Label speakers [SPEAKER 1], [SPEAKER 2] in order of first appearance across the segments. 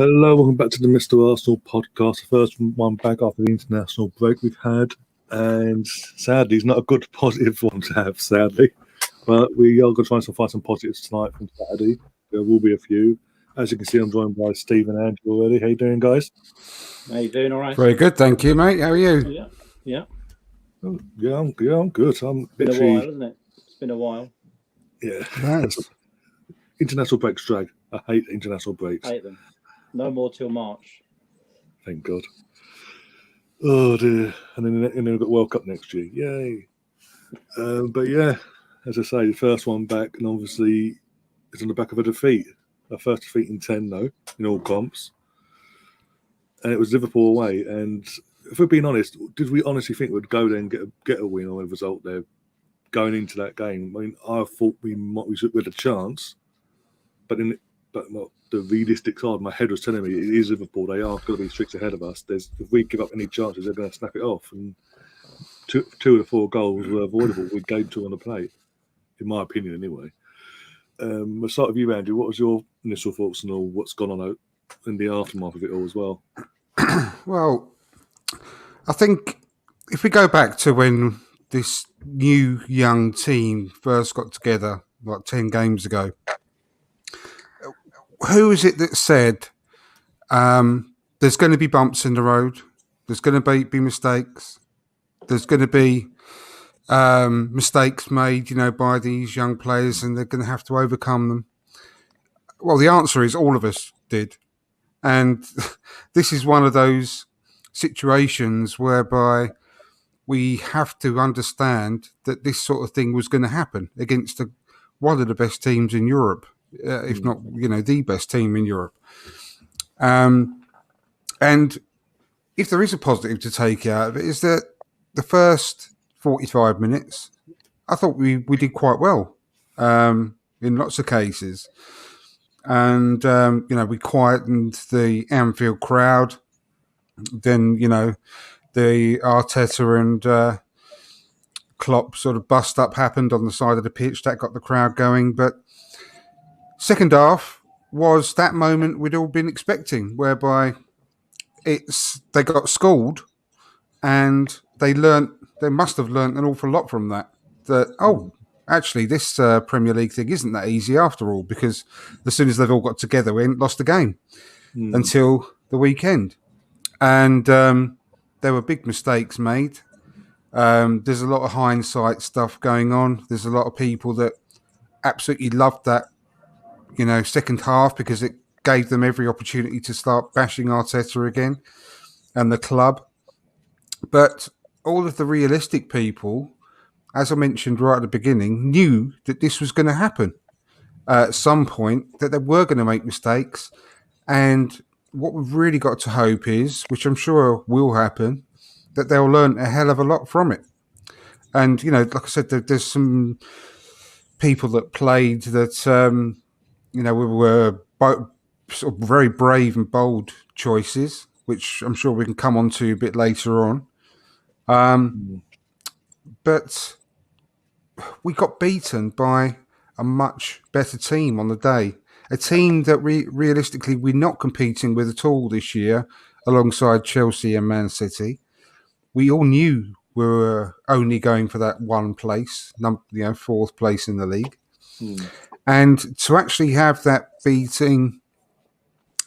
[SPEAKER 1] Hello, welcome back to the Mr. Arsenal podcast. The first one back after the international break we've had. And sadly, it's not a good positive one to have, sadly. But we are going to try and find some positives tonight from Saturday. There will be a few. As you can see, I'm joined by Steve and Andrew already. How you doing, guys?
[SPEAKER 2] How you doing? All right?
[SPEAKER 3] Very good, thank you, mate. How are you?
[SPEAKER 2] Yeah.
[SPEAKER 1] Oh, yeah, I'm good.
[SPEAKER 2] It's been a while, hasn't it? It's been a while.
[SPEAKER 1] Yeah.
[SPEAKER 3] Yes.
[SPEAKER 1] International breaks drag. I hate international breaks.
[SPEAKER 2] I hate them. No more till March.
[SPEAKER 1] Thank God. Oh dear. And then we've got World Cup next year. Yay. But yeah, as I say, the first one back, and obviously it's on the back of a defeat. Our first defeat in 10, though, in all comps. And it was Liverpool away. And if we're being honest, did we honestly think we'd go there and get a win or a result there going into that game? I mean, I thought we had a chance, but the realistic side, my head was telling me it is Liverpool. They are going to be streaks ahead of us. If we give up any chances, they're going to snap it off. And two of the 4 goals were avoidable with game 2 on the plate, in my opinion, anyway. We'll start with you, Andrew. What was your initial thoughts on all what's gone on in the aftermath of it all as well?
[SPEAKER 3] Well, I think if we go back to when this new young team first got together, like 10 games ago, who is it that said there's going to be bumps in the road, there's going to be mistakes, there's going to be mistakes made, by these young players, and they're going to have to overcome them? Well, the answer is all of us did. And this is one of those situations whereby we have to understand that this sort of thing was going to happen against one of the best teams in Europe, if not, the best team in Europe. And if there is a positive to take out of it, is that the first 45 minutes, I thought we did quite well in lots of cases. And, we quietened the Anfield crowd. Then, the Arteta and Klopp sort of bust up happened on the side of the pitch. That got the crowd going. But second half was that moment we'd all been expecting, whereby they got schooled and they must have learnt an awful lot from that. Actually, this Premier League thing isn't that easy after all, because as soon as they've all got together, we lost the game until the weekend. And there were big mistakes made. There's a lot of hindsight stuff going on. There's a lot of people that absolutely loved that, second half, because it gave them every opportunity to start bashing Arteta again and the club. But all of the realistic people, as I mentioned right at the beginning, knew that this was going to happen at some point, that they were going to make mistakes. And what we've really got to hope is, which I'm sure will happen, that they'll learn a hell of a lot from it. And, like I said, there's some people that played that, we were sort of very brave and bold choices, which I'm sure we can come on to a bit later on. But we got beaten by a much better team on the day. A team that realistically we're not competing with at all this year, alongside Chelsea and Man City. We all knew we were only going for that one place, 4th place in the league. And to actually have that beating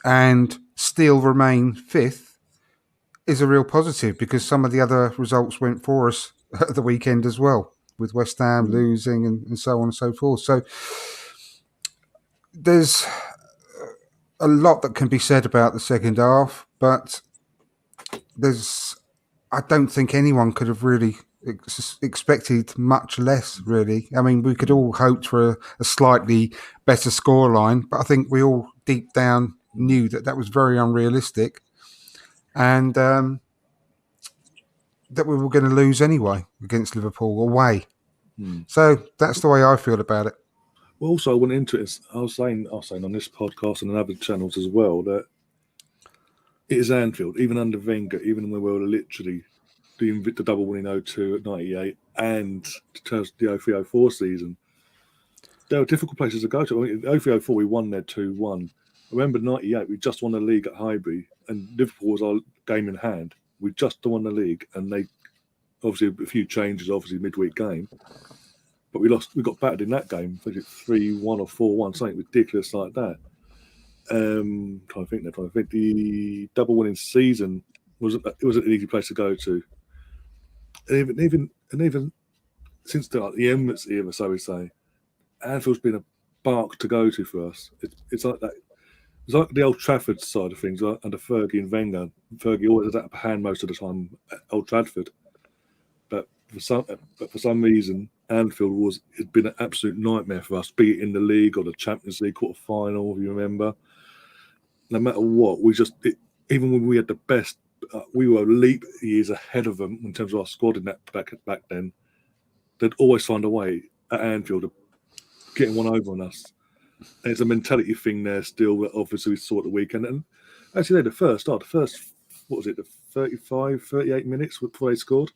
[SPEAKER 3] and still remain 5th is a real positive, because some of the other results went for us at the weekend as well, with West Ham losing and so on and so forth. So there's a lot that can be said about the second half, but I don't think anyone could have really expected much less, really. I mean, we could all hope for a slightly better scoreline, but I think we all deep down knew that was very unrealistic, and that we were going to lose anyway against Liverpool away. So that's the way I feel about it.
[SPEAKER 1] Well, also, I went into it. I was saying on this podcast and on other channels as well, that it is Anfield, even under Wenger, even when we were literally the double winning 02 at 98 and the 03-04 season. There were difficult places to go to. I mean, 03-04, we won there 2-1. remember '98, we just won the league at Highbury, and Liverpool was our game in hand. We just won the league, and they obviously a few changes, obviously midweek game, but we lost. We got battered in that game. I think it 3-1 or 4-1, something ridiculous like that. Trying to think. The double winning season wasn't an easy place to go to. And even since the Emirates era, so we say, Anfield's been a bark to go to for us. It's like that. It's like the Old Trafford side of things, right? Under Fergie and Wenger. Fergie always had that upper hand most of the time at Old Trafford, but for some reason, Anfield had been an absolute nightmare for us, be it in the league or the Champions League quarter final, if you remember. No matter what, even when we had the best, we were leap years ahead of them in terms of our squad in that back then. They'd always find a way at Anfield of getting one over on us. And it's a mentality thing there still that obviously we saw at the weekend. And actually, the first, what was it, the 35, 38 minutes before they scored?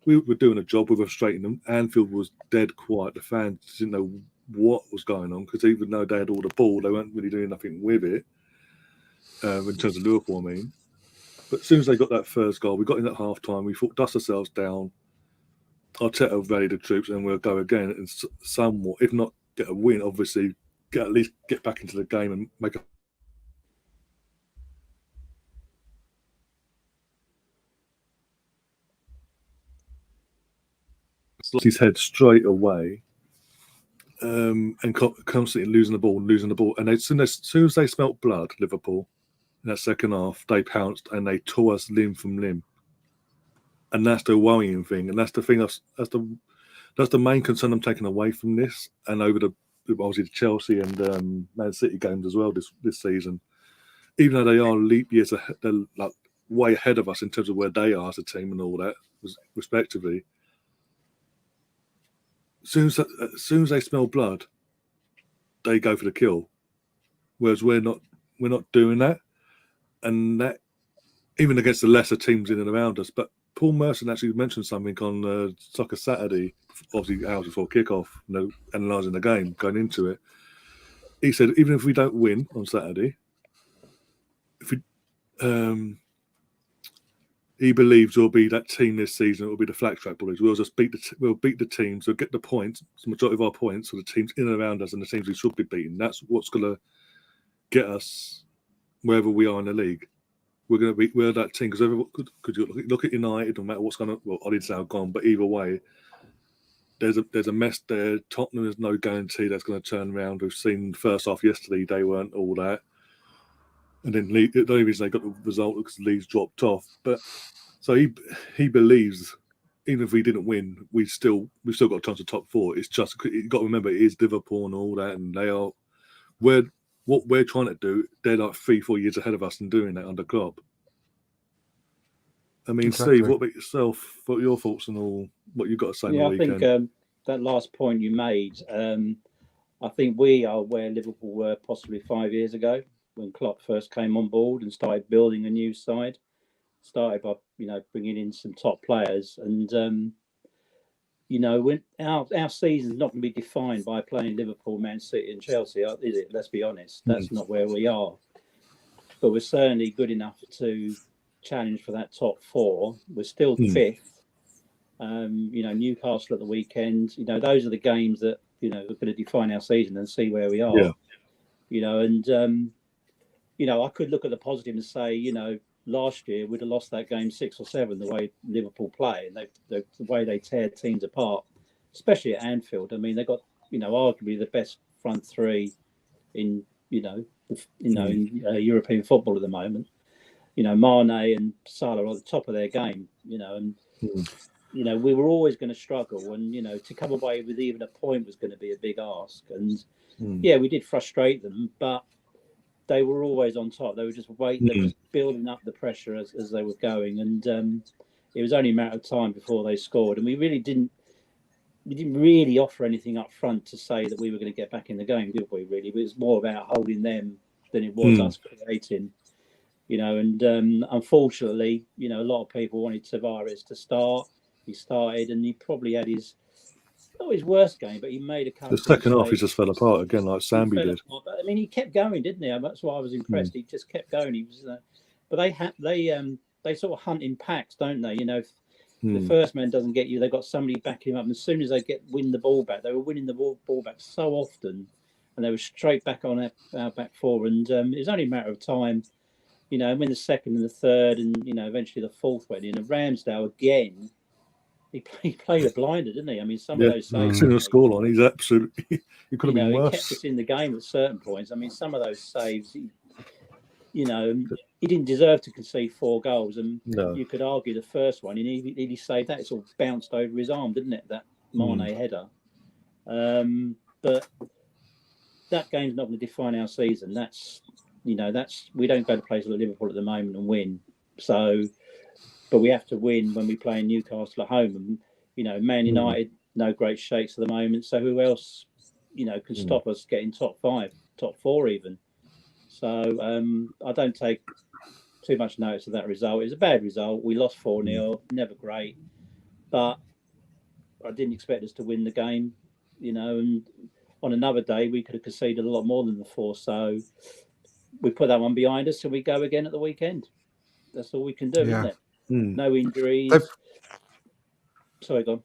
[SPEAKER 1] We were doing a job, we were straightening them. Anfield was dead quiet. The fans didn't know what was going on because even though they had all the ball, they weren't really doing nothing with it. In terms of Liverpool, I mean. But as soon as they got that first goal, we got in at half time, we thought, dust ourselves down. Arteta rallied the troops and we'll go again and somewhat, if not get a win, obviously, at least get back into the game and make a. Lost his head straight away and constantly losing the ball. And as soon as they smelt blood, Liverpool, in that second half, they pounced and they tore us limb from limb. And that's the worrying thing. And that's the thing. That's the main concern I'm taking away from this and over obviously the Chelsea and Man City games as well this season. Even though they are leap years ahead, they're like way ahead of us in terms of where they are as a team and all that, respectively. As soon as they smell blood, they go for the kill. Whereas we're not doing that. And that, even against the lesser teams in and around us. But Paul Merson actually mentioned something on Soccer Saturday, obviously hours before kickoff, analysing the game, going into it. He said, even if we don't win on Saturday, he believes we'll be that team this season. It will be the Flat Track Bullies. We'll just beat the teams. We'll get the points, the majority of our points, for the teams in and around us and the teams we should be beating. That's what's going to get us wherever we are in the league. We're that team because could you look at United, no matter what's going on. Well, I didn't say I've gone, but either way, there's a mess there. Tottenham is no guarantee that's going to turn around. We've seen the first half yesterday; they weren't all that, and then the only reason they got the result because Leeds dropped off. But so he believes even if we didn't win, we've still got a chance of top four. It's just you got to remember it is Liverpool and all that, and they are what we're trying to do. They're like 3-4 years ahead of us in doing that under Klopp. I mean, exactly. Steve, what about yourself? What are your thoughts on all what you've got to say on the weekend?
[SPEAKER 2] I think that last point you made, I think we are where Liverpool were possibly 5 years ago when Klopp first came on board and started building a new side. Started by bringing in some top players, and when our season's not going to be defined by playing Liverpool, Man City, and Chelsea, is it? Let's be honest, that's not where we are. But we're certainly good enough to challenge for that top four. We're still fifth. Newcastle at the weekend. Those are the games that are going to define our season and see where we are. Yeah. I could look at the positive and say, last year we'd have lost that game 6 or 7 the way Liverpool play and the way they tear teams apart, especially at Anfield. I mean, they got arguably the best front three in European football at the moment. Mane and Salah are at the top of their game. We were always going to struggle, and to come away with even a point was going to be a big ask. And we did frustrate them, but they were always on top. They were just waiting. They were just building up the pressure as they were going, and it was only a matter of time before they scored. And we didn't really offer anything up front to say that we were going to get back in the game, did we? Really, it was more about holding them than it was us creating. And unfortunately, a lot of people wanted Tavares to start. He started, and he probably had his not his worst game, but he made a couple.
[SPEAKER 1] The second half, he
[SPEAKER 2] saves.
[SPEAKER 1] just fell apart again, like Sambi did.
[SPEAKER 2] Apart. But, I mean, he kept going, didn't he? That's why I was impressed. He just kept going. He was, but they sort of hunt in packs, don't they? You know, if the first man doesn't get you, they've got somebody backing him up. And as soon as they win the ball back, they were winning the ball back so often, and they were straight back on our back four. And it was only a matter of time, you know. And when the second and the third, and you know, eventually the fourth went in, and Ramsdale again. He played a blinder, didn't he? I mean, some of those saves.
[SPEAKER 1] Seeing the scoreline, he's absolutely. He could have been worse.
[SPEAKER 2] He kept us in the game at certain points. I mean, some of those saves, he didn't deserve to concede 4 goals, and you could argue the first one, and he saved that. It sort of bounced over his arm, didn't it? That Mane header. But that game's not going to define our season. That's we don't go to places like Liverpool at the moment and win. So. But we have to win when we play in Newcastle at home, and you know, Man United, no great shakes at the moment. So who else, you know, can stop us getting top 5, top 4 even? So I don't take too much notice of that result. It was a bad result. We lost 4-0, never great, but I didn't expect us to win the game, you know. And on another day, we could have conceded a lot more than the 4. So we put that one behind us, and we go again at the weekend. That's all we can do, isn't it? No injuries. Sorry, go on.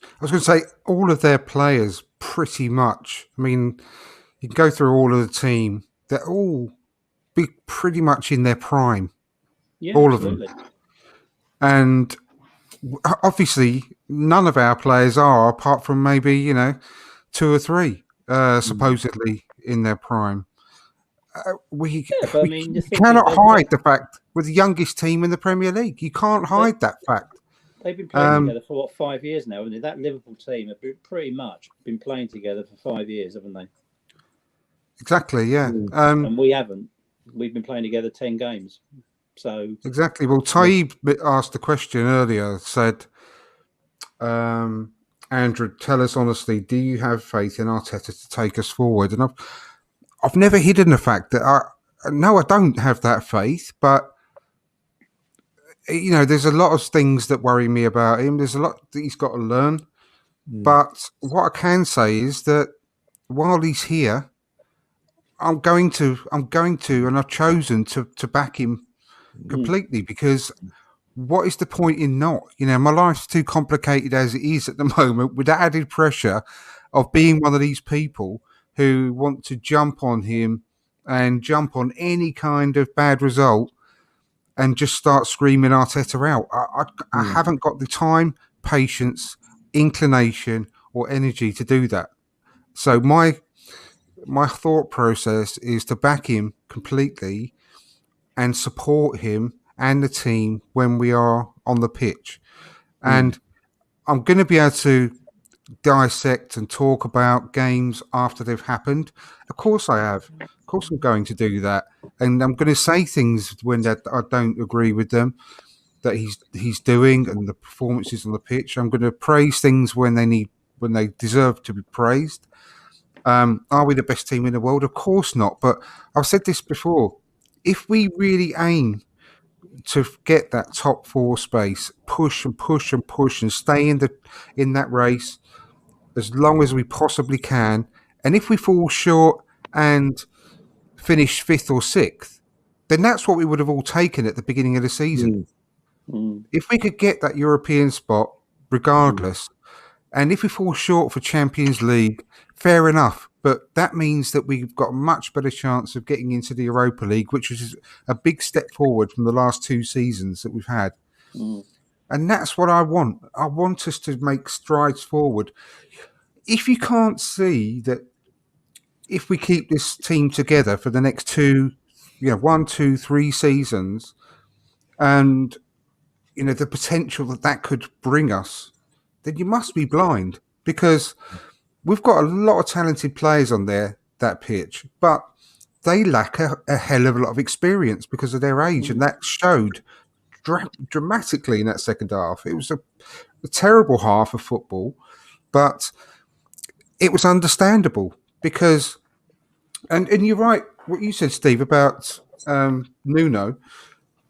[SPEAKER 3] I was going to say, all of their players pretty much, I mean, you can go through all of the team, they're all pretty much in their prime.
[SPEAKER 2] Yeah,
[SPEAKER 3] all
[SPEAKER 2] absolutely.
[SPEAKER 3] of them. And obviously, none of our players are, apart from maybe, you know, 2 or 3, supposedly in their prime. We cannot hide the fact we're the youngest team in the Premier League. You can't hide that fact.
[SPEAKER 2] They've been playing together for 5 years now, haven't they? That Liverpool team have pretty much been playing together for 5 years, haven't they?
[SPEAKER 3] Exactly, yeah.
[SPEAKER 2] And we haven't. We've been playing together 10 games. So
[SPEAKER 3] exactly. Well, Taib asked the question earlier. Said, Andrew, tell us honestly, do you have faith in Arteta to take us forward? And I've never hidden the fact that I don't have that faith, but you know, there's a lot of things that worry me about him. There's a lot that he's got to learn. But what I can say is that while he's here, I'm going to, and I've chosen to back him completely, because what is the point in not? You know, my life's too complicated as it is at the moment, with that added pressure of being one of these people who want to jump on him and jump on any kind of bad result and just start screaming Arteta out. I haven't got the time, patience, inclination, or energy to do that. So my thought process is to back him completely and support him and the team when we are on the pitch. And I'm going to be able to dissect and talk about games after they've happened. Of course I have. Of course I'm going to do that. And I'm going to say things when I don't agree with them that he's doing and the performances on the pitch. I'm going to praise things when they deserve to be praised. Are we the best team in the world? Of course not. But I've said this before. If we really aim to get that top 4 space, push and push and push and stay in that race as long as we possibly can, and if we fall short and finish 5th or 6th, then that's what we would have all taken at the beginning of the season. If we could get that European spot regardless, and if we fall short for Champions League, fair enough. But that means that we've got a much better chance of getting into the Europa League, which is a big step forward from the last 2 seasons that we've had. And that's what I want. I want us to make strides forward. If you can't see that if we keep this team together for the next 1, 2, 3 seasons, and you know the potential that could bring us, then you must be blind, because we've got a lot of talented players on that pitch, but they lack a hell of a lot of experience because of their age, and that showed dramatically in that second half. It was a terrible half of football, but it was understandable because, and you're right, what you said, Steve, about Nuno.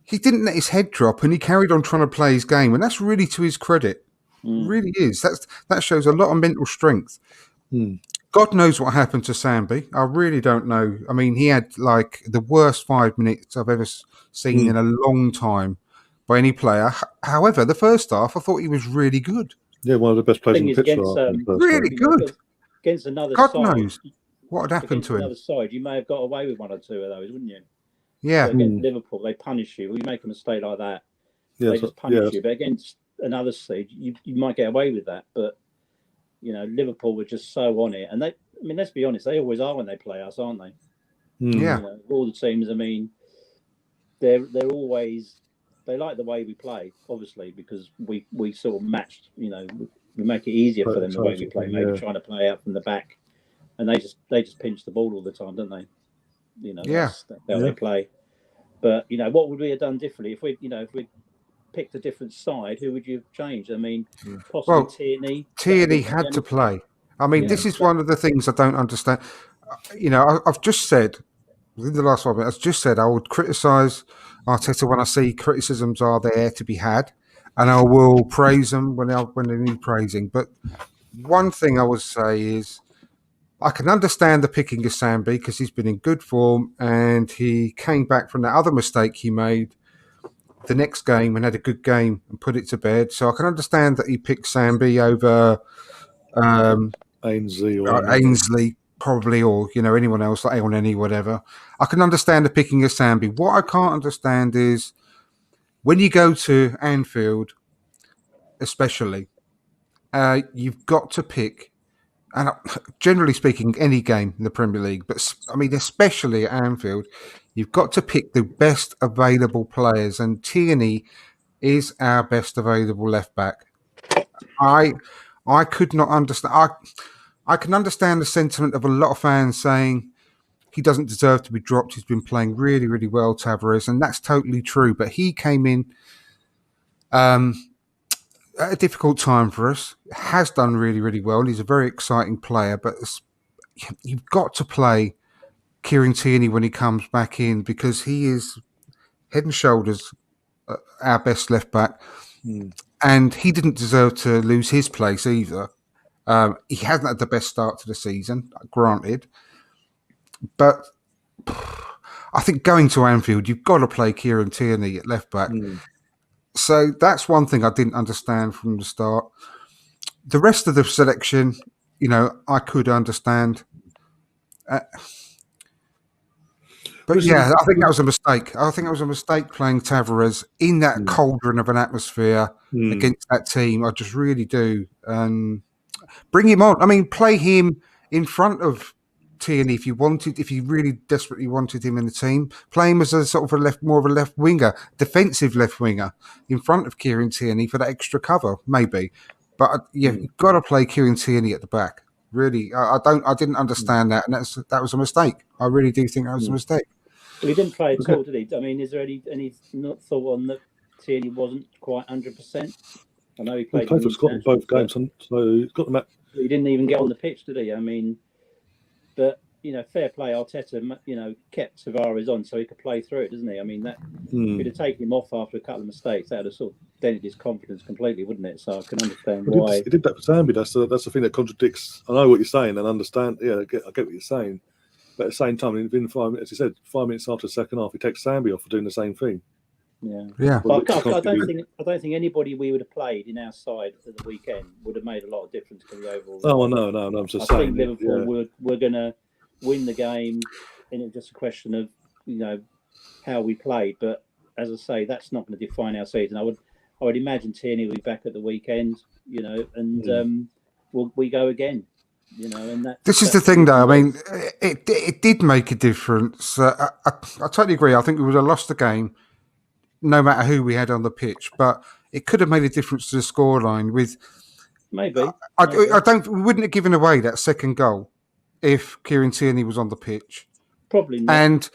[SPEAKER 3] He didn't let his head drop and he carried on trying to play his game, and that's really to his credit. Really is. That shows a lot of mental strength. God knows what happened to Sambi. I really don't know. I mean, he had like the worst 5 minutes I've ever seen in a long time by any player. However, the first half, I thought he was really good.
[SPEAKER 1] Yeah, one of the best players on the pitch.
[SPEAKER 3] Really good.
[SPEAKER 2] Against another
[SPEAKER 3] God
[SPEAKER 2] side.
[SPEAKER 3] knows what had happened to him.
[SPEAKER 2] Another side, you may have got away with one or two of those, wouldn't you?
[SPEAKER 3] Yeah.
[SPEAKER 2] So against Liverpool, they punish you. When you make a mistake like that, they just punish you. But against another side, you might get away with that. But Liverpool were just so on it, and let's be honest, they always are when they play us, aren't they?
[SPEAKER 3] Yeah.
[SPEAKER 2] All the teams. I mean, they're always, they like the way we play, obviously, because we sort of matched. We make it easier for them the way we play. Maybe trying to play out from the back, and they just pinch the ball all the time, don't they? That's how they play. But what would we have done differently if we picked a different side? Who would you have changed? I mean, possibly Tierney.
[SPEAKER 3] Tierney had to play. I mean, this is one of the things I don't understand. I've just said within the last 5 minutes, I've just said I would criticise Arteta when I see criticisms are there to be had, and I will praise them when they need praising. But one thing I would say is, I can understand the picking of Sambi because he's been in good form and he came back from that other mistake he made the next game and had a good game and put it to bed. So I can understand that he picked Sambi over Ainsley probably, or anyone else like Elneny, whatever. I can understand the picking of Sambi. What I can't understand is when you go to Anfield, especially, you've got to pick. And generally speaking, any game in the Premier League, but I mean, especially at Anfield, you've got to pick the best available players, and Tierney is our best available left back. I could not understand. I can understand the sentiment of a lot of fans saying he doesn't deserve to be dropped. He's been playing really, really well, Tavares, and that's totally true. But he came in at a difficult time for us, has done really, really well, and he's a very exciting player, but you've got to play Kieran Tierney when he comes back in because he is head and shoulders our best left back, and he didn't deserve to lose his place either. He hasn't had the best start to the season, granted, but I think going to Anfield, you've got to play Kieran Tierney at left back. So that's one thing I didn't understand from the start. The rest of the selection, I could understand. But yeah, I think that was a mistake. I think it was a mistake playing Tavares in that cauldron of an atmosphere against that team. I just really do. Bring him on. I mean, play him in front of Tierney if you really desperately wanted him in the team. Play him as a sort of more of a left winger, defensive left winger, in front of Kieran Tierney for that extra cover, maybe. But you've got to play Kieran Tierney at the back. Really, I didn't understand that, and that was a mistake. I really do think that was a mistake.
[SPEAKER 2] He didn't play at all, did he? I mean, is there any thought on that Tierney wasn't quite 100%? I know he played
[SPEAKER 1] for Scotland both games, so he's got them.
[SPEAKER 2] He didn't even get on the pitch, did he? I mean, but fair play. Arteta, kept Tavares on so he could play through it, doesn't he? I mean, that if he'd have taken him off after a couple of mistakes, that would have sort of dented his confidence completely, wouldn't it? So I can understand why
[SPEAKER 1] he did that for Sambi. That's the thing that contradicts. I know what you're saying and understand. Yeah, I get what you're saying. But at the same time, within 5 minutes, as you said, 5 minutes after the second half, he takes Sambi off for doing the same thing.
[SPEAKER 3] Yeah.
[SPEAKER 2] But I don't think anybody we would have played in our side at the weekend would have made a lot of difference to the overall.
[SPEAKER 1] Oh, no. I'm just saying.
[SPEAKER 2] I think Liverpool were going to win the game, and it's just a question of how we played. But as I say, that's not going to define our season. I would imagine Tierney will be back at the weekend, and we go again. And
[SPEAKER 3] this is the thing, though. I mean, it did make a difference. I totally agree. I think we would have lost the game, no matter who we had on the pitch, but it could have made a difference to the scoreline. With
[SPEAKER 2] maybe
[SPEAKER 3] we wouldn't have given away that second goal if Kieran Tierney was on the pitch.
[SPEAKER 2] Probably not.
[SPEAKER 3] And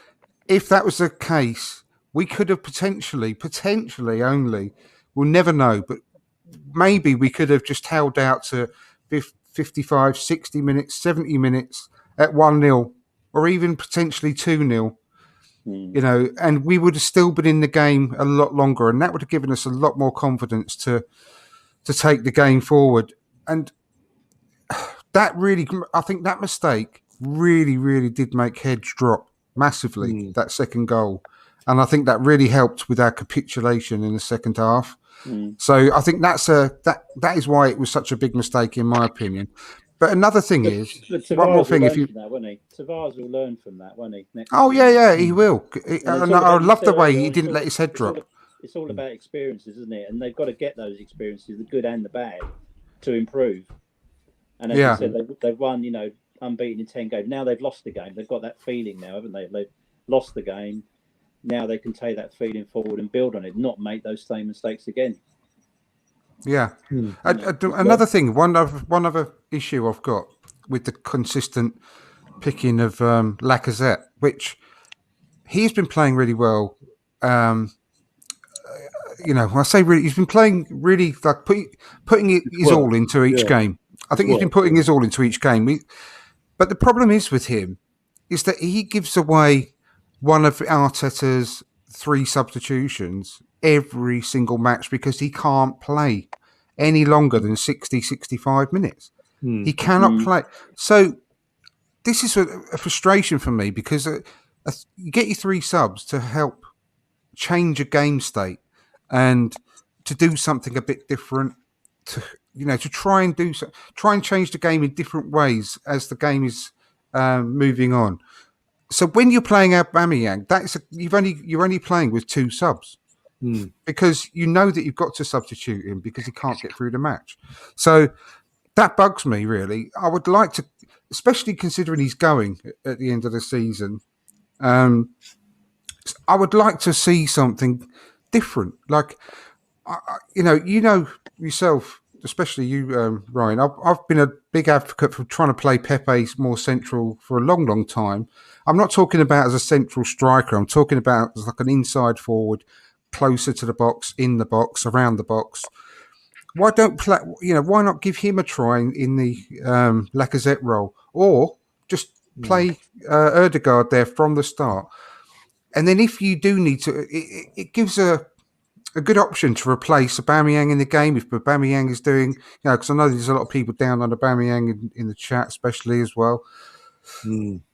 [SPEAKER 3] if that was the case, we could have potentially only, we'll never know, but maybe we could have just held out to 55, 60 minutes, 70 minutes at 1-0, or even potentially 2-0. And we would have still been in the game a lot longer, and that would have given us a lot more confidence to to take the game forward. And that really, I think that mistake really, really did make heads drop massively, that second goal. And I think that really helped with our capitulation in the second half. So I think that is why it was such a big mistake, in my opinion. But another thing is, one more thing, if you,
[SPEAKER 2] Tavares will learn from that, won't he?
[SPEAKER 3] He will. And I love the way he didn't let his head drop.
[SPEAKER 2] It's all about experiences, isn't it? And they've got to get those experiences, the good and the bad, to improve. And as you said, they've won, unbeaten in 10 games. Now they've lost the game. They've got that feeling now, haven't they? They've lost the game. Now they can take that feeling forward and build on it, not make those same mistakes again.
[SPEAKER 3] Yeah. Another thing, one other issue I've got with the consistent picking of Lacazette, which he's been playing really well. I say really, he's been playing really, like putting his all into each game. I think he's been putting his all into each game. But the problem is with him is that he gives away one of Arteta's 3 substitutions every single match because he can't play any longer than 60, 65 minutes. He cannot play. So this is a frustration for me because you get your 3 subs to help change a game state and to do something a bit different, to try and change the game in different ways as the game is moving on. So when you're playing Aubameyang, you're only playing with 2 subs because you know that you've got to substitute him because he can't get through the match. So that bugs me really. I would like to, especially considering he's going at the end of the season. I would like to see something different. Like, yourself, especially you, Ryan. I've been a big advocate for trying to play Pepe more central for a long, long time. I'm not talking about as a central striker. I'm talking about as like an inside forward, closer to the box, in the box, around the box. Why not give him a try in the Lacazette role, or just play Ødegaard there from the start? And then if you do need to, it gives a good option to replace Aubameyang in the game if Aubameyang is doing, because I know there's a lot of people down on Aubameyang in the chat, especially as well.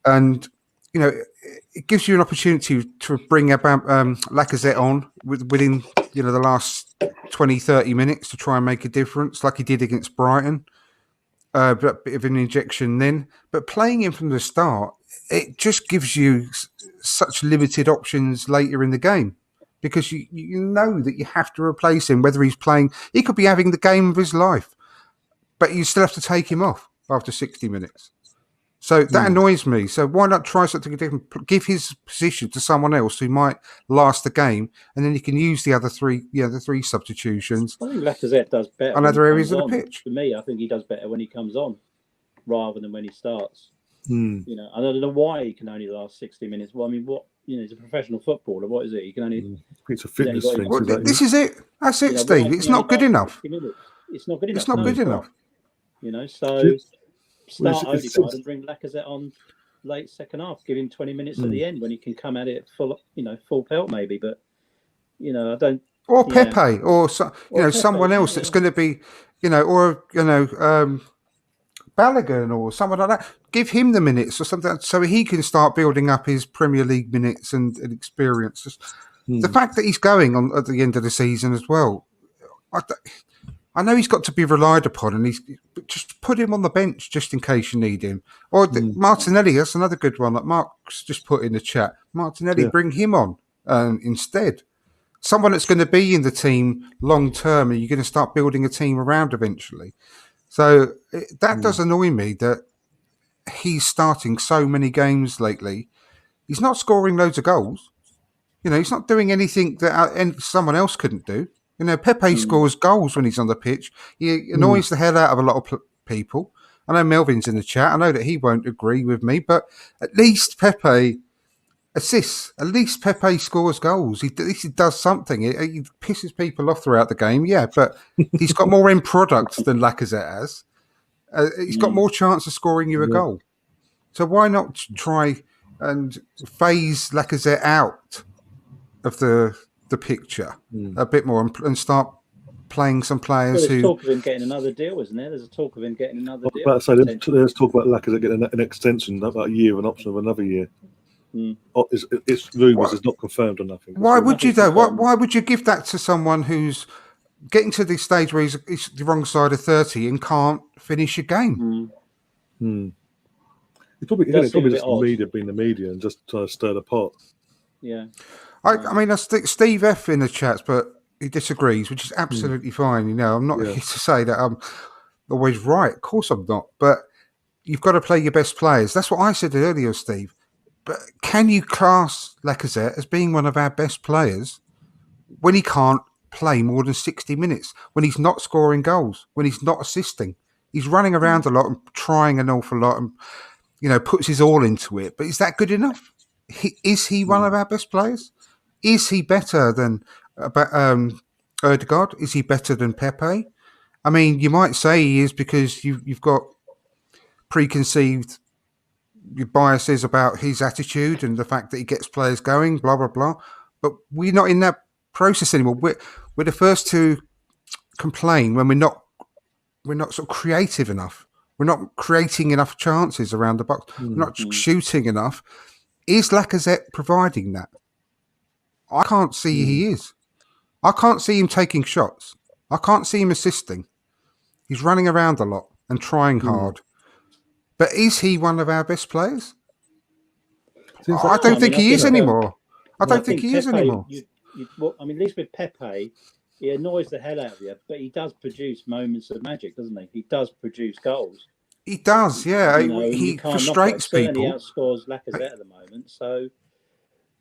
[SPEAKER 3] And it gives you an opportunity to bring Lacazette on within the last 20, 30 minutes to try and make a difference, like he did against Brighton. But a bit of an injection then. But playing him from the start, it just gives you such limited options later in the game because you know that you have to replace him, whether he's playing. He could be having the game of his life, but you still have to take him off after 60 minutes. So that annoys me. So why not try something different? Give his position to someone else who might last the game, and then you can use the other 3, the 3 substitutions.
[SPEAKER 2] I think Lacazette does better
[SPEAKER 3] on other areas of the pitch.
[SPEAKER 2] For me, I think he does better when he comes on rather than when he starts. I don't know why he can only last 60 minutes. Well, I mean, he's a professional footballer. What is it? He can only.
[SPEAKER 1] It's a fitness thing.
[SPEAKER 3] Well, this is it. That's it, Steve. It's not good enough.
[SPEAKER 2] It's not good enough.
[SPEAKER 3] It's not good enough.
[SPEAKER 2] So start Ødegaard and bring Lacazette on late second half. Give him 20 minutes at the end when he can come at it full pelt maybe. But I don't.
[SPEAKER 3] Or Pepe, or someone else that's going to be, Balogun or someone like that. Give him the minutes or something so he can start building up his Premier League minutes and experience. The fact that he's going on at the end of the season as well, I know he's got to be relied upon, and but just put him on the bench just in case you need him. Or Martinelli, that's another good one that Mark's just put in the chat. Martinelli, bring him on instead. Someone that's going to be in the team long term, and you're going to start building a team around eventually. So that does annoy me that he's starting so many games lately. He's not scoring loads of goals. He's not doing anything that someone else couldn't do. Pepe scores goals when he's on the pitch. He annoys the hell out of a lot of people. I know Melvin's in the chat. I know that he won't agree with me, but at least Pepe assists. At least Pepe scores goals. At least he does something. He pisses people off throughout the game, but he's got more end product than Lacazette has. He's got more chance of scoring you a goal. So why not try and phase Lacazette out of the picture a bit more and start playing some players
[SPEAKER 2] There's
[SPEAKER 3] who.
[SPEAKER 2] talk of him getting another deal, isn't there? There's a talk of him getting another
[SPEAKER 1] I was
[SPEAKER 2] deal.
[SPEAKER 1] about to say, let's talk about Lacazette getting an extension, about a year, an option of another year. Oh, it's rumours, it's not confirmed or nothing.
[SPEAKER 3] Why would you though?
[SPEAKER 2] confirmed.
[SPEAKER 3] Why would you give that to someone who's getting to the stage where he's the wrong side of 30 and can't finish a game?
[SPEAKER 1] It's probably
[SPEAKER 2] Does seem a
[SPEAKER 1] just
[SPEAKER 2] bit odd.
[SPEAKER 1] media being the media and just trying to stir the pot.
[SPEAKER 2] Yeah.
[SPEAKER 3] I mean, I stick Steve F in the chats, but he disagrees, which is absolutely fine. You know, I'm not here to say that I'm always right. Of course I'm not. But you've got to play your best players. That's what I said earlier, Steve. But can you class Lacazette as being one of our best players when he can't play more than 60 minutes, when he's not scoring goals, when he's not assisting? He's running around a lot and trying an awful lot and, you know, puts his all into it. But is that good enough? Is he one of our best players? Is he better than Erdegaard? Is he better than Pepe? I mean, you might say he is because you've got preconceived biases about his attitude and the fact that he gets players going, blah, blah, blah. But we're not in that process anymore. We're the first to complain when we're not sort of creative enough. We're not creating enough chances around the box. We're not shooting enough. Is Lacazette providing that? I can't see he is. I can't see him taking shots. I can't see him assisting. He's running around a lot and trying hard. But is he one of our best players? I don't think he is anymore. I don't think he is anymore.
[SPEAKER 2] I mean, at least with Pepe, he annoys the hell out of you, but he does produce moments of magic, doesn't he? He does produce goals.
[SPEAKER 3] He does, yeah.
[SPEAKER 2] You know,
[SPEAKER 3] he frustrates people.
[SPEAKER 2] Certainly outscores Lacazette at the moment. So,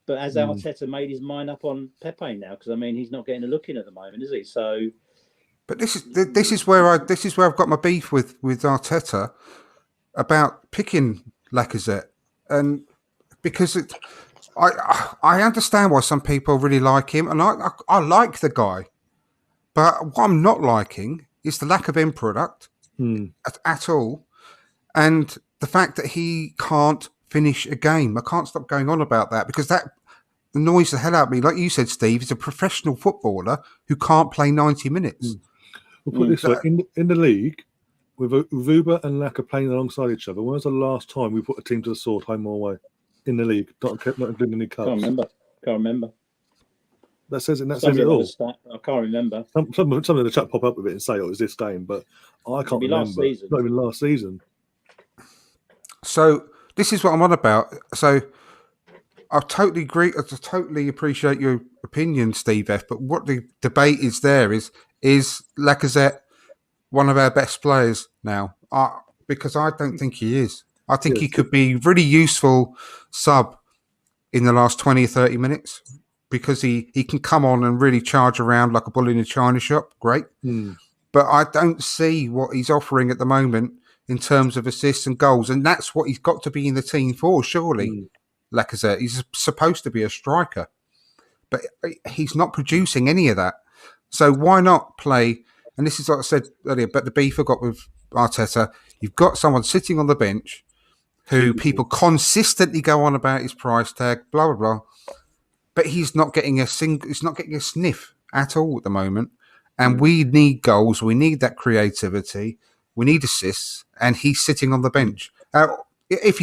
[SPEAKER 2] but has Arteta made his mind up on Pepe now? Because I mean, he's not getting a look in at the moment, is he? So,
[SPEAKER 3] but this is where I've got my beef with Arteta about picking Lacazette, and because I understand why some people really like him, and I like the guy, but what I'm not liking is the lack of end product at all, and the fact that he can't finish a game. I can't stop going on about that because that annoys the hell out of me. Like you said, Steve, he's a professional footballer who can't play 90 minutes.
[SPEAKER 1] We'll put it this way, in the league, with Uber and Laka playing alongside each other, when was the last time we put a team to the sword, home or away, in the league? Not including any cups.
[SPEAKER 2] Can't remember.
[SPEAKER 1] That says it all.
[SPEAKER 2] I can't remember.
[SPEAKER 1] Some in the chat pop up with it and say, "Oh, it's this game," but I can't remember.
[SPEAKER 2] Last season.
[SPEAKER 1] Not even last season.
[SPEAKER 3] So this is what I'm on about. So I totally agree. I totally appreciate your opinion, Steve F. But what the debate is there is Lacazette one of our best players now? Because I don't think he is. I think he could be really useful sub in the last 20 or 30 minutes because he can come on and really charge around like a bull in a china shop. Great. But I don't see what he's offering at the moment in terms of assists and goals. And that's what he's got to be in the team for, surely. Lacazette. He's supposed to be a striker. But he's not producing any of that. So why not play? And this is what I said earlier, but the beef I got with Arteta, you've got someone sitting on the bench who people consistently go on about his price tag, blah, blah, blah. But he's not getting a sniff at all at the moment. And we need goals. We need that creativity. We need assists. And he's sitting on the bench. If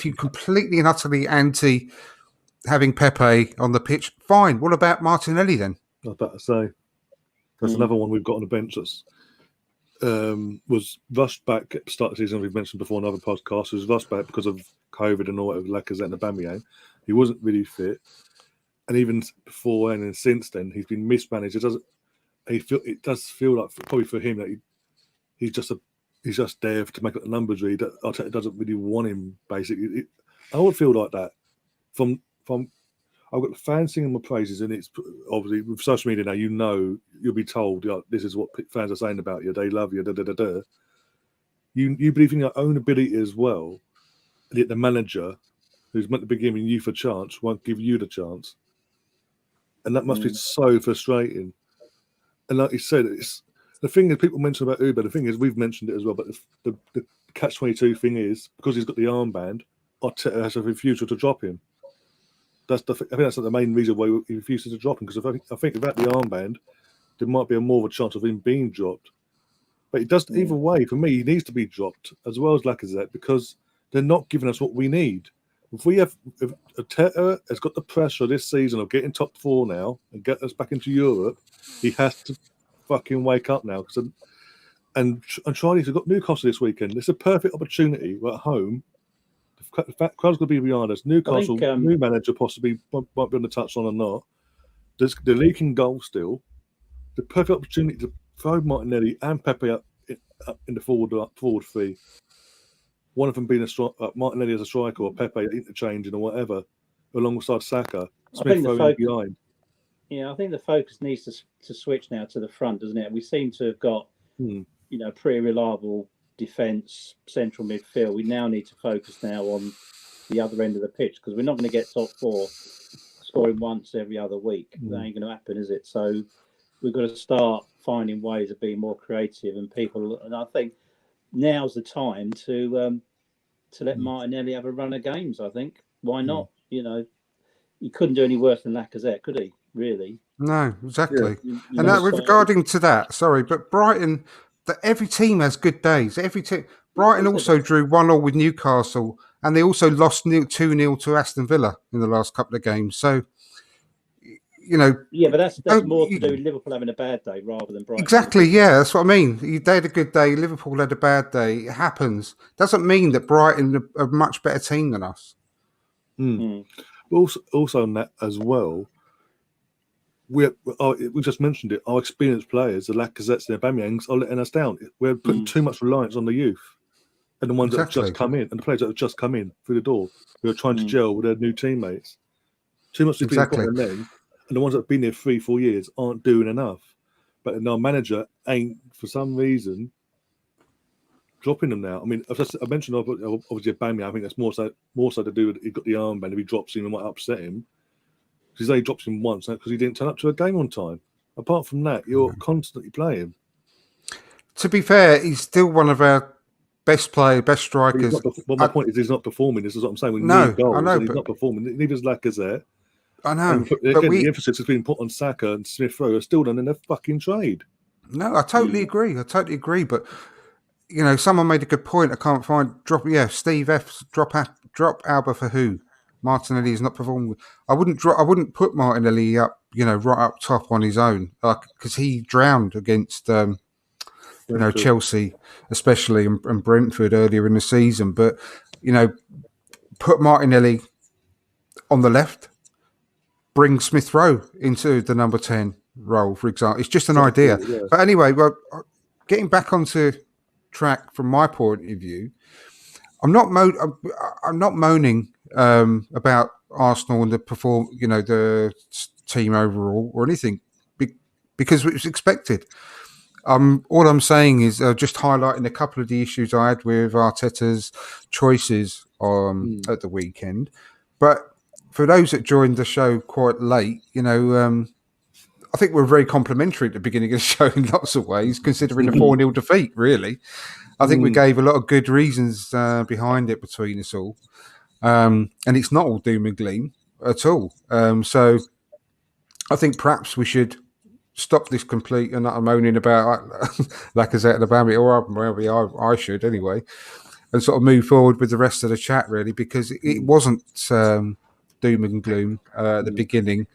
[SPEAKER 3] you're completely and utterly anti having Pepe on the pitch, fine. What about Martinelli then?
[SPEAKER 1] I was about to say. That's another one we've got on the bench that's was rushed back at the start of the season. We've mentioned before in other podcasts. Was rushed back because of COVID and all that with Lacazette and Aubameyang. He wasn't really fit, and even before and since then, he's been mismanaged. It does feel like probably for him that he's just there to make up the numbers. Really, that Arteta doesn't really want him. Basically, I would feel like that from. I've got fans singing my praises, and it's obviously with social media now. You'll be told this is what fans are saying about you. They love you. Da, da, da, da. You believe in your own ability as well, and yet the manager, who's meant to be giving you a chance, won't give you the chance, and that must be so frustrating. And like you said, it's the thing is people mention about Uber. The thing is we've mentioned it as well, but the catch-22 thing is because he's got the armband, Arteta has a refusal to drop him. I think that's the main reason why he refuses to drop him, because I think without the armband, there might be more of a chance of him being dropped. But it does either way. For me, he needs to be dropped as well as Lacazette because they're not giving us what we need. If Arteta has got the pressure this season of getting top 4 now and get us back into Europe, he has to fucking wake up now. And Charlie's got Newcastle this weekend. It's a perfect opportunity. We're at home. The crowd's going to be behind us. Newcastle, new manager possibly might be on the touchline or not. They're leaking goals still. The perfect opportunity to throw Martinelli and Pepe up in the forward three. One of them being Martinelli as a striker or Pepe interchanging or whatever, alongside Saka. Smith throwing behind.
[SPEAKER 2] Yeah, I think the focus needs to switch now to the front, doesn't it? We seem to have got, pretty reliable defence, central midfield. We now need to focus now on the other end of the pitch because we're not going to get top 4 scoring once every other week. That ain't going to happen, is it? So we've got to start finding ways of being more creative and people. And I think now's the time to let Martinelli have a run of games. I think why not? He couldn't do any worse than Lacazette, could he? Really?
[SPEAKER 3] No, exactly. Yeah. And that, regarding to that, sorry, but Brighton. That every team has good days. Every team. Brighton also drew 1-1 with Newcastle, and they also lost 2-0 to Aston Villa in the last couple of games. So,
[SPEAKER 2] yeah, but that's more to do with Liverpool having a bad day rather than Brighton.
[SPEAKER 3] Exactly. Yeah, that's what I mean. They had a good day. Liverpool had a bad day. It happens. Doesn't mean that Brighton are a much better team than us.
[SPEAKER 1] Also on that as well. We just mentioned it. Our experienced players, the Lacazettes and the Aubameyangs, are letting us down. We're putting too much reliance on the youth and the ones that have just come in, and the players that have just come in through the door. Who are trying to gel with their new teammates. Too much to be put on them, and the ones that have been there 3-4 years aren't doing enough. But our manager ain't, for some reason, dropping them now. I mean, I mentioned obviously Aubameyang. I think that's more so to do with he got the armband. If he drops him, it might upset him. Because he drops him once because he didn't turn up to a game on time. Apart from that, you're constantly playing.
[SPEAKER 3] To be fair, he's still one of our best strikers.
[SPEAKER 1] My point is he's not performing. This is what I'm saying. We need goals, I know, and he's not performing. Neither is Lacazette.
[SPEAKER 3] I know.
[SPEAKER 1] The emphasis has been put on Saka and Smith Rowe are still done in their fucking trade.
[SPEAKER 3] No, I totally agree. But someone made a good point. I can't find Steve F. Drop Alba for who? Martinelli is not performing. I wouldn't put Martinelli up, right up top on his own, because he drowned against, Chelsea, especially and Brentford earlier in the season. But put Martinelli on the left, bring Smith Rowe into the number 10 role, for example. It's just an idea. Cool, yeah. But anyway, getting back onto track from my point of view, I'm not moaning about Arsenal and the team overall or anything because it was expected. All I'm saying is just highlighting a couple of the issues I had with Arteta's choices at the weekend. But for those that joined the show quite late, I think we're very complimentary at the beginning of the show in lots of ways, considering a 4-0 defeat, really. I think we gave a lot of good reasons behind it between us all. And it's not all doom and gloom at all. So I think perhaps we should stop this complete and not moaning about Lacazette and Aubameyang, or maybe I should anyway, and sort of move forward with the rest of the chat, really, because it wasn't doom and gloom at the beginning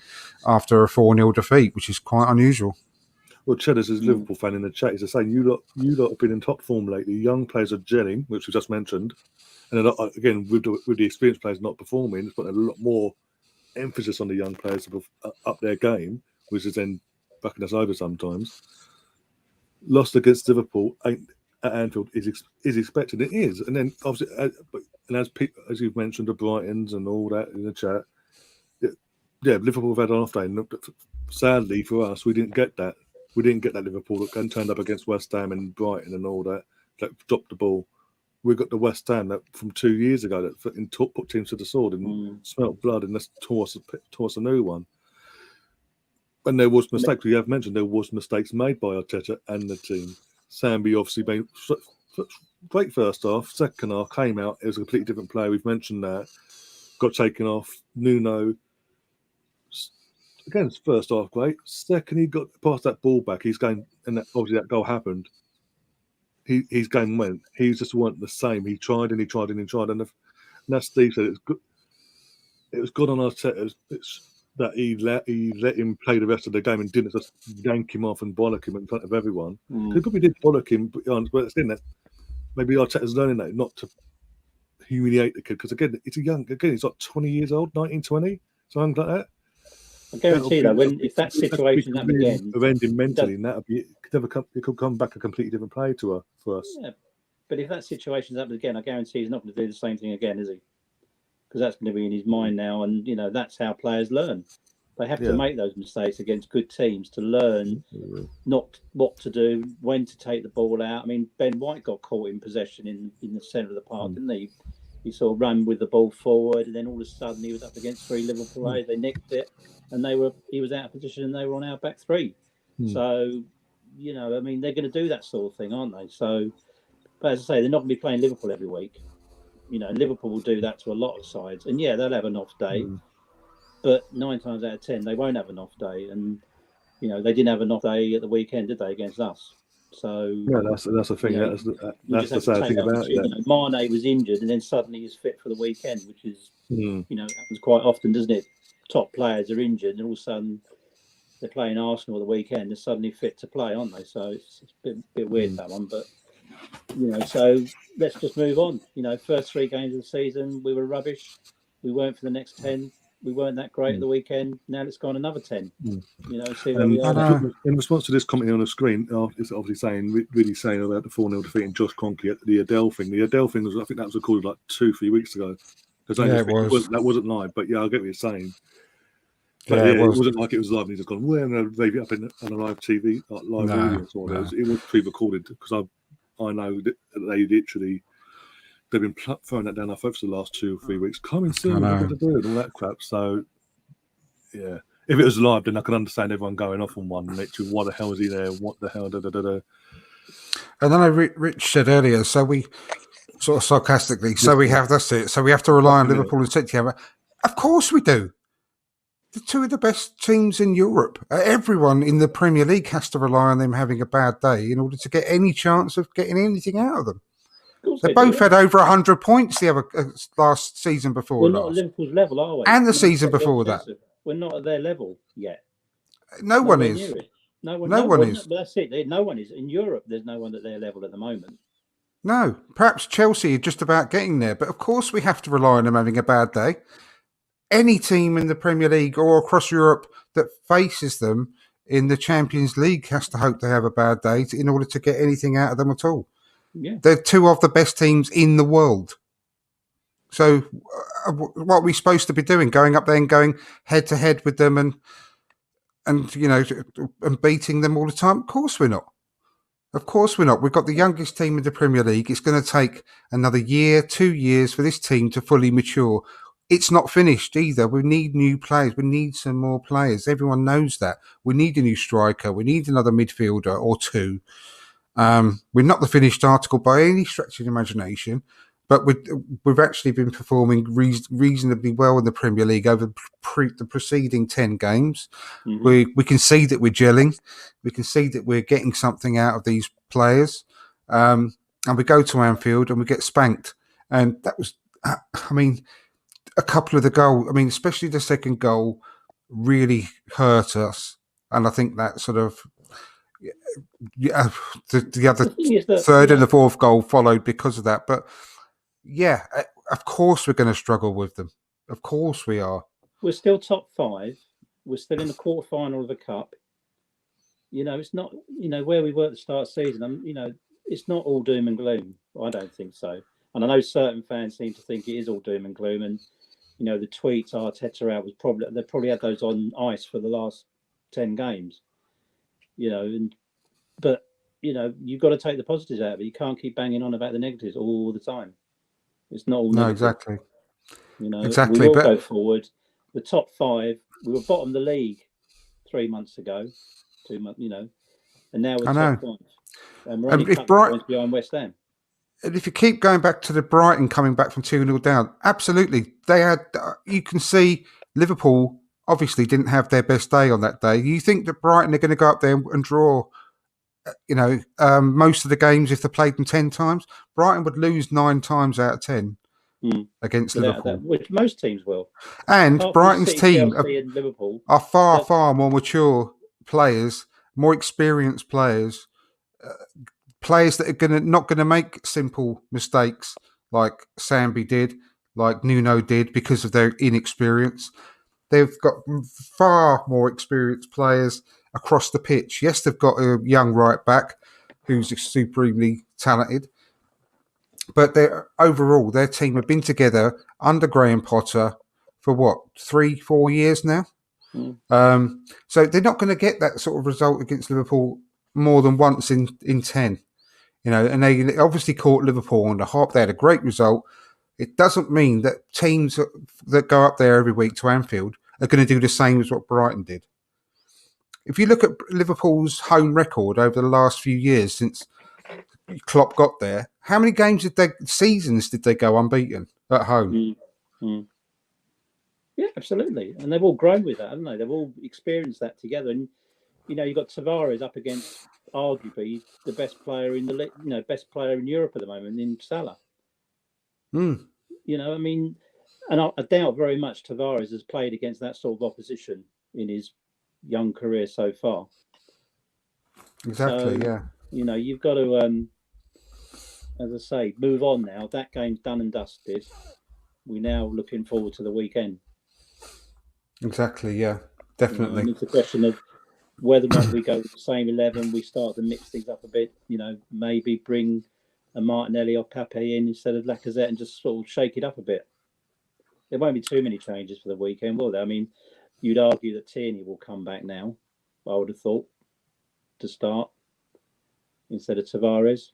[SPEAKER 3] after a 4-0 defeat, which is quite unusual.
[SPEAKER 1] Well, Cheddars is a Liverpool fan in the chat. He's saying, you lot have been in top form lately. Young players are gelling, which we just mentioned. And again, with the experienced players not performing, it's put a lot more emphasis on the young players to up their game, which is then bucking us over sometimes. Lost against Liverpool at Anfield is expected. It is. And then, obviously, as you've mentioned, the Brightons and all that in the chat, Liverpool have had an off day. And sadly for us, we didn't get that. We didn't get that Liverpool that turned up against West Ham and Brighton and all that dropped the ball. We got the West Ham that from 2 years ago that put teams to the sword and smelt blood and that's tore us a new one. And there was mistakes. We have mentioned there was mistakes made by Arteta and the team. Sambi obviously made great first half. Second half came out. It was a completely different player. We've mentioned that. Got taken off. Nuno again, it's first half great. Second, he got past that ball back. He's going, and obviously that goal happened. His game went. He just weren't the same. He tried and he tried and he tried, and as Steve said, it's good. It was good on Arteta. It's that he let him play the rest of the game and didn't just yank him off and bollock him in front of everyone. He probably did bollock him, but maybe Arteta's learning that not to humiliate the kid, because again, he's like 20 years old, 19, 20, something like that.
[SPEAKER 2] I guarantee that if that situation happened again,
[SPEAKER 1] ending mentally, and it could come back a completely different player for us.
[SPEAKER 2] Yeah, but if that situation happens again, I guarantee he's not going to do the same thing again, is he? Because that's going to be in his mind now, and that's how players learn. They have to make those mistakes against good teams to learn not what to do, when to take the ball out. I mean, Ben White got caught in possession in the centre of the park, didn't he? He sort of ran with the ball forward, and then all of a sudden he was up against 3 Liverpool players. They nicked it, and he was out of position, and they were on our back 3. So, I mean, they're going to do that sort of thing, aren't they? So, but as I say, they're not going to be playing Liverpool every week. Liverpool will do that to a lot of sides, and they'll have an off day. But 9 times out of 10, they won't have an off day, and they didn't have an off day at the weekend, did they, against us? So
[SPEAKER 1] that's the thing. That's the sad thing about it.
[SPEAKER 2] Mane was injured, and then suddenly he's fit for the weekend, which is happens quite often, doesn't it? Top players are injured, and all of a sudden they're playing Arsenal the weekend. They're suddenly fit to play, aren't they? So it's a bit weird that one, but so let's just move on. First 3 games of the season we were rubbish. We weren't for the next 10. We weren't that great at the weekend. Now let's go on another 10. See where we are.
[SPEAKER 1] In response to this comment on the screen, it's obviously really saying about the 4-0 defeat and Josh Kroenke at the Adele thing. The Adele thing was, I think that was recorded like 2-3 weeks ago. That wasn't live, but I get what you're saying. But it wasn't like it was live and he's just gone, we're going to leave it up on a live TV, like live audience. It was pre-recorded, because I know that they've been throwing that down our throats for the last 2 or 3 weeks. Coming soon, and all that crap. So, if it was live, then I can understand everyone going off on one. Literally, what the hell is he there? What the hell?
[SPEAKER 3] And then Rich said earlier, so we sort of sarcastically, so we have to rely on Liverpool and City. Of course we do. The 2 of the best teams in Europe. Everyone in the Premier League has to rely on them having a bad day in order to get any chance of getting anything out of them. They both had over 100 points the other last season before.
[SPEAKER 2] We're not at Liverpool's level, are we?
[SPEAKER 3] And the season before that.
[SPEAKER 2] We're not at their level yet.
[SPEAKER 3] No one is.
[SPEAKER 2] No one is. But that's it. No one is. In Europe, there's no one at their level at the moment.
[SPEAKER 3] No. Perhaps Chelsea are just about getting there. But of course we have to rely on them having a bad day. Any team in the Premier League or across Europe that faces them in the Champions League has to hope they have a bad day in order to get anything out of them at all.
[SPEAKER 2] Yeah.
[SPEAKER 3] They're 2 of the best teams in the world. So what are we supposed to be doing? Going up there and going head to head with them and beating them all the time? Of course we're not. Of course we're not. We've got the youngest team in the Premier League. It's going to take another 2 years for this team to fully mature. It's not finished either. We need new players. We need some more players. Everyone knows that. We need a new striker. We need another midfielder or 2. We're not the finished article by any stretch of the imagination, but we've actually been performing reasonably well in the Premier League over the preceding 10 games. We can see that we're gelling. We can see that we're getting something out of these players. And we go to Anfield and we get spanked. And that was, a couple of the goals, especially the second goal, really hurt us. And I think that sort of... the other third and the fourth goal followed because of that. But of course we're going to struggle with them. Of course we are.
[SPEAKER 2] We're still top 5. We're still in the quarterfinal of the cup. It's not, where we were at the start of the season. It's not all doom and gloom. I don't think so. And I know certain fans seem to think it is all doom and gloom. And, the tweets Arteta out was they probably had those on ice for the last 10 games. But you've got to take the positives out of it. You can't keep banging on about the negatives all the time. It's not all negative.
[SPEAKER 3] No, exactly.
[SPEAKER 2] Exactly. We will go forward. The top 5, we were bottom of the league 3 months ago, 2 months, and now we're top 5. And we're only points behind West Ham.
[SPEAKER 3] And if you keep going back to the Brighton coming back from 2-0 down, absolutely. They had, you can see Liverpool obviously didn't have their best day on that day. You think that Brighton are going to go up there and draw, most of the games if they played them 10 times? Brighton would lose 9 times out of 10 against Liverpool.
[SPEAKER 2] Which most teams will.
[SPEAKER 3] And
[SPEAKER 2] Apart from
[SPEAKER 3] Brighton's
[SPEAKER 2] City,
[SPEAKER 3] team
[SPEAKER 2] Chelsea and Liverpool
[SPEAKER 3] are far more mature players, more experienced players, players that are not going to make simple mistakes like Sambi did, like Nuno did, because of their inexperience. They've got far more experienced players across the pitch. Yes, they've got a young right back who's supremely talented, but overall their team have been together under Graham Potter for 3-4 years now. So they're not going to get that sort of result against Liverpool more than once in 10. And they obviously caught Liverpool on the hop. They had a great result. It doesn't mean that teams that go up there every week to Anfield are going to do the same as what Brighton did. If you look at Liverpool's home record over the last few years since Klopp got there, how many seasons did they go unbeaten at home?
[SPEAKER 2] Yeah, absolutely. And they've all grown with that, haven't they? They've all experienced that together. And, you've got Tavares up against arguably the best player in best player in Europe at the moment in Salah. And I doubt very much Tavares has played against that sort of opposition in his young career so far.
[SPEAKER 3] Exactly, yeah.
[SPEAKER 2] You've got to, as I say, move on now. That game's done and dusted. We're now looking forward to the weekend.
[SPEAKER 3] Exactly, yeah, definitely.
[SPEAKER 2] And it's a question of whether or not we go with the same 11, we start to mix things up a bit, maybe bring a Martinelli or Pape in instead of Lacazette and just sort of shake it up a bit. There won't be too many changes for the weekend, will there? I mean, you'd argue that Tierney will come back now, I would have thought, to start instead of Tavares.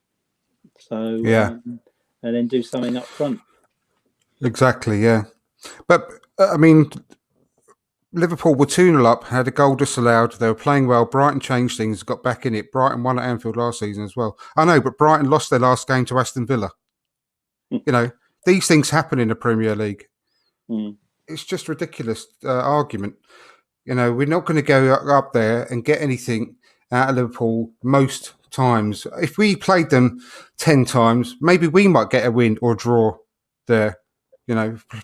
[SPEAKER 2] So,
[SPEAKER 3] yeah.
[SPEAKER 2] And then do something up front.
[SPEAKER 3] Exactly, yeah. But, I mean, Liverpool were 2-0 up, had a goal disallowed. They were playing well. Brighton changed things, got back in it. Brighton won at Anfield last season as well. I know, but Brighton lost their last game to Aston Villa. These things happen in the Premier League. It's just ridiculous argument. We're not going to go up there and get anything out of Liverpool most times. If we played them 10 times, maybe we might get a win or a draw there.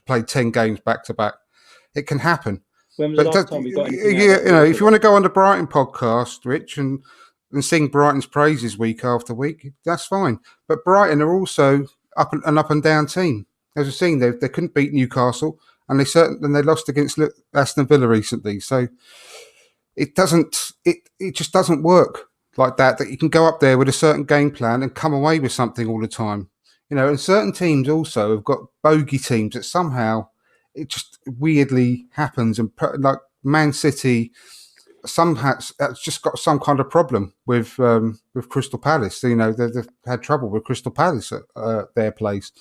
[SPEAKER 3] Played 10 games back to back. It can happen.
[SPEAKER 2] When was the last time we got anything?
[SPEAKER 3] If you want to go on the Brighton podcast, Rich, and sing Brighton's praises week after week, that's fine. But Brighton are also up and down team. As we've seen, they couldn't beat Newcastle, and they lost against Aston Villa recently. So it just doesn't work like that. That you can go up there with a certain game plan and come away with something all the time. And certain teams also have got bogey teams that somehow it just weirdly happens, and like Man City, has just got some kind of problem with Crystal Palace. They've had trouble with Crystal Palace at their place.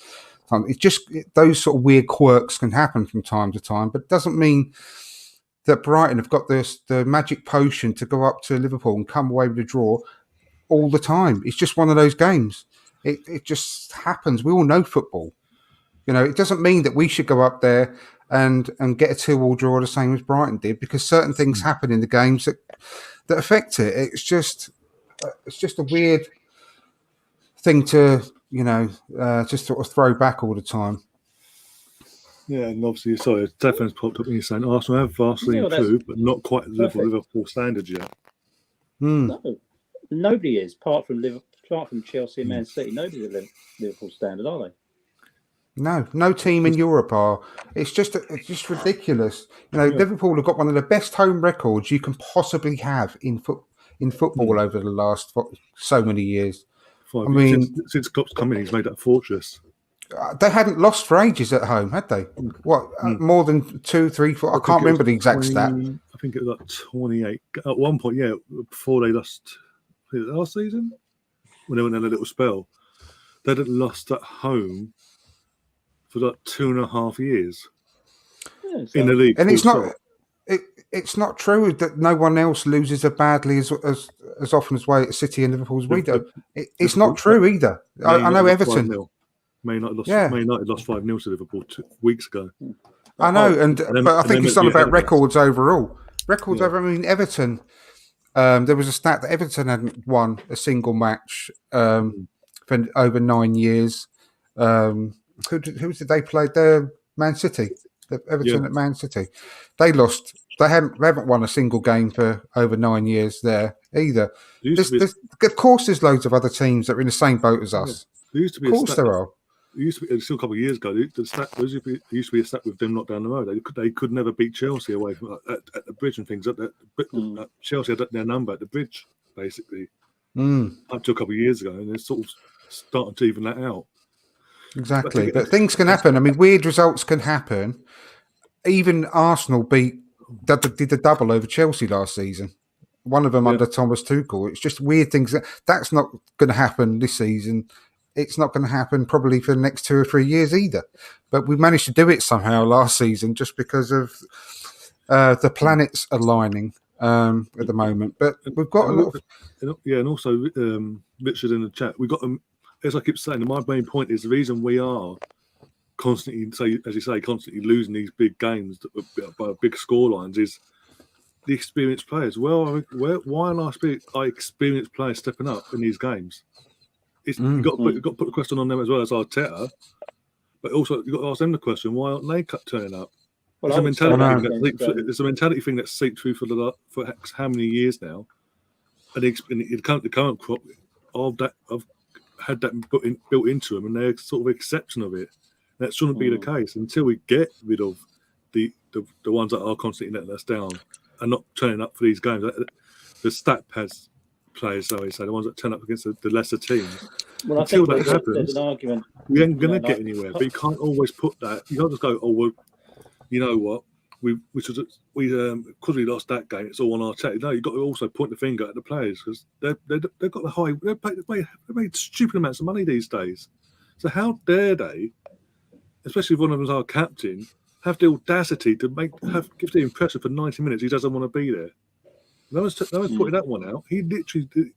[SPEAKER 3] It's just those sort of weird quirks can happen from time to time, but it doesn't mean that Brighton have got the magic potion to go up to Liverpool and come away with a draw all the time. It's just one of those games. It just happens. We all know football. It doesn't mean that we should go up there and get a 2-2 draw the same as Brighton did, because certain things happen in the games that affect it. It's just a weird thing to just sort of throw back all the time.
[SPEAKER 1] Yeah, and obviously, sorry, Stefan's popped up and he's saying Arsenal have vastly improved, but not quite at the level of Liverpool standards yet.
[SPEAKER 2] No, nobody is, apart from Chelsea and Man City. Nobody's at Liverpool standard, are they?
[SPEAKER 3] No team in Europe are. It's just ridiculous. Liverpool have got one of the best home records you can possibly have in football over the last so many years.
[SPEAKER 1] Since Klopp's come in, he's made that fortress.
[SPEAKER 3] They hadn't lost for ages at home, had they? More than 2, 3, 4? I can't remember the exact stat.
[SPEAKER 1] I think it was like 28 at one point. Yeah, before they lost last season, when they went on a little spell, they hadn't lost at home for like 2.5 years in the league.
[SPEAKER 3] And it's not true that no one else loses as badly as often as City and Liverpool's we do. It's not true either. I know Everton.
[SPEAKER 1] Man United lost 5-0 to Liverpool 2 weeks ago.
[SPEAKER 3] I know, but I think it's not about
[SPEAKER 1] records
[SPEAKER 3] records overall. Records over. I mean, Everton. There was a stat that Everton hadn't won a single match for over 9 years. Who did they play? Man City. Everton at Man City. They lost. They haven't won a single game for over 9 years there either. Of course, there's loads of other teams that are in the same boat as us.
[SPEAKER 1] There used to be
[SPEAKER 3] of course, there are.
[SPEAKER 1] It used to be still a couple of years ago. There used to be a stat with them not down the road. They could never beat Chelsea away from at the bridge and things. Chelsea had their number at the bridge basically up to a couple of years ago, and they're sort of starting to even that out.
[SPEAKER 3] Exactly, but things can happen. I mean, weird results can happen. Even Arsenal did the double over Chelsea last season. One of them under Thomas Tuchel. It's just weird things. That's not going to happen this season. It's not going to happen probably for the next 2 or 3 years either. But we managed to do it somehow last season just because of the planets aligning at the moment. But we've got a lot of...
[SPEAKER 1] and also Richard in the chat, we've got as I keep saying, my main point is the reason we are constantly, constantly losing these big games by big scorelines is the experienced players. Why aren't our experienced players stepping up in these games? You've got to put the question on them as well as Arteta, but also you've got to ask them the question: why aren't they turning up? Well, it's a mentality thing that's seeped through for how many years now, and the current crop of had that built into them, and they're sort of accepting of it. That shouldn't be the case until we get rid of the ones that are constantly letting us down and not turning up for these games. The stat pads players, so the ones that turn up against the lesser teams.
[SPEAKER 2] Well,
[SPEAKER 1] until
[SPEAKER 2] I think
[SPEAKER 1] that happens,
[SPEAKER 2] there's an argument.
[SPEAKER 1] We ain't going to get anywhere. But you can't always put that. You can't just go, oh, well, you know what? Because we lost that game, it's all on our tech. No, you've got to also point the finger at the players because they've got the high. They made stupid amounts of money these days. So how dare they, especially if one of them's our captain, have the audacity to give the impression for 90 minutes he doesn't want to be there? No one's putting that one out. He literally did.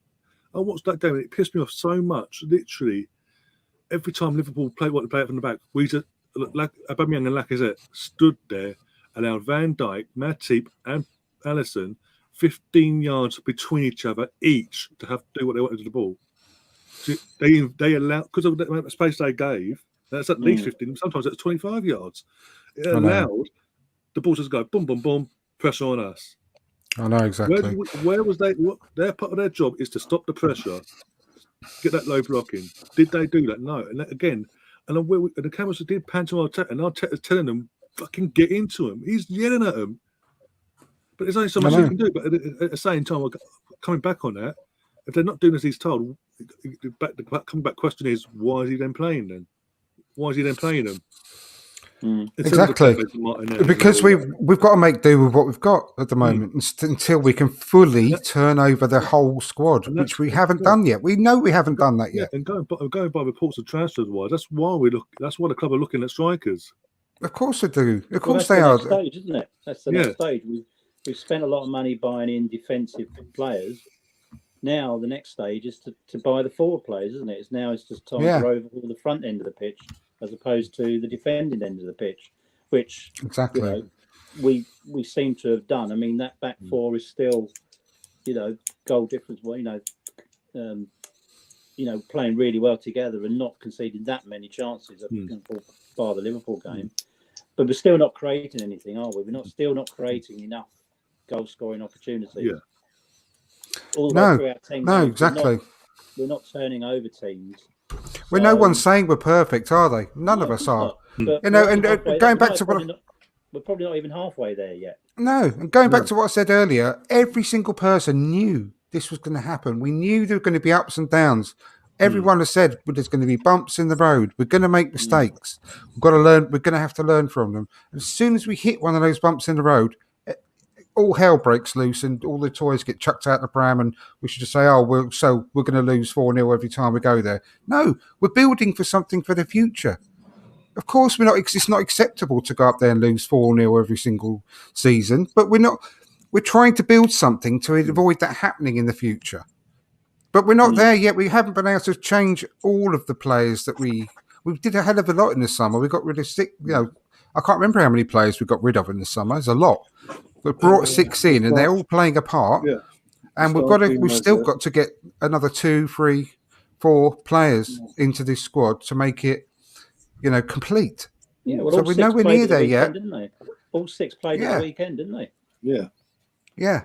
[SPEAKER 1] I watched that game and it pissed me off so much. Literally, every time Liverpool played what they played from the back, we just Aubameyang and Lacazette stood there, allowed Van Dijk, Matip, and Alisson 15 yards between each other each to have to do what they wanted to the ball. So they allowed, because of the amount of space they gave, that's at least 15. Sometimes it's 25 yards. It allowed the ball to just go boom, boom, boom, pressure on us.
[SPEAKER 3] I know exactly.
[SPEAKER 1] Where was they? Their part of their job is to stop the pressure, get that low blocking. Did they do that? No. And again, and the cameras did pan to Arteta, and Arteta's telling them, "Fucking get into him." He's yelling at them, but there's only so much he can do. But at the same time, coming back on that, if they're not doing as he's told, the coming back question is, why is he then playing then? Why is he then playing them?
[SPEAKER 3] Exactly, because we've got to make do with what we've got at the moment until we can fully turn over the whole squad, which we haven't done yet. We know we haven't done that yet.
[SPEAKER 1] And going by reports of transfers wise, that's why the club are looking at strikers.
[SPEAKER 3] Of course they do. Of course they are.
[SPEAKER 2] That's the next stage, isn't it? That's the next stage. We've spent a lot of money buying in defensive players. Now the next stage is to buy the forward players, isn't it? It's just time to overhaul the front end of the pitch, as opposed to the defending end of the pitch, which we seem to have done. I mean, that back four is still, goal difference. Well, playing really well together and not conceding that many chances, bar the Liverpool game. But we're still not creating anything, are we? We're still not creating enough goal scoring opportunities.
[SPEAKER 1] Yeah.
[SPEAKER 2] All the way through our team.
[SPEAKER 3] No, exactly.
[SPEAKER 2] We're not turning over teams.
[SPEAKER 3] Well, no one's saying we're perfect, are they? None of us are.
[SPEAKER 2] But
[SPEAKER 3] and going back to what
[SPEAKER 2] we're probably not even halfway there yet.
[SPEAKER 3] No, and going back to what I said earlier, every single person knew this was going to happen. We knew there were going to be ups and downs. Everyone has said there's going to be bumps in the road. We're going to make mistakes. We've got to learn. We're going to have to learn from them. As soon as we hit one of those bumps in the road, all hell breaks loose and all the toys get chucked out the pram, and we should just say, we're going to lose 4-0 every time we go there. No, we're building for something for the future. Of course, it's not acceptable to go up there and lose 4-0 every single season, but we're trying to build something to avoid that happening in the future. But we're not there yet. We haven't been able to change all of the players that we did a hell of a lot in the summer. We got rid of I can't remember how many players we got rid of in the summer. There's a lot. We brought 6 in, and they're all playing a part.
[SPEAKER 1] Yeah.
[SPEAKER 3] And we've still got to get another 2, 3, 4 players into this squad to make it, complete.
[SPEAKER 2] Yeah, well,
[SPEAKER 3] so
[SPEAKER 2] all
[SPEAKER 3] we're
[SPEAKER 2] 6
[SPEAKER 3] nowhere
[SPEAKER 2] played
[SPEAKER 3] near
[SPEAKER 2] at the
[SPEAKER 3] there
[SPEAKER 2] weekend,
[SPEAKER 3] yet.
[SPEAKER 2] didn't they? All 6 played at the weekend, didn't they?
[SPEAKER 1] Yeah.
[SPEAKER 3] Yeah.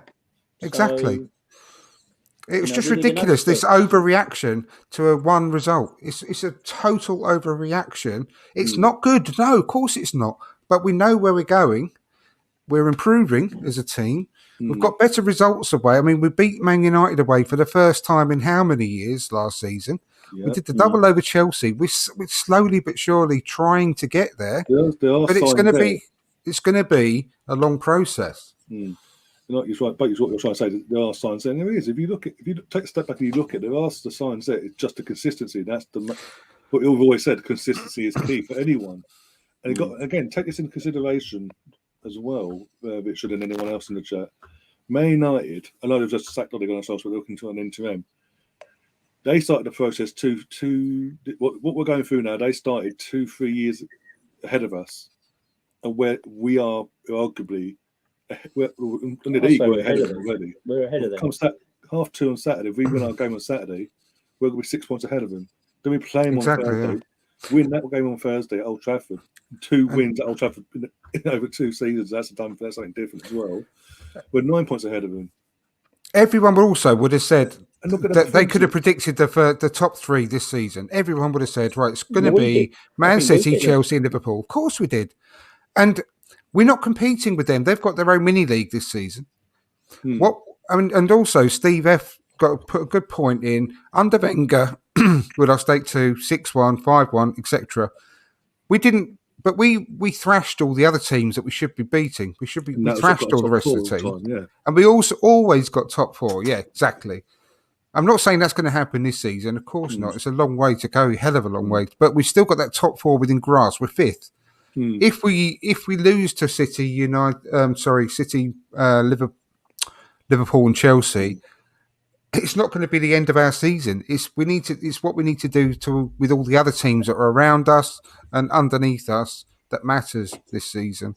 [SPEAKER 3] Exactly.
[SPEAKER 2] So,
[SPEAKER 3] it was just
[SPEAKER 2] we need another
[SPEAKER 3] ridiculous. This
[SPEAKER 2] 6.
[SPEAKER 3] overreaction to a one result. It's a total overreaction. It's not good. No, of course it's not. But we know where we're going. We're improving as a team. We've got better results away. I mean, we beat Man United away for the first time in how many years last season? We did the double over Chelsea. We're slowly but surely trying to get there. But it's going to be a long process.
[SPEAKER 1] You're right, but what you're trying to say, there are signs there. And there is. If you take a step back and you look at it, there are the signs there. It's just the consistency. That's what you've always said. Consistency is key for anyone. And again, take this into consideration as well, Richard and anyone else in the chat. Man United, I know they've just sacked Odegaard themselves, we're looking to an interim. They started the process what we're going through now, they started 2-3 years ahead of us. And where we are arguably, we're ahead of them already.
[SPEAKER 2] We're ahead of them.
[SPEAKER 1] Come 2:30 on Saturday, if we win our game on Saturday, we're going to be 6 points ahead of them. Then we play them on Thursday, win that game on Thursday at Old Trafford. 2 wins at Old Trafford in over 2 seasons. That's something different as well. We're 9 points ahead of them.
[SPEAKER 3] Everyone would have said that they could have predicted the top 3 this season. Everyone would have said, right, it's going to be Man City, Chelsea, and Liverpool. Of course we did. And we're not competing with them. They've got their own mini league this season. And also Steve F put a good point in. Under Wenger, with our stake to 6-1, 5-1, etc. We didn't. But we thrashed all the other teams that we should be beating. We thrashed all the rest of the team. And we also always got top 4. Yeah, exactly. I'm not saying that's going to happen this season. Of course not. It's a long way to go, hell of a long way. But we've still got that top 4 within grasp. We're 5th. If we lose to City, Liverpool and Chelsea, it's not going to be the end of our season. It's what we need to do with all the other teams that are around us and underneath us that matters this season.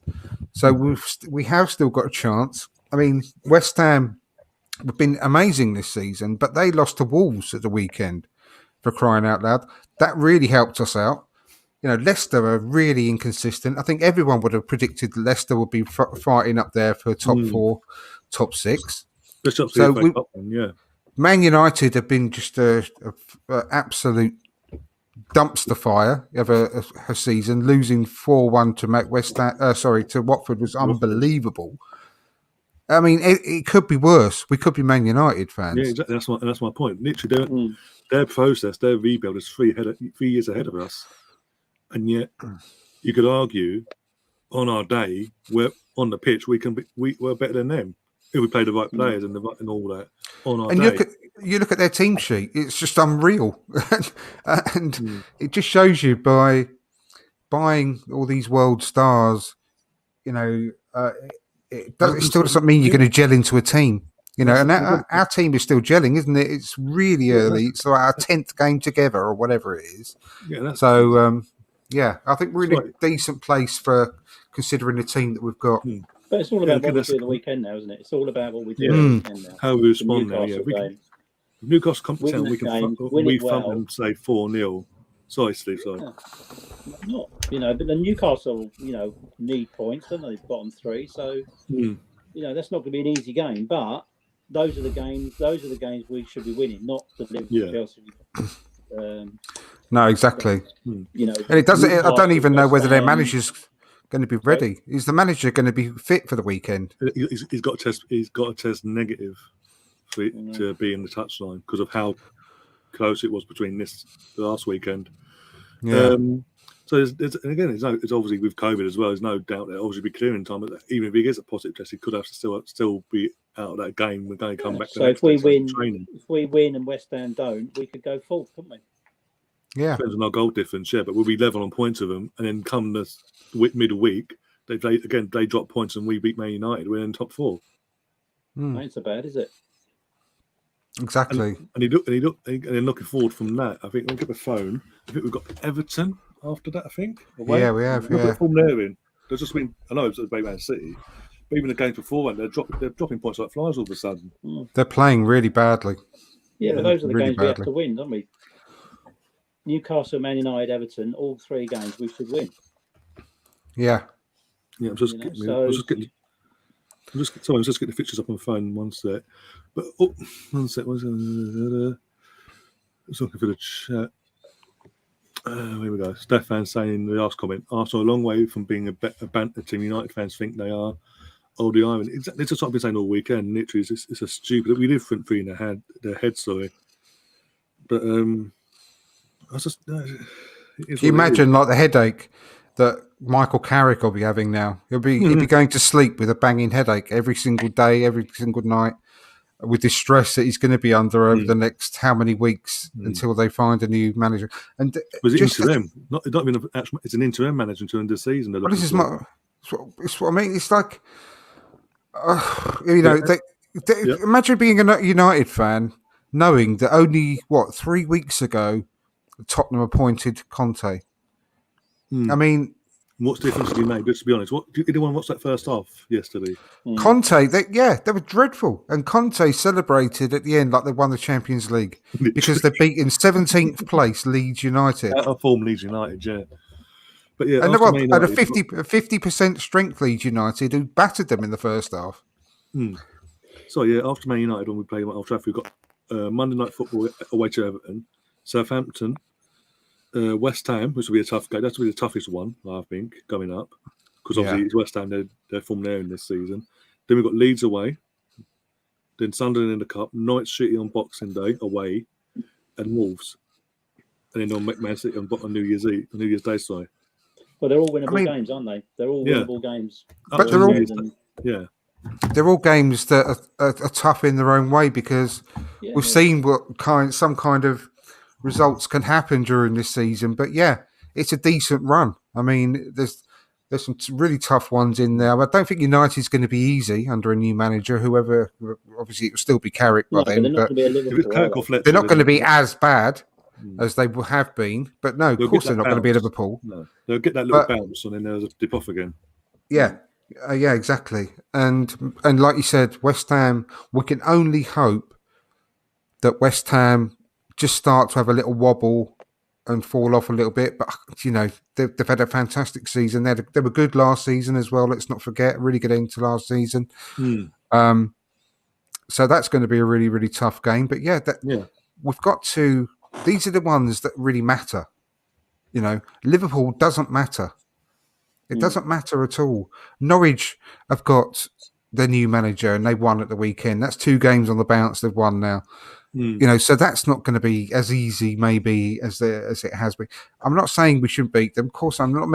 [SPEAKER 3] So we have still got a chance. I mean, West Ham have been amazing this season, but they lost to Wolves at the weekend, for crying out loud. That really helped us out. Leicester are really inconsistent. I think everyone would have predicted Leicester would be fighting up there for top 4, top 6. Man United have been just an absolute dumpster fire of a season. Losing 4-1 to Watford was unbelievable. I mean, it could be worse. We could be Man United fans.
[SPEAKER 1] Yeah, exactly. That's my point. Literally, their process, their rebuild is 3 years ahead of us. And yet, you could argue, on our day, we're on the pitch. We're better than them if we play the right players and all that on our day.
[SPEAKER 3] You look at their team sheet; it's just unreal, and it just shows you by buying all these world stars. It still doesn't mean you're going to gel into a team. And our team is still gelling, isn't it? It's really early. It's like our 10th game together or whatever it is. I think we're in a decent place for considering the team that we've got.
[SPEAKER 2] But it's all about what we do at the weekend now, isn't it? It's all about what we do at the weekend now.
[SPEAKER 1] How we respond now. Newcastle come to town, we thump them, say 4-0. Sorry, Steve. Sorry.
[SPEAKER 2] Not, but the Newcastle, need points, don't they? Bottom 3, so that's not going to be an easy game. But those are the games we should be winning, not the Liverpool Chelsea.
[SPEAKER 3] No, exactly. And it doesn't. I don't even know whether their manager's going to be ready. Is the manager going to be fit for the weekend?
[SPEAKER 1] He's got to test negative to be in the touchline because of how close it was between the last weekend.
[SPEAKER 3] Yeah.
[SPEAKER 1] It's obviously with COVID as well. There's no doubt that obviously be clearing time. But even if he gets a positive test, he could have to still be out of that game. We're going to come back.
[SPEAKER 2] So if we win and West Ham don't, we could go 4th, couldn't we?
[SPEAKER 3] Yeah,
[SPEAKER 1] depends on our goal difference. Yeah, but we'll be level on points with them, and then come the middle week, they drop points and we beat Man United. We're in top 4.
[SPEAKER 2] Ain't so bad, is it?
[SPEAKER 3] Exactly.
[SPEAKER 1] And then looking forward from that, I think we'll get the phone. I think we've got Everton after that. I think.
[SPEAKER 3] Yeah, we have.
[SPEAKER 1] What form they're in? They're just been. I know it's about Man City, but even the games before that, they're dropping points like flies all of a sudden.
[SPEAKER 3] They're playing really badly.
[SPEAKER 2] Yeah, but those are the
[SPEAKER 3] really
[SPEAKER 2] games we have
[SPEAKER 3] badly.
[SPEAKER 2] to win, don't we? Newcastle, Man United, Everton, all 3 games we should win.
[SPEAKER 3] Yeah.
[SPEAKER 1] Yeah, I'm just
[SPEAKER 2] You know,
[SPEAKER 1] getting.
[SPEAKER 2] so-
[SPEAKER 1] I'm just getting the fixtures up on the phone. One sec, but one sec. Just looking for the chat. Here we go. Stefan saying in the last comment, Arsenal a long way from being a banter team. United fans think they are. Oh, the irony. Exactly. It's just what I've been saying all weekend. Literally, it's a stupid. We did front three in their head, sorry. But I was just.
[SPEAKER 3] Can you imagine like the headache that Michael Carrick will be having now? He'll be going to sleep with a banging headache every single day, every single night, with the stress that he's going to be under over the next how many weeks until they find a new manager. And
[SPEAKER 1] was it interim? Not even it's an interim manager until the end of the season.
[SPEAKER 3] Well, this is it's what I mean. It's like, you know, imagine being a United fan knowing that only 3 weeks ago Tottenham appointed Conte. I mean,
[SPEAKER 1] what difference did he make? Just to be honest, did anyone watch that first half yesterday?
[SPEAKER 3] Conte, they were dreadful, and Conte celebrated at the end like they won the Champions League because they beat in 17th place Leeds United.
[SPEAKER 1] Out of form Leeds United, yeah. But yeah,
[SPEAKER 3] and a 50% strength Leeds United who battered them in the first half.
[SPEAKER 1] So yeah, after Man United, when we played at Old Trafford, we got Monday Night Football away to Everton, Southampton, West Ham, which will be a tough game. That's will be the toughest one, I think, going up. Because obviously it's West Ham, they're from there in this season. Then we've got Leeds away. Then Sunderland in the Cup, Norwich City on Boxing Day away, and Wolves. And then on Man City on New Year's Day, sorry.
[SPEAKER 2] Well, they're all winnable games, aren't they? They're all winnable games.
[SPEAKER 3] But they're all they're all games that are tough in their own way because we've seen some kind of results can happen during this season. But it's a decent run. I mean, there's some really tough ones in there. I don't think United's going to be easy under a new manager. Whoever, obviously, it will still be Carrick by then. But they're not going to be as bad as they have been. But no, of course they're not going to be Liverpool.
[SPEAKER 1] No, they'll get that little bounce and then they'll dip off again.
[SPEAKER 3] Yeah. Exactly. And like you said, West Ham, we can only hope that West Ham just start to have a little wobble and fall off a little bit. But, you know, they've had a fantastic season. They were good last season as well. Let's not forget, really good into last season. So that's going to be a really, really tough game. But we've got to, these are the ones that really matter. You know, Liverpool doesn't matter. It doesn't matter at all. Norwich have got their new manager and they won at the weekend. That's 2 games on the bounce they've won now. You know, so that's not going to be as easy maybe as it has been. I'm not saying we shouldn't beat them. Of course, I'm not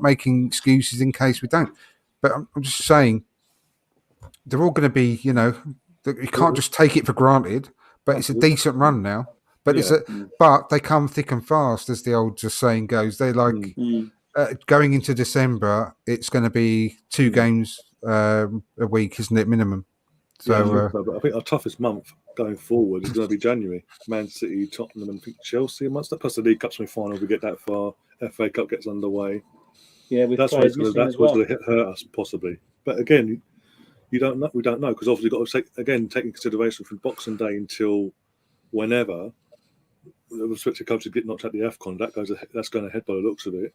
[SPEAKER 3] making excuses in case we don't. But I'm just saying they're all going to be, you know, you can't just take it for granted. But it's a decent run now. But but they come thick and fast, as the old saying goes. They like. Going into December, it's going to be 2 games a week, isn't it, minimum? So
[SPEAKER 1] I think our toughest month going forward is going to be January. Man City, Tottenham, and I think Chelsea amongst that. Plus the League Cup semi-final, if we get that far. FA Cup gets underway.
[SPEAKER 2] Yeah,
[SPEAKER 1] that's what's going to hurt us possibly. But again, you don't know. We don't know because obviously you've got to take in consideration from Boxing Day until whenever the respective countries get knocked out the AFCON. That's going ahead by the looks of it.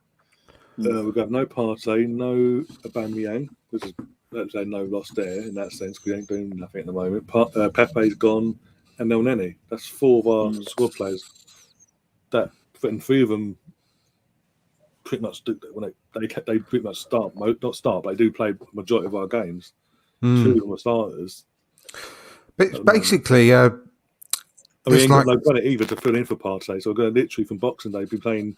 [SPEAKER 1] We've got no Partey, no Aubameyang, which is let's say no loss there in that sense. We ain't doing nothing at the moment. Pepe's gone, and El Neni. That's 4 of our squad players. And 3 of them pretty much do when they pretty much start. Not start, but they do play majority of our games. 2 of them are starters.
[SPEAKER 3] But basically,
[SPEAKER 1] I mean, ain't got no credit either to fill in for Partey. So we're going to literally from Boxing Day be playing.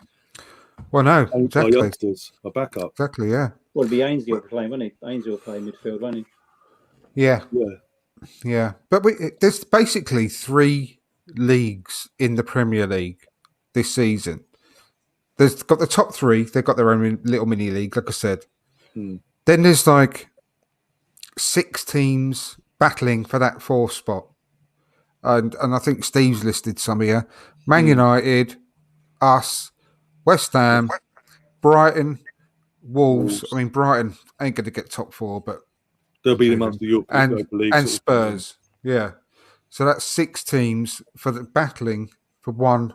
[SPEAKER 3] Well, no, exactly.
[SPEAKER 1] Our youngsters are backup.
[SPEAKER 3] Exactly, yeah.
[SPEAKER 2] Well, it'd be Ainsley will play, won't he? Ainsley will play midfield, won't he?
[SPEAKER 3] Yeah. But there's basically 3 leagues in the Premier League this season. There's got the top 3. They've got their own little mini league, like I said. Then there's like 6 teams battling for that 4th spot. And I think Steve's listed some here. Man United, us, West Ham, Brighton, Wolves. I mean, Brighton ain't going to get top 4, but
[SPEAKER 1] they'll be amongst the Europa League
[SPEAKER 3] and
[SPEAKER 1] sort of thing.
[SPEAKER 3] Spurs. Yeah, so that's 6 teams for the battling for one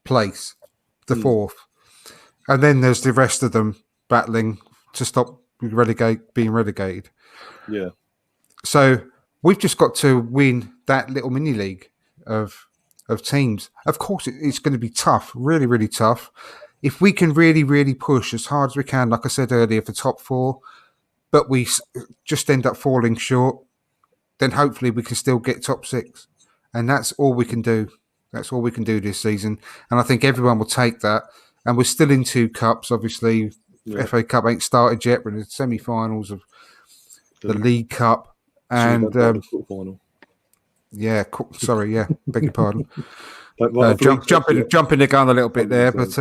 [SPEAKER 3] place, the 4th, and then there's the rest of them battling to stop being relegated.
[SPEAKER 1] Yeah.
[SPEAKER 3] So we've just got to win that little mini league of teams. Of course, it's going to be tough, really, really tough. If we can really, really push as hard as we can, like I said earlier, for top 4, but we just end up falling short, then hopefully we can still get top 6. And that's all we can do. That's all we can do this season. And I think everyone will take that. And we're still in 2 cups, obviously.
[SPEAKER 1] Yeah.
[SPEAKER 3] FA Cup ain't started yet. We're in the semi-finals of the League Cup. And
[SPEAKER 1] quarterfinal.
[SPEAKER 3] Yeah, sorry, yeah, beg your pardon.
[SPEAKER 1] Jumping
[SPEAKER 3] the gun a little bit there, but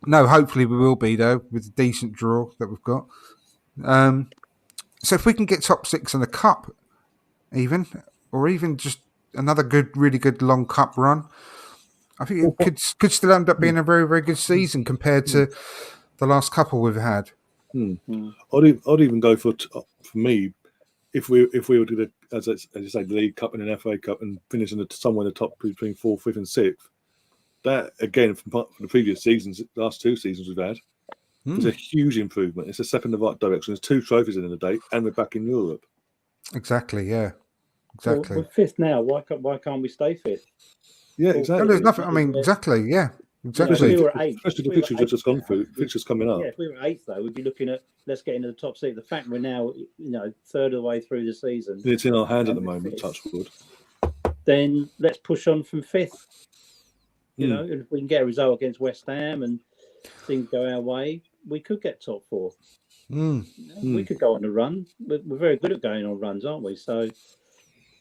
[SPEAKER 3] no, hopefully we will be, though, with the decent draw that we've got. So if we can get top 6 in the cup, or even just another really good long cup run, I think it could still end up being a very, very good season compared to the last couple we've had.
[SPEAKER 1] I'd even go for me, if we were to do as you say, the League Cup and an FA Cup and finish somewhere in the top between 4th, 5th, and 6th. That again from the previous seasons, the last 2 seasons we've had, is a huge improvement. It's a step in the right direction. There's 2 trophies in the day, and we're back in Europe.
[SPEAKER 3] Exactly. Yeah. Exactly.
[SPEAKER 2] Well, we're 5th now. Why can't we stay 5th?
[SPEAKER 1] Yeah, exactly.
[SPEAKER 3] There's nothing. I mean, exactly. Yeah. Exactly.
[SPEAKER 2] If we were 8th,
[SPEAKER 1] especially the pictures we've just gone through. Pictures coming up.
[SPEAKER 2] Yeah, if we were 8th though, we'd be looking at let's get into the top 6. The fact we're now, 3rd of the way through the season.
[SPEAKER 1] It's in our hand at the moment. Touch wood.
[SPEAKER 2] Then let's push on from 5th. If we can get a result against West Ham and things go our way, we could get top 4. We could go on a run. We're very good at going on runs, aren't we? So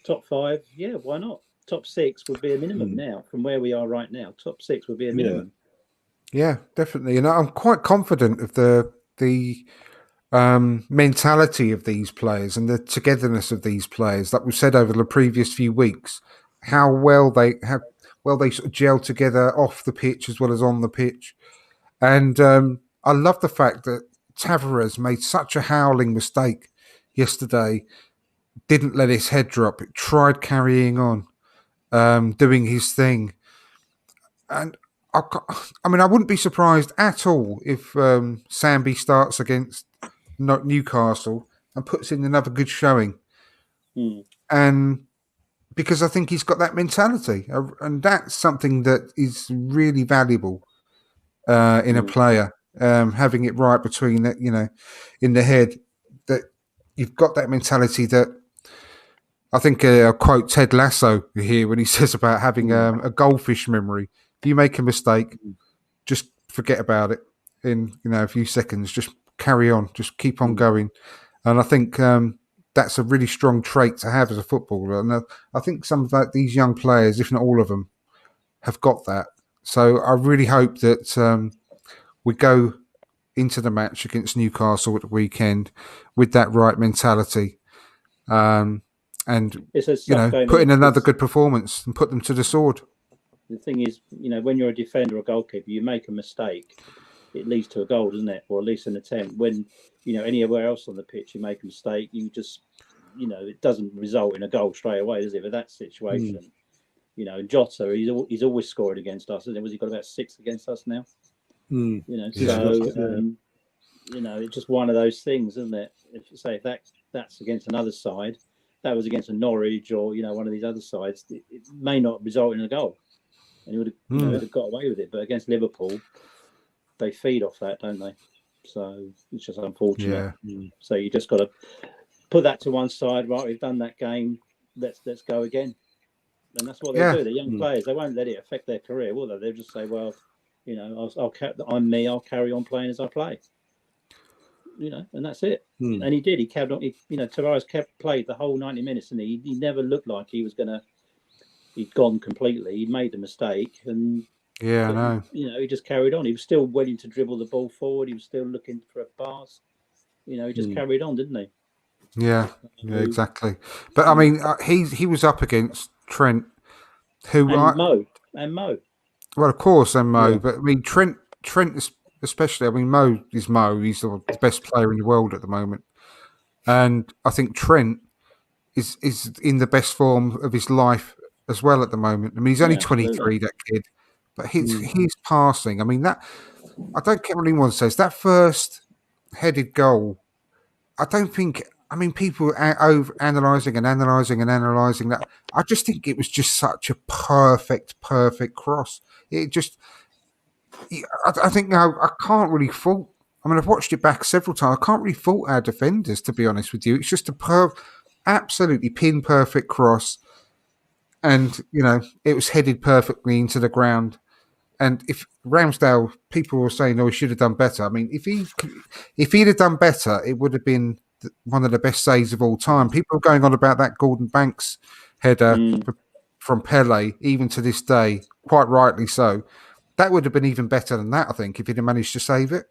[SPEAKER 2] top 5, yeah, why not? Top 6 would be a minimum now from where we are right now. Top 6 would be a minimum.
[SPEAKER 3] Yeah, definitely. And I'm quite confident of the mentality of these players and the togetherness of these players. Like we've said over the previous few weeks, how well they sort of gel together off the pitch as well as on the pitch. And I love the fact that Tavares made such a howling mistake yesterday, didn't let his head drop, tried carrying on, doing his thing. And I wouldn't be surprised at all if Sambi starts against Newcastle and puts in another good showing. And because I think he's got that mentality, and that's something that is really valuable in a player, having it right between that, in the head, that you've got that mentality that I think I'll quote Ted Lasso here when he says about having a goldfish memory. If you make a mistake, just forget about it in a few seconds. Just carry on. Just keep on going. And I think that's a really strong trait to have as a footballer. And I think some of these young players, if not all of them, have got that. So I really hope that we go into the match against Newcastle at the weekend with that right mentality. And put in another good performance and put them to the sword.
[SPEAKER 2] The thing is, when you're a defender or goalkeeper, you make a mistake, it leads to a goal, doesn't it? Or at least an attempt. When, anywhere else on the pitch, you make a mistake, you just, it doesn't result in a goal straight away, does it? But that situation, Jota, he's always scored against us. Was he got about 6 against us now? It's just one of those things, isn't it? If that's against another side, that was against a Norwich or one of these other sides, it may not result in a goal, and he would have got away with it. But against Liverpool, they feed off that, don't they? So it's just unfortunate. So you just got to put that to one side. Right, we've done that game. Let's go again. And that's what they do. They're young players. They won't let it affect their career, will they? They'll just say, well, I'm me. I'll carry on playing as I play. And that's it. And he did. He kept on. Tavares played the whole 90 minutes, and he never looked like he was gonna. He'd gone completely. He made the mistake, and
[SPEAKER 3] I know.
[SPEAKER 2] He just carried on. He was still willing to dribble the ball forward. He was still looking for a pass. He just carried on, didn't he?
[SPEAKER 3] Yeah, exactly. But I mean, he was up against Trent,
[SPEAKER 2] and Mo.
[SPEAKER 3] Well, of course, and Mo. Yeah. But I mean, Trent has especially. I mean, Mo is Mo. He's the best player in the world at the moment, and I think Trent is in the best form of his life as well at the moment. I mean, he's only
[SPEAKER 2] Yeah, absolutely.
[SPEAKER 3] 23, that kid, but his passing. I mean, that I don't care what anyone says. That first headed goal, I don't think. I mean, people are over analysing that. I just think it was just such a perfect cross. It just, I think now I can't really fault. I mean, I've watched it back several times. I can't really fault our defenders, to be honest with you. It's just absolutely pin perfect cross, and it was headed perfectly into the ground. And if Ramsdale, people were saying, "Oh, he should have done better." I mean, if he'd have done better, it would have been one of the best saves of all time. People are going on about that Gordon Banks header from Pele, even to this day, quite rightly so. That would have been even better than that, I think, if he'd have managed to save it.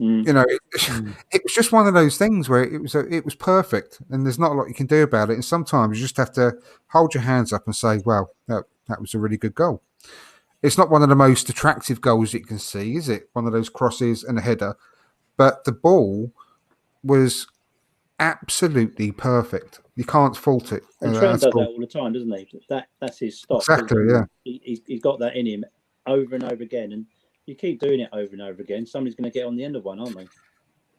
[SPEAKER 3] It was just one of those things where it was perfect, and there's not a lot you can do about it. And sometimes you just have to hold your hands up and say, "Well, that was a really good goal." It's not one of the most attractive goals you can see, is it? One of those crosses and a header. But the ball was absolutely perfect. You can't fault it.
[SPEAKER 2] And Trent does that all the time, doesn't he? That's his stop.
[SPEAKER 3] Exactly, yeah.
[SPEAKER 2] He's got that in him over and over again. And you keep doing it over and over again, somebody's going to get on the end of one, aren't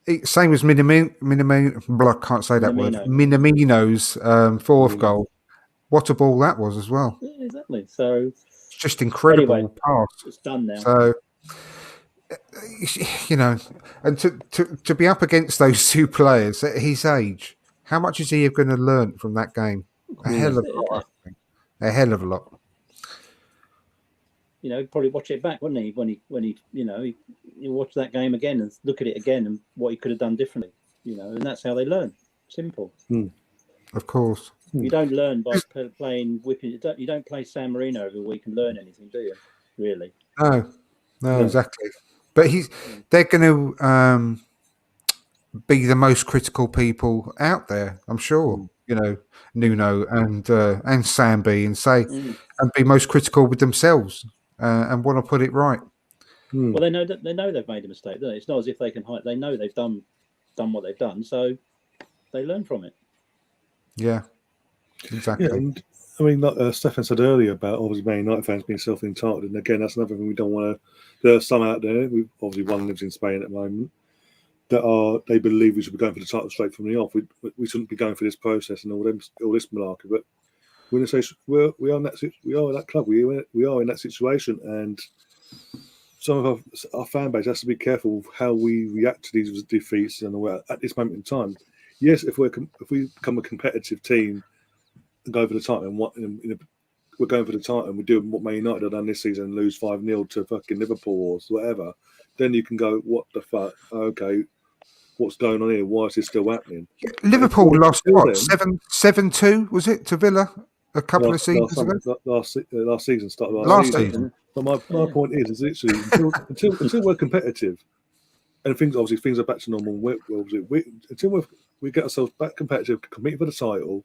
[SPEAKER 2] they?
[SPEAKER 3] Same as I can't say that word. Minamino's fourth goal. What a ball that was as well.
[SPEAKER 2] Yeah, exactly. So
[SPEAKER 3] just incredible pass.
[SPEAKER 2] It's done now.
[SPEAKER 3] So, and to be up against those two players at his age, how much is he going to learn from that game? A hell of a lot. A hell of a lot.
[SPEAKER 2] He'd probably watch it back, wouldn't he? When he watch that game again and look at it again and what he could have done differently. And that's how they learn. Simple.
[SPEAKER 3] Of course.
[SPEAKER 2] You don't learn by playing whipping. You don't play San Marino every week and learn anything, do you? Really?
[SPEAKER 3] No, exactly. But they're going to be the most critical people out there, I'm sure. Nuno and Sambi and be most critical with themselves and want to put it right.
[SPEAKER 2] Well, they know they've made a mistake, don't they? It's not as if they can hide. They know they've done what they've done, so they learn from it.
[SPEAKER 3] Yeah. Exactly.
[SPEAKER 1] Yeah, and I mean, like Stefan said earlier about obviously Man United fans being self-entitled, and again, that's another thing we don't want to. There are some out there. We obviously one lives in Spain at the moment that they believe we should be going for the title straight from the off. We shouldn't be going for this process and all this malarkey. But we're in we are in that club. We are in that situation, and some of our fan base has to be careful of how we react to these defeats and all at this moment in time. Yes, if we become a competitive team. Go for the title, and we're going for the title, and we're doing what Man United have done this season and lose 5-0 to fucking Liverpool or whatever. Then you can go, what the fuck? Okay, what's going on here? Why is this still happening?
[SPEAKER 3] Liverpool lost what 7-2 was it to Villa a couple of seasons ago?
[SPEAKER 1] Last season started
[SPEAKER 3] last season.
[SPEAKER 1] But my point is literally until we're competitive, and things are back to normal. Until we get ourselves back competitive, compete for the title.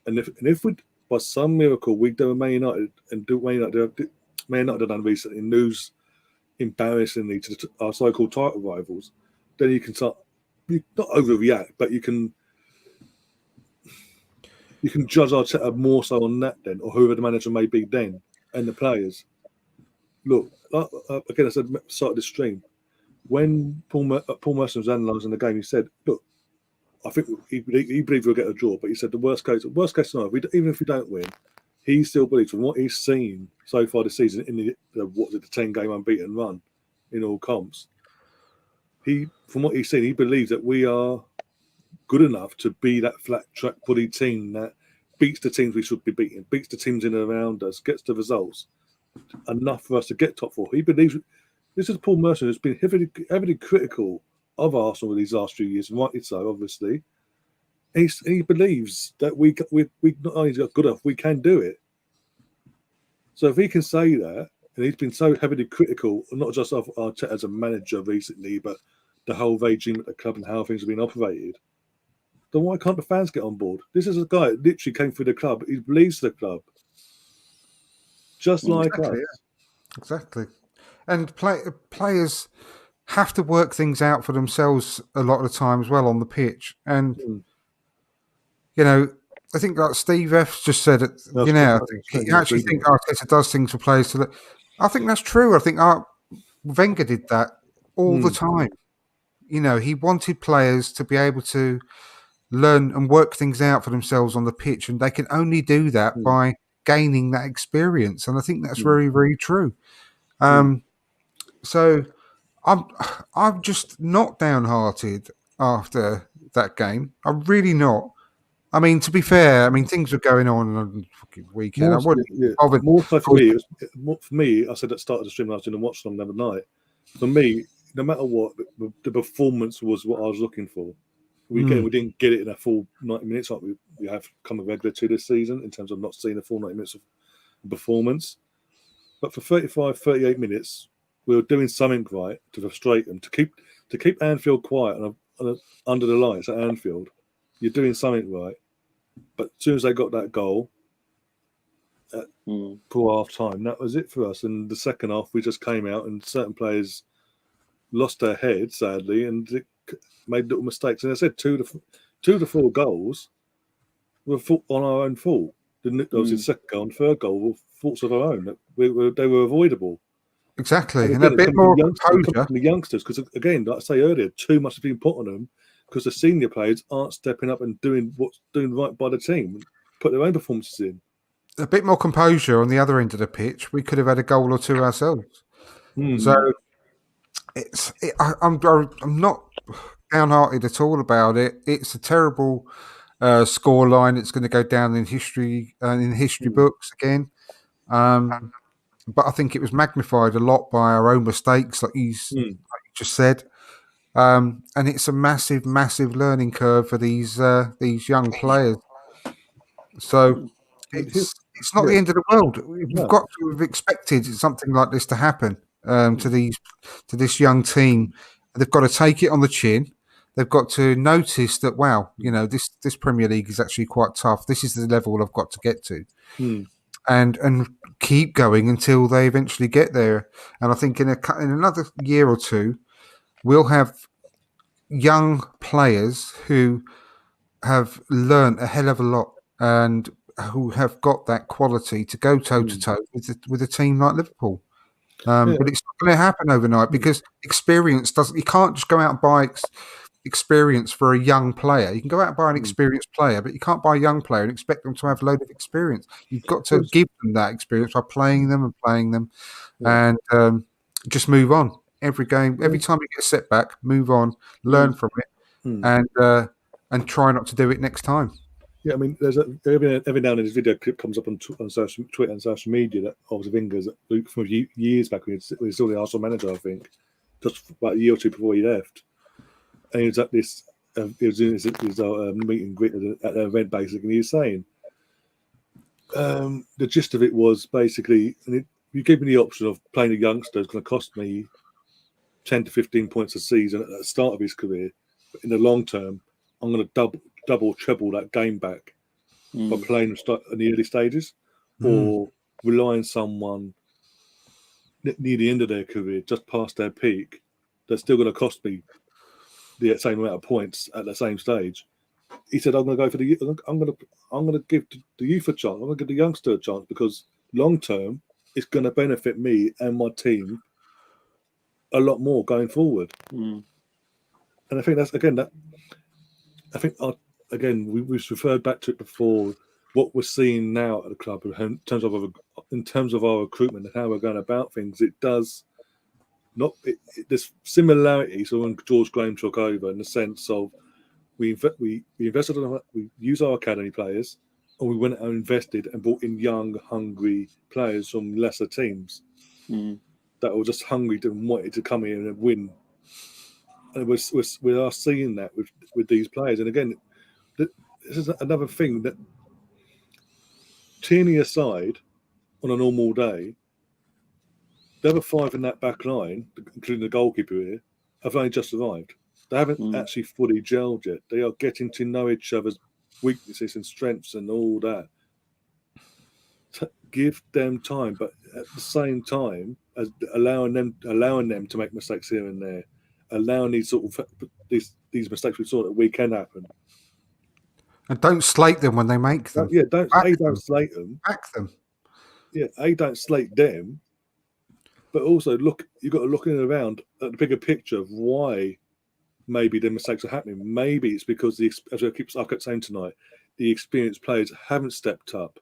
[SPEAKER 1] And if we, by some miracle, we do Man United and do Man United have done recently and lose embarrassingly to our so-called title rivals, then you can start. You not overreact, but you can judge Arteta more so on that then, or whoever the manager may be then, and the players. Look, again, I said at the start of the stream, when Paul Merson was analysing the game, he said, "Look, I think he believed we'll get a draw, but he said the worst case scenario, even if we don't win, he still believes from what he's seen so far this season in the 10-game unbeaten run in all comps. From what he's seen, he believes that we are good enough to be that flat track body team that beats the teams we should be beating, beats the teams in and around us, gets the results enough for us to get top four. He believes this is Paul Merson, who's been heavily critical of Arsenal these last few years, and rightly so, obviously. He believes that we not only got good enough, we can do it. So if he can say that, and he's been so heavily critical, not just of Arteta as a manager recently, but the whole regime at the club and how things have been operated, then why can't the fans get on board? This is a guy that literally came through the club. He believes the club. Just like us.
[SPEAKER 3] Yeah. Exactly. And players have to work things out for themselves a lot of the time as well on the pitch. And I think like Steve F just said it. I think he actually think Arteta does things for players I think that's true. I think Wenger did that all the time. He wanted players to be able to learn and work things out for themselves on the pitch, and they can only do that by gaining that experience. And I think that's very, very true. So I'm just not downhearted after that game. I'm really not. I mean, to be fair, things were going on the fucking weekend. I wouldn't bother.
[SPEAKER 1] More so for me, for me, I said at the start of the stream last night and watched them the other night. For me, no matter what, the performance was what I was looking for. We didn't get it in a full 90 minutes like we have come regular to this season in terms of not seeing a full 90 minutes of performance. But for 35, 38 minutes, we were doing something right to frustrate them, to keep Anfield quiet under the lights at Anfield. You're doing something right. But as soon as they got that goal at poor half time, that was it for us. And the second half, we just came out and certain players lost their head, sadly, and made little mistakes. And I said 2 to 4 goals were on our own fault. There was the second goal and third goal were faults of our own. They were avoidable.
[SPEAKER 3] Exactly. And a bit more composure.
[SPEAKER 1] The youngsters, because again, like I say earlier, too much has been put on them because the senior players aren't stepping up and doing right by the team, put their own performances in.
[SPEAKER 3] A bit more composure on the other end of the pitch. We could have had a goal or two ourselves. So I'm not downhearted at all about it. It's a terrible score line. It's going to go down in history books again. But I think it was magnified a lot by our own mistakes, like you just said. And it's a massive, massive learning curve for these young players. So it's not the end of the world. We've got to have expected something like this to happen to this young team. They've got to take it on the chin. They've got to notice that, wow, this Premier League is actually quite tough. This is the level I've got to get to. And keep going until they eventually get there. And I think in another year or two, we'll have young players who have learned a hell of a lot and who have got that quality to go toe to toe with a team like Liverpool. But it's not going to happen overnight because experience doesn't. You can't just go out and buy experience for a young player. You can go out and buy an experienced player, but you can't buy a young player and expect them to have a load of experience. You've got to give them that experience by playing them and just move on. Every game, every time you get a setback, move on, learn from it, and try not to do it next time.
[SPEAKER 1] Yeah, I mean, there's every now and then this video clip comes up on Twitter and social media that obviously Wenger's from years back when he was still the Arsenal manager, I think, just about a year or two before he left. And he was at this, he was doing his meet and greet at the event basically, and he was saying the gist of it was basically, you give me the option of playing a youngster, it's going to cost me 10 to 15 points a season at the start of his career, but in the long term, I'm going to double, treble that game back by playing in the early stages, or rely on someone near the end of their career, just past their peak, that's still going to cost me the same amount of points at the same stage. He said, "I'm going to go for I'm going to give the youth a chance. I'm going to give the youngster a chance because long term, it's going to benefit me and my team a lot more going forward." And I think that's we've referred back to it before. What we're seeing now at the club in terms of our recruitment and how we're going about things, it does not. There's similarities when George Graham took over in the sense of we invested we use our academy players, and we went and invested and brought in young, hungry players from lesser teams that were just hungry to wanted to come in and win. And we are seeing that with these players. And again, this is another thing that, Tierney aside, on a normal day, the other 5 in that back line, including the goalkeeper here, have only just arrived. They haven't actually fully gelled yet. They are getting to know each other's weaknesses and strengths and all that. give them time, but at the same time, as allowing them to make mistakes here and there, allowing these sort of these mistakes we saw at the weekend happen.
[SPEAKER 3] And don't slate them when they make them.
[SPEAKER 1] Don't slate them.
[SPEAKER 3] Back them.
[SPEAKER 1] Yeah, don't slate them. But also you've got to look in around at the bigger picture of why maybe the mistakes are happening. Maybe it's because as I kept saying tonight, the experienced players haven't stepped up,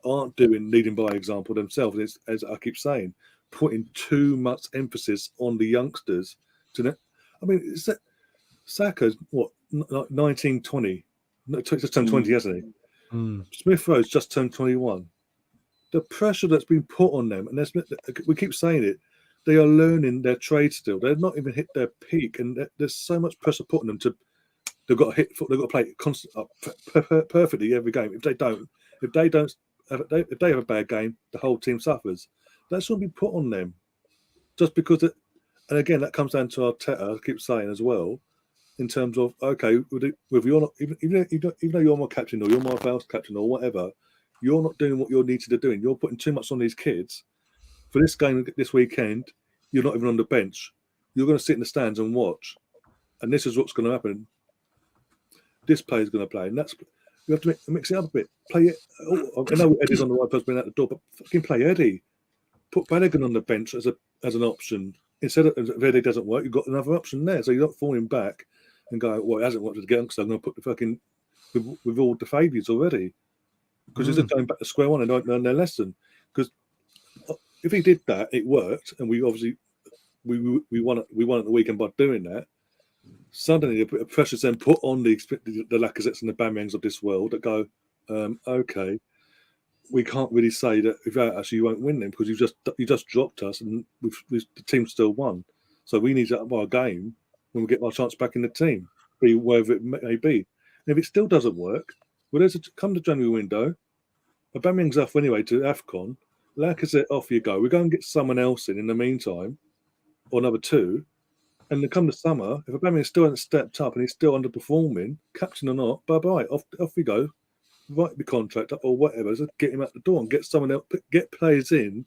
[SPEAKER 1] aren't leading by example themselves. It's, as I keep saying, putting too much emphasis on the youngsters. I mean, is that Saka's what 19, 20? No, just turned 20, hasn't he? Smith Rowe's just turned 21. The pressure that's been put on them, and we keep saying it, they are learning their trade still. They've not even hit their peak, and there's so much pressure put on them they've got to play perfectly every game. If they have a bad game, the whole team suffers. That shouldn't be put on them, just because and again that comes down to Arteta. I keep saying as well, in terms of okay, if you're not even though you're my captain or you're my vice captain or whatever, you're not doing what you're needed to do, and you're putting too much on these kids. For this game this weekend, you're not even on the bench. You're going to sit in the stands and watch, and this is what's going to happen. This player's going to play, and you have to mix it up a bit. Play it. I know Eddie's on the right person out the door, but fucking play Eddie. Put Balogun on the bench as an option instead of if Eddie doesn't work. You've got another option there, so you're not falling back and going, well, it hasn't worked again, so I'm going to put the fucking with all the favourites already because it's just going back to square one and don't learn their lesson. Because if he did that, it worked, and we obviously we won at the weekend by doing that. Suddenly, the pressure's then put on the Lacazettes and the Bamiyangs of this world that go, okay, we can't really say that without us you won't win them because you just dropped us and the team still won. So we need to up our game when we get our chance back in the team, be wherever it may be. And if it still doesn't work, well, come the January window. Aubameyang's off anyway to AFCON. Lacazette, off you go. We go and get someone else in the meantime, or another two. And then come the summer, if Aubameyang still hasn't stepped up and he's still underperforming, captain or not, bye-bye. Off we go. Write the contract up or whatever. Just get him out the door and get someone else. Get players in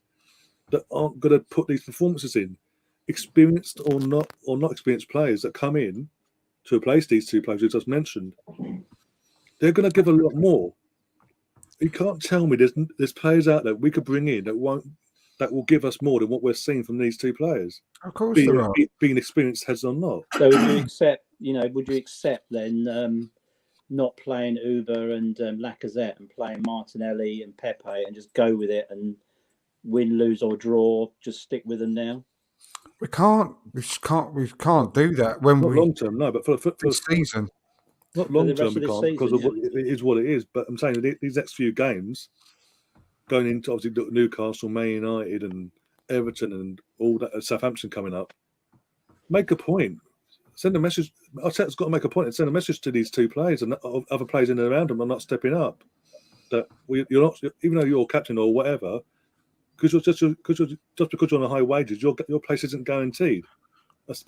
[SPEAKER 1] that aren't going to put these performances in. Experienced or not experienced players that come in to replace these two players you just mentioned. They're going to give a lot more. You can't tell me there's players out there we could bring in that will give us more than what we're seeing from these two players.
[SPEAKER 3] Of course, there are.
[SPEAKER 1] Being experienced heads or not.
[SPEAKER 2] So would you accept then not playing Uber and Lacazette and playing Martinelli and Pepe and just go with it and win, lose or draw? Just stick with them now. We can't
[SPEAKER 3] do that when
[SPEAKER 1] not long term, no. But for
[SPEAKER 3] the season,
[SPEAKER 1] not long term, we can't because of it is what it is. But I'm saying these next few games, going into obviously Newcastle, Man United, and Everton, and all that, Southampton coming up, make a point. Send a message. Arteta's got to make a point and send a message to these two players and other players in and around them are not stepping up. That you're not, even though you're captain or whatever, because because you're on a high wages, your place isn't guaranteed.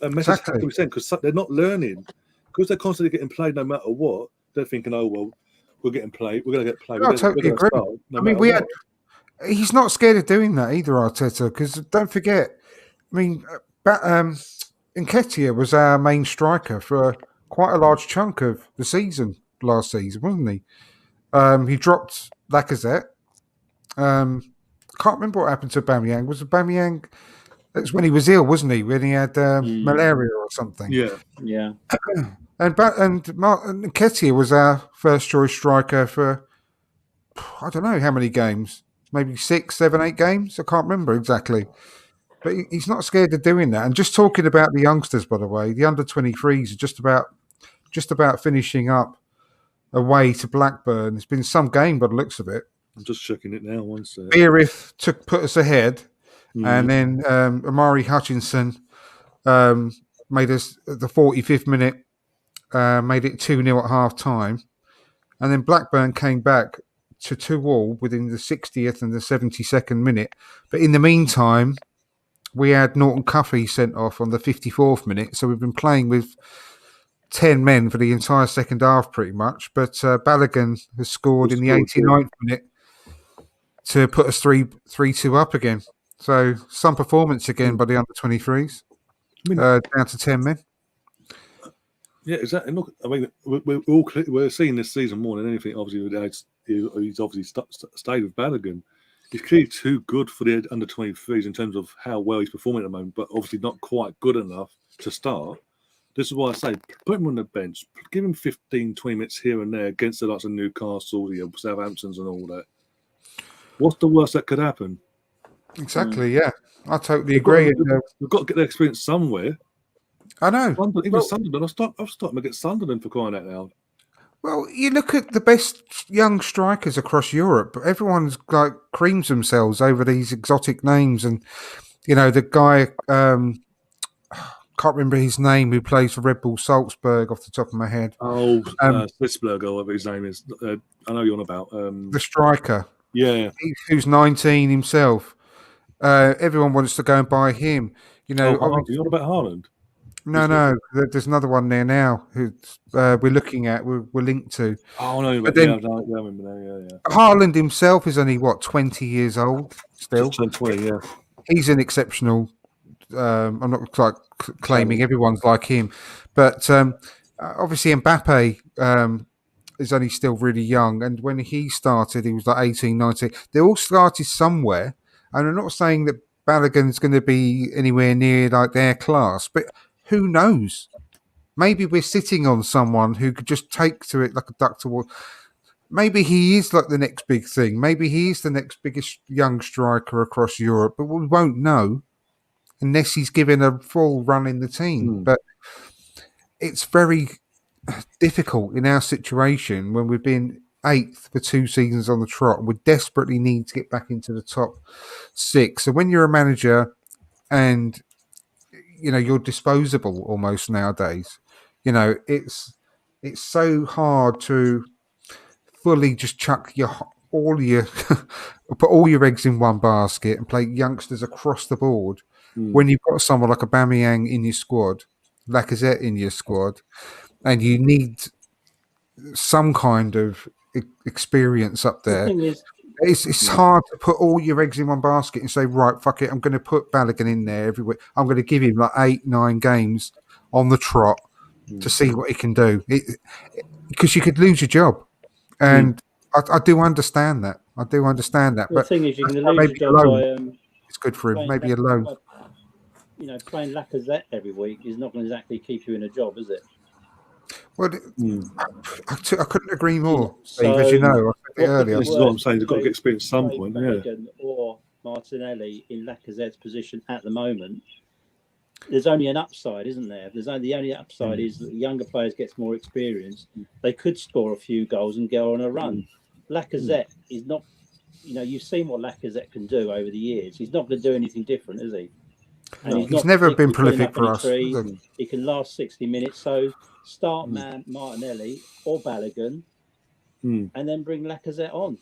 [SPEAKER 1] A message has to be sent because they're not learning because they're constantly getting played no matter what. They're thinking, oh well, we're getting played. We're going to get played.
[SPEAKER 3] I totally agree. He's not scared of doing that either, Arteta. Because don't forget, I mean, Nketiah was our main striker for quite a large chunk of the season last season, wasn't he? He dropped Lacazette. Can't remember what happened to Aubameyang. Was Aubameyang? That's when he was ill, wasn't he? When he had malaria or something.
[SPEAKER 2] Yeah.
[SPEAKER 3] And Nketiah was our first choice striker for I don't know how many games, maybe 6, 7, 8 games. I can't remember exactly. But he's not scared of doing that. And just talking about the youngsters, by the way, the under-23s are just about finishing up away to Blackburn. It's been some game by the looks of it.
[SPEAKER 1] I'm just checking it now. One sec.
[SPEAKER 3] Beerith put us ahead, and then Amari Hutchinson made us at the 45th minute, made it 2-0 at half time, and then Blackburn came back to 2-2 within the 60th and the 72nd minute. But in the meantime, we had Norton Cuffy sent off on the 54th minute, so we've been playing with 10 men for the entire second half pretty much. But Balogun has scored in the 89th minute to put us 3-2 up again. So some performance again by the under-23s, down to 10 men.
[SPEAKER 1] Yeah, exactly. Look, I mean, we're seeing this season more than anything. Obviously, he's obviously stayed with Balogun. He's clearly too good for the under-23s in terms of how well he's performing at the moment, but obviously not quite good enough to start. This is why I say put him on the bench, give him 15, 20 minutes here and there against the likes of Newcastle, the Southamptons, and all that. What's the worst that could happen?
[SPEAKER 3] Exactly. Yeah, I totally agree.
[SPEAKER 1] We've got to get their experience somewhere.
[SPEAKER 3] I know.
[SPEAKER 1] Sunderland, I've started to get Sunderland for crying out loud.
[SPEAKER 3] Well, you look at the best young strikers across Europe. Everyone's like creams themselves over these exotic names, and the guy can't remember his name who plays for Red Bull Salzburg off the top of my head.
[SPEAKER 1] Oh, Slitzberg, or whatever his name is. I know you're on about
[SPEAKER 3] the striker.
[SPEAKER 1] Yeah,
[SPEAKER 3] who's 19 himself. Everyone wants to go and buy him.
[SPEAKER 1] you're on about Haaland.
[SPEAKER 3] No. There's another one there now who we're looking at. We're linked to.
[SPEAKER 1] Oh no,
[SPEAKER 3] but then,
[SPEAKER 1] I remember now. Yeah.
[SPEAKER 3] Haaland himself is only 20 years old still.
[SPEAKER 1] Just turned 20, yeah.
[SPEAKER 3] He's an exceptional. I'm not like claiming everyone's like him, but obviously Mbappe is only still really young. And when he started, he was like 18, 19. They all started somewhere, and I'm not saying that Balogun's going to be anywhere near like their class, but who knows? Maybe we're sitting on someone who could just take to it like a duck to water. Maybe he is like the next big thing. Maybe he is the next biggest young striker across Europe, but we won't know unless he's given a full run in the team. But it's very difficult in our situation when we've been 8th for 2 seasons on the trot and we desperately need to get back into the top 6. So when you're a manager and you're disposable almost nowadays, it's so hard to fully just chuck put all your eggs in one basket and play youngsters across the board when you've got someone like Aubameyang in your squad, Lacazette in your squad, and you need some kind of experience up there.
[SPEAKER 2] The thing is,
[SPEAKER 3] it's hard to put all your eggs in one basket and say, right, fuck it, I'm going to put Balogun in there every week. I'm going to give him like 8-9 games on the trot to see what he can do. Because you could lose your job. And I do understand that. But
[SPEAKER 2] the thing is, you can lose your job by...
[SPEAKER 3] it's good for him. Maybe a loan.
[SPEAKER 2] Playing Lacazette every week is not going to exactly keep you in a job, is it?
[SPEAKER 3] Well, I couldn't agree more, Steve, as you know. I said it earlier.
[SPEAKER 1] This is what I'm saying. They've got to get experience at some point.
[SPEAKER 2] Or Martinelli in Lacazette's position at the moment. There's only an upside, isn't there? The only upside is that the younger players get more experience. They could score a few goals and go on a run. Lacazette is not. You've seen what Lacazette can do over the years. He's not going to do anything different, is he? And
[SPEAKER 3] he's never been prolific for us.
[SPEAKER 2] He can last 60 minutes. So start Martinelli or Balogun, and then bring Lacazette on.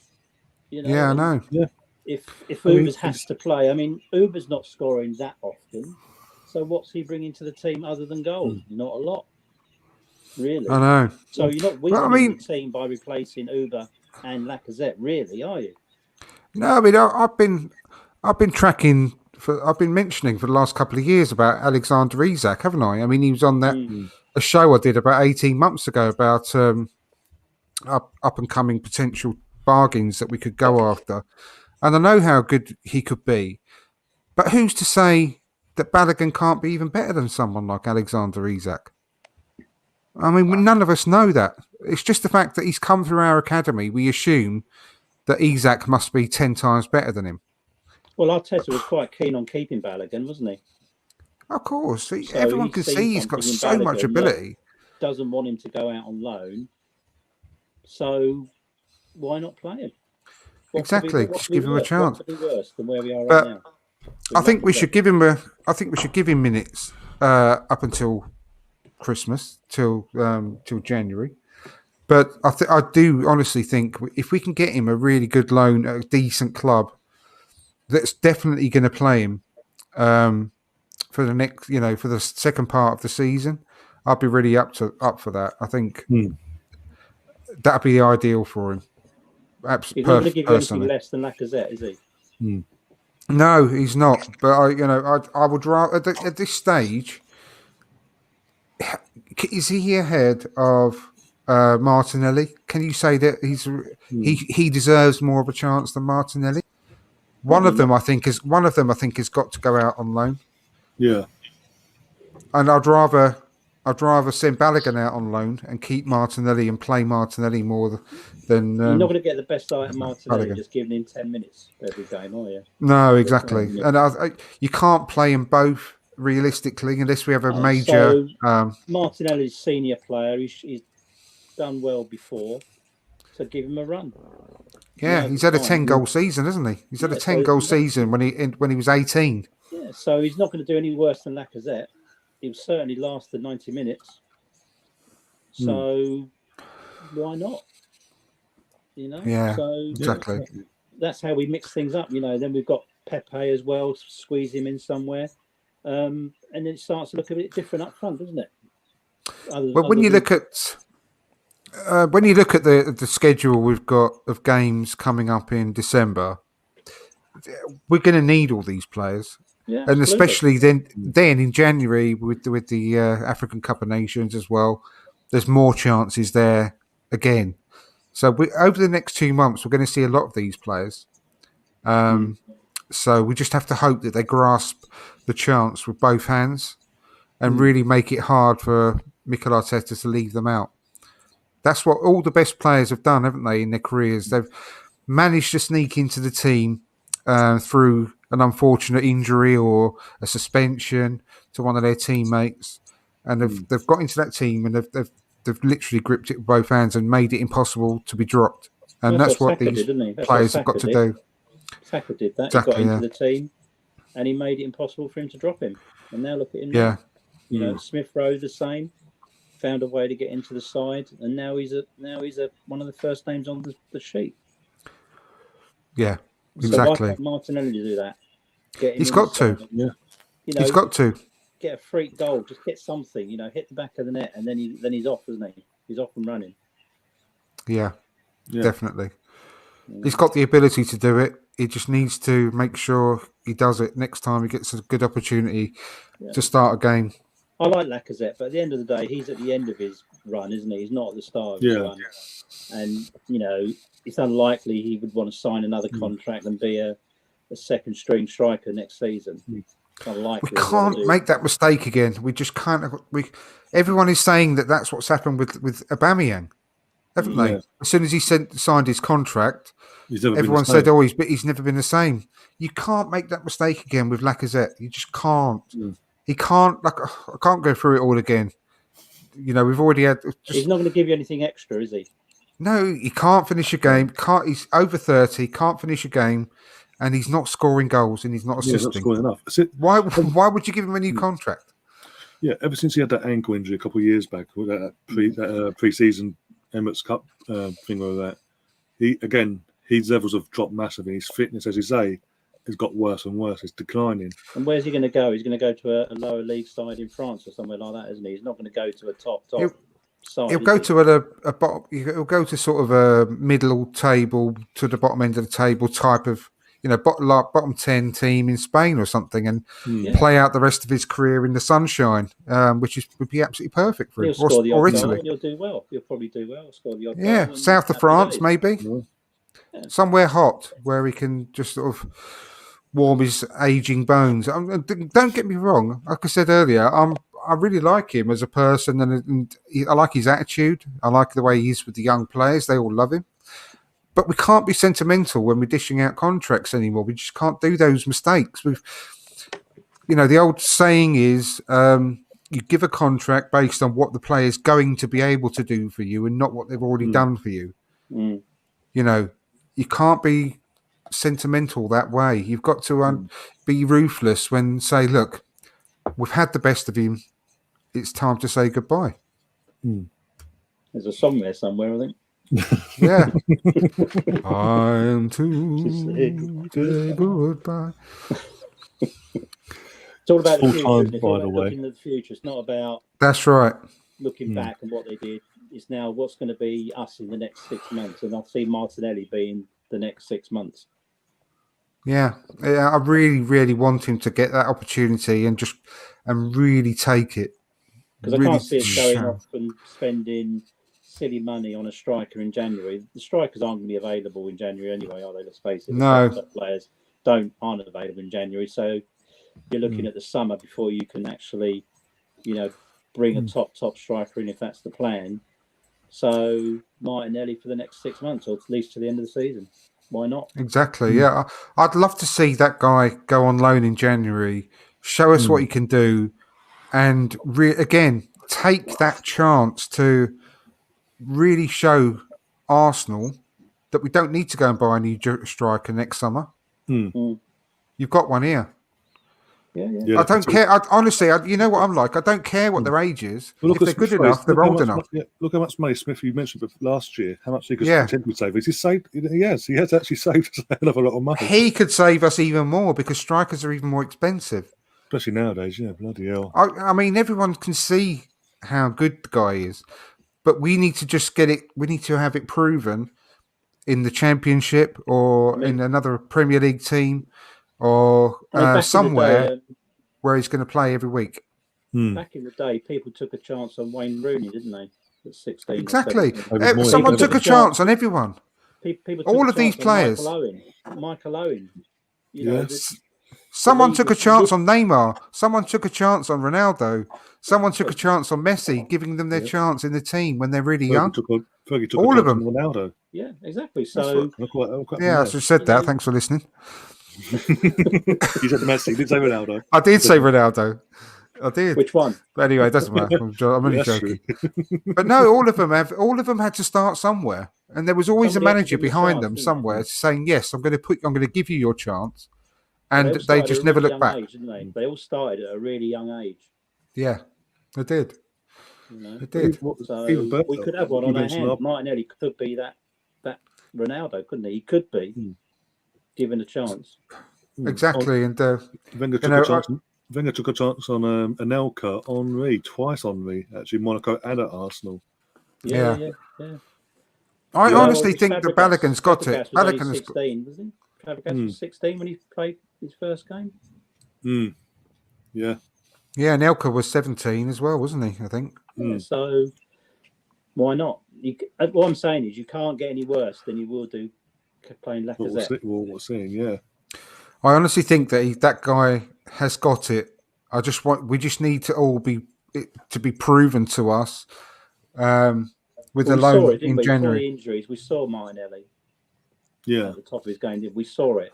[SPEAKER 3] Yeah, I know.
[SPEAKER 1] Yeah.
[SPEAKER 2] If Ubers has to play, I mean, Uber's not scoring that often. So what's he bringing to the team other than goals? Not a lot, really.
[SPEAKER 3] I know.
[SPEAKER 2] So you're not weakening the team by replacing Uber and Lacazette, really, are you?
[SPEAKER 3] No, I mean, I've been tracking. I've been mentioning for the last couple of years about Alexander Isak, haven't I? I mean, he was on a show I did about 18 months ago about up and coming potential bargains that we could go after, and I know how good he could be, but who's to say that Balogun can't be even better than someone like Alexander Isak? I mean, none of us know that. It's just the fact that he's come through our academy. We assume that Isak must be 10 times better than him.
[SPEAKER 2] Well, Arteta was quite keen on keeping Balogun, wasn't he?
[SPEAKER 3] Of course. Everyone can see he's got so much ability.
[SPEAKER 2] Doesn't want him to go out on loan. So why not play him?
[SPEAKER 3] Exactly. Just give him a chance.
[SPEAKER 2] What could be worse than where we are right now?
[SPEAKER 3] I think we should give him minutes up until Christmas, till January. But I do honestly think if we can get him a really good loan at a decent club, that's definitely going to play him for the next, for the second part of the season. I'd be really up for that. I think that'd be ideal for him.
[SPEAKER 2] He's not going to give you anything
[SPEAKER 3] personally.
[SPEAKER 2] less than Lacazette, is he?
[SPEAKER 3] No, he's not. But I would rather at this stage. Is he ahead of Martinelli? Can you say that he deserves more of a chance than Martinelli? One of them, I think, has got to go out on loan.
[SPEAKER 1] Yeah,
[SPEAKER 3] and I'd rather send Balogun out on loan and keep Martinelli and play Martinelli more than.
[SPEAKER 2] You're not going to get the best out of Martinelli
[SPEAKER 3] Balogun.
[SPEAKER 2] just giving him 10 minutes every game, are you?
[SPEAKER 3] No, exactly. And you can't play them both realistically unless we have a major.
[SPEAKER 2] So Martinelli's senior player. He's done well before, so give him a run.
[SPEAKER 3] Yeah, he's had a 10-goal season, hasn't he? He's had a 10-goal season when he was 18.
[SPEAKER 2] Yeah, so he's not going to do any worse than Lacazette. He'll certainly last the 90 minutes. So why not?
[SPEAKER 3] Yeah,
[SPEAKER 2] so
[SPEAKER 3] exactly.
[SPEAKER 2] That's how we mix things up. Then we've got Pepe as well. Squeeze him in somewhere, and then it starts to look a bit different up front, doesn't it?
[SPEAKER 3] But when you look at the schedule we've got of games coming up in December, we're going to need all these players.
[SPEAKER 2] Yeah,
[SPEAKER 3] and
[SPEAKER 2] absolutely.
[SPEAKER 3] especially then in January with the African Cup of Nations as well, there's more chances there again. So over the next 2 months, we're going to see a lot of these players. So we just have to hope that they grasp the chance with both hands and really make it hard for Mikel Arteta to leave them out. That's what all the best players have done, haven't they, in their careers? They've managed to sneak into the team through an unfortunate injury or a suspension to one of their teammates, and they've got into that team and they've literally gripped it with both hands and made it impossible to be dropped. And that's what these players have got to do.
[SPEAKER 2] Saka did that.
[SPEAKER 3] Exactly,
[SPEAKER 2] he got into the team, and he made it impossible for him to drop him. And now look at him.
[SPEAKER 3] Yeah,
[SPEAKER 2] now. Smith Rowe the same. Found a way to get into the side, and now he's one of the first names on the sheet.
[SPEAKER 3] Yeah,
[SPEAKER 2] so
[SPEAKER 3] exactly.
[SPEAKER 2] Why can't Martinelli do that?
[SPEAKER 3] He's got to.
[SPEAKER 1] Yeah,
[SPEAKER 3] he's got to
[SPEAKER 2] get a freak goal. Just get something. Hit the back of the net, and then he's off, isn't he? He's off and running.
[SPEAKER 3] Yeah. Definitely. Yeah. He's got the ability to do it. He just needs to make sure he does it next time he gets a good opportunity to start a game.
[SPEAKER 2] I like Lacazette, but at the end of the day, he's at the end of his run, isn't he? He's not at the start of his run. And, it's unlikely he would want to sign another contract and be a second-string striker next season. It's unlikely.
[SPEAKER 3] We can't make that mistake again. We just can't. Everyone is saying that that's what's happened with Aubameyang, haven't they? As soon as he signed his contract, everyone said, he's never been the same. You can't make that mistake again with Lacazette. You just can't. He can't. I can't go through it all again. We've already had.
[SPEAKER 2] He's not going to give you anything extra, is he?
[SPEAKER 3] No, he can't finish a game. He's over 30. Can't finish a game, and he's not scoring goals and he's not assisting.
[SPEAKER 1] Not scoring enough.
[SPEAKER 3] Why would you give him a new contract?
[SPEAKER 1] Yeah, ever since he had that ankle injury a couple of years back, with that pre-season Emirates Cup thing like that, his levels have dropped massively. His fitness, as you say, has got worse and worse. It's declining.
[SPEAKER 2] And where's he going to go? He's going to go to a lower league side in France or somewhere like that, isn't he? He's not going to go to a top side.
[SPEAKER 3] He'll go to a bottom. He'll go to sort of a middle table to the bottom end of the table type of, bottom 10 team in Spain or something, and play out the rest of his career in the sunshine, which would be absolutely perfect for him.
[SPEAKER 2] He'll score the odd
[SPEAKER 3] Italy.
[SPEAKER 2] Goal, he'll do well. He'll probably do well. Score the odd goal.
[SPEAKER 3] South of France, maybe. Somewhere hot where he can just sort of warm his aging bones. Don't get me wrong. Like I said earlier, I really like him as a person, and I like his attitude. I like the way he is with the young players. They all love him. But we can't be sentimental when we're dishing out contracts anymore. We just can't do those mistakes. The old saying is, you give a contract based on what the player's going to be able to do for you and not what they've already done for you. You can't be sentimental that way. You've got to be ruthless when say, look, we've had the best of him. It's time to say goodbye.
[SPEAKER 2] There's a song there somewhere, I think.
[SPEAKER 3] Yeah. I'm to say goodbye.
[SPEAKER 2] It's all about the future. It's all about looking at the future. It's not about.
[SPEAKER 3] That's right.
[SPEAKER 2] looking back and what they did, is now what's going to be us in the next 6 months, and I see Martinelli being the next 6 months.
[SPEAKER 3] Yeah, I really, really want him to get that opportunity and really take it.
[SPEAKER 2] Because I can't see us going off and spending silly money on a striker in January. The strikers aren't going to be available in January anyway, are they? Let's face it.
[SPEAKER 3] No.
[SPEAKER 2] The top players aren't available in January. So you're looking at the summer before you can actually, bring a top striker in if that's the plan. So Martinelli for the next 6 months, or at least to the end of the season. Why not?
[SPEAKER 3] Exactly. Yeah, I'd love to see that guy go on loan in January, show us what he can do, and again take that chance to really show Arsenal that we don't need to go and buy a new striker next summer. You've got one here.
[SPEAKER 2] Yeah.
[SPEAKER 3] I don't care. Honestly, you know what I'm like. I don't care what their age is.
[SPEAKER 1] Well,
[SPEAKER 3] if they're good enough, they're old enough.
[SPEAKER 1] Look how much money Smith you mentioned last year. How much he could potentially save. He's saved. Yes, he has actually saved a hell of a lot of money.
[SPEAKER 3] He could save us even more because strikers are even more expensive.
[SPEAKER 1] Especially nowadays, yeah, bloody hell.
[SPEAKER 3] I mean, everyone can see how good the guy is, but we need to just get it. We need to have it proven in the Championship or in another Premier League team or somewhere where he's going to play every week.
[SPEAKER 2] Back in the day, people took a chance on Wayne Rooney, didn't they? At 16.
[SPEAKER 3] Exactly. Someone took a chance on everyone.
[SPEAKER 2] People
[SPEAKER 3] all of these players.
[SPEAKER 2] Michael Owen.
[SPEAKER 3] Someone took a chance on Neymar. Someone took a chance on Ronaldo. Someone took a chance on Messi, giving them their chance in the team when they're really young.
[SPEAKER 1] Fergie took
[SPEAKER 3] all of them.
[SPEAKER 1] Ronaldo.
[SPEAKER 2] Yeah, exactly. So
[SPEAKER 3] I just said that. Thanks for listening.
[SPEAKER 1] You said Messi. Did say Ronaldo.
[SPEAKER 3] I did say Ronaldo. I did.
[SPEAKER 2] Which one?
[SPEAKER 3] But anyway, it doesn't matter. I'm only joking. But no, all of them had to start somewhere, and there was always a manager behind them somewhere saying, "Yes, I'm going to give you your chance." And they just never looked back.
[SPEAKER 2] Age, didn't they? They all started at a really young age.
[SPEAKER 3] Yeah, they did. They did.
[SPEAKER 2] So we could have one on our hand. Martinelli could be that Ronaldo, couldn't he? He could be given a chance.
[SPEAKER 3] Exactly, and
[SPEAKER 1] Wenger took a chance on Anelka, Henry, twice Henry, actually, Monaco and at Arsenal.
[SPEAKER 2] Yeah.
[SPEAKER 3] I honestly think that Balogun's got it.
[SPEAKER 2] Balogun was 16, was he? Fabregas was 16 when he played his first game.
[SPEAKER 1] Yeah.
[SPEAKER 3] Yeah, Anelka was 17 as well, wasn't he? I think.
[SPEAKER 2] Yeah, so why not? What I'm saying is, you can't get any worse than you will do playing Lacazette.
[SPEAKER 1] We're seeing, yeah.
[SPEAKER 3] I honestly think that guy has got it. We just need to all be proven to us with the loan in January.
[SPEAKER 2] Before the injuries, we saw Martinelli.
[SPEAKER 1] Yeah,
[SPEAKER 2] at the top of his game. We saw it.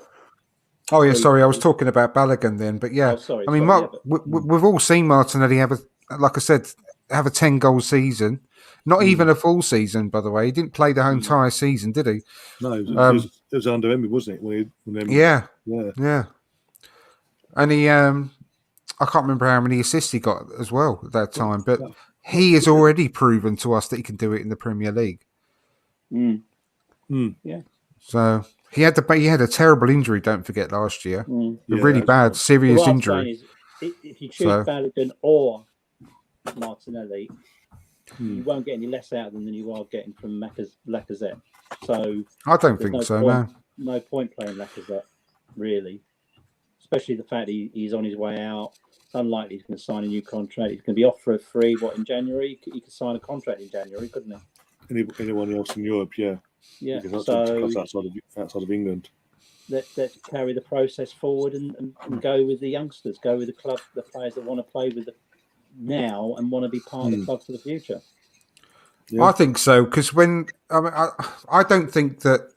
[SPEAKER 3] Oh yeah, sorry, I was talking about Balogun then, but yeah, I mean, we've all seen Martinelli have like I said, have a 10-goal season. Not even a full season, by the way. He didn't play the whole entire season, did he?
[SPEAKER 1] No, it was under Emery, wasn't it?
[SPEAKER 3] Yeah. And he, I can't remember how many assists he got as well at that time, but he has already proven to us that he can do it in the Premier League.
[SPEAKER 2] Yeah.
[SPEAKER 3] So he had a terrible injury. Don't forget last year, a really bad, serious injury.
[SPEAKER 2] If you choose Balogun or Martinelli, you won't get any less out of them than you are getting from Lacazette. So
[SPEAKER 3] I don't think so.
[SPEAKER 2] No point playing Lacazette, really. Especially the fact he's on his way out. It's unlikely he's going to sign a new contract. He's going to be off for a free. In January? He could sign a contract in January, couldn't he?
[SPEAKER 1] Anyone else in Europe? Yeah.
[SPEAKER 2] Yeah.
[SPEAKER 1] So outside of England.
[SPEAKER 2] Let's carry the process forward and go with the youngsters. Go with the club, the players that want to play with now and want to be part of the club for the future.
[SPEAKER 3] Yeah. I think so, because I don't think that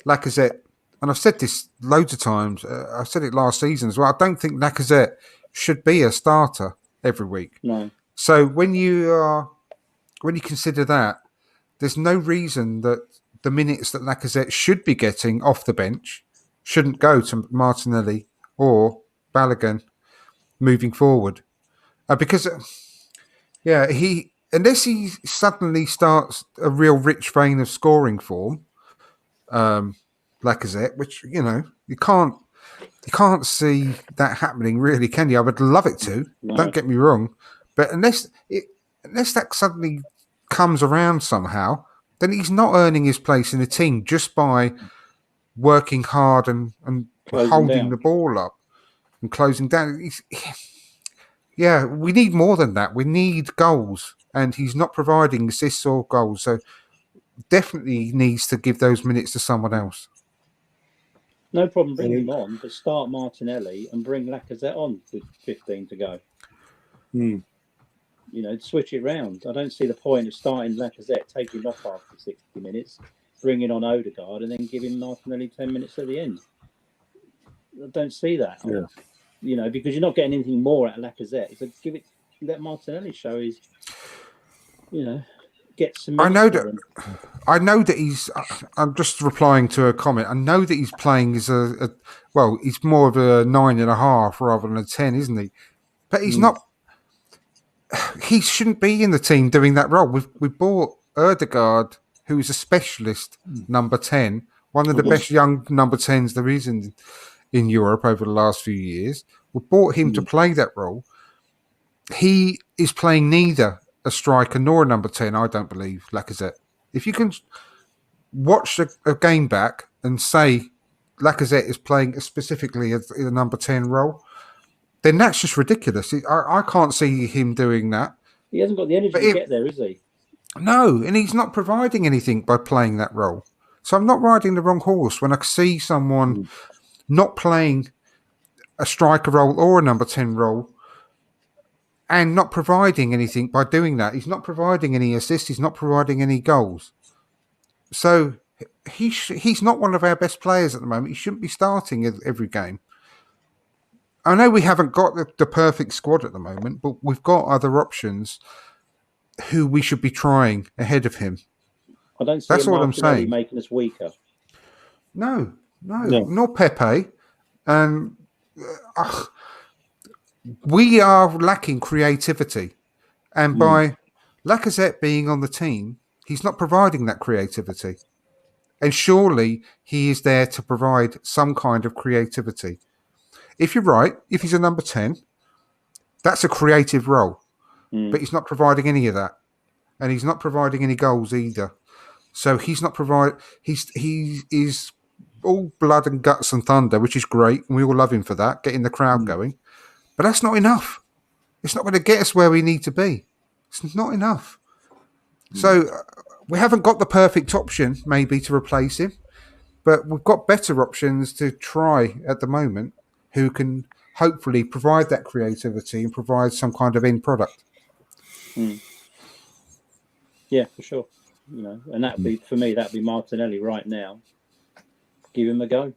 [SPEAKER 3] Lacazette, and I've said this loads of times, I said it last season as well, I don't think Lacazette should be a starter every week.
[SPEAKER 2] No.
[SPEAKER 3] So when you consider that, there's no reason that the minutes that Lacazette should be getting off the bench shouldn't go to Martinelli or Balogun moving forward. Because, unless he suddenly starts a real rich vein of scoring form, Lacazette, which you can't see that happening, really, can you? I would love it to. Don't get me wrong, but unless unless that suddenly comes around somehow, then he's not earning his place in the team just by working hard and
[SPEAKER 2] Closing
[SPEAKER 3] holding
[SPEAKER 2] down.
[SPEAKER 3] the ball up and closing down. Yeah, we need more than that. We need goals, and he's not providing assists or goals. So definitely needs to give those minutes to someone else.
[SPEAKER 2] No problem bringing him on, but start Martinelli and bring Lacazette on with 15 to go.
[SPEAKER 1] Mm.
[SPEAKER 2] You know, switch it round. I don't see the point of starting Lacazette, taking him off after 60 minutes, bringing on Odegaard, and then giving Martinelli 10 minutes at the end. I don't see that.
[SPEAKER 1] Yeah.
[SPEAKER 2] You know, because you're not getting anything more out of Lacazette. So let Martinelli show his, you know, get some minutes.
[SPEAKER 3] I know that he's. I'm just replying to a comment. I know that he's playing as well. He's more of a 9.5 rather than a 10, isn't he? But he's not. He shouldn't be in the team doing that role. We bought Odegaard, who is a specialist number 10, one of the best young number 10s there is in Europe over the last few years. We bought him to play that role. He is playing neither a striker nor a number 10, I don't believe, Lacazette. If you can watch a game back and say Lacazette is playing specifically in a number 10 role, then that's just ridiculous. I can't see him doing that.
[SPEAKER 2] He hasn't got the energy to get there, is he?
[SPEAKER 3] No, and he's not providing anything by playing that role. So I'm not riding the wrong horse when I see someone not playing a striker role or a number 10 role and not providing anything by doing that. He's not providing any assists. He's not providing any goals. So he's not one of our best players at the moment. He shouldn't be starting every game. I know we haven't got the perfect squad at the moment, but we've got other options who we should be trying ahead of him.
[SPEAKER 2] I don't see
[SPEAKER 3] That's what I'm saying.
[SPEAKER 2] Making us weaker.
[SPEAKER 3] No, nor Pepe. And we are lacking creativity. And by Lacazette being on the team, he's not providing that creativity. And surely he is there to provide some kind of creativity. If you're right, if he's a number 10, that's a creative role. But he's not providing any of that. And he's not providing any goals either. So he's not he is all blood and guts and thunder, which is great. And we all love him for that, getting the crowd going. But that's not enough. It's not going to get us where we need to be. It's not enough. So we haven't got the perfect option, maybe, to replace him. But we've got better options to try at the moment who can hopefully provide that creativity and provide some kind of end product.
[SPEAKER 2] Yeah, for sure. You know, and that'd be, for me, that'd be Martinelli right now. Give him a go.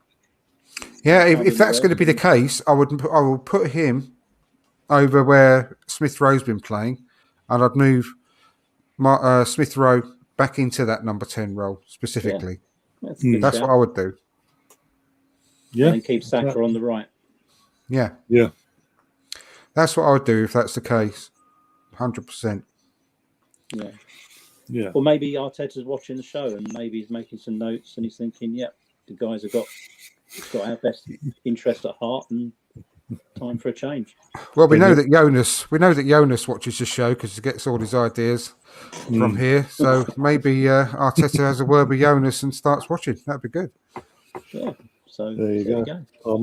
[SPEAKER 3] Yeah, if that's going to be the case, I will put him over where Smith Rowe's been playing, and I'd move Smith Rowe back into that number 10 role specifically.
[SPEAKER 2] Yeah.
[SPEAKER 3] That's what I would do.
[SPEAKER 2] Yeah, and keep Saka on the right.
[SPEAKER 3] Yeah, that's what I would do if that's the case. 100%.
[SPEAKER 2] Yeah. Or maybe Arteta's watching the show and maybe he's making some notes and he's thinking, the guys have got our best interest at heart and time for a change.
[SPEAKER 3] Well, we know that Jonas watches the show because he gets all his ideas from here. So maybe Arteta has a word with Jonas and starts watching. That'd be good.
[SPEAKER 2] Yeah. So
[SPEAKER 1] there you go. I'll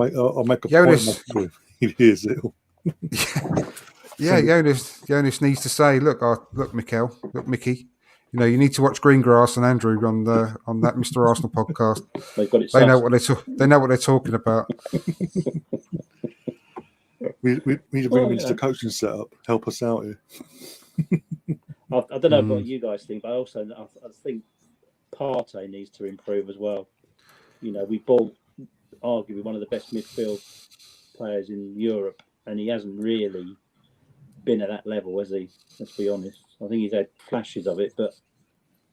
[SPEAKER 1] make a
[SPEAKER 3] Jonas,
[SPEAKER 1] point if he hears it.
[SPEAKER 3] Jonas needs to say, look, Mickey. You know, you need to watch Greengrass and Andrew on that Mr. Arsenal podcast.
[SPEAKER 2] They've got it.
[SPEAKER 3] They know what they're talking about.
[SPEAKER 1] We need to bring him into the coaching setup. Help us out here.
[SPEAKER 2] I don't know what you guys think, but I think Partey needs to improve as well. You know, we bought arguably one of the best midfield players in Europe, and he hasn't really been at that level, has he? Let's be honest. I think he's had flashes of it, but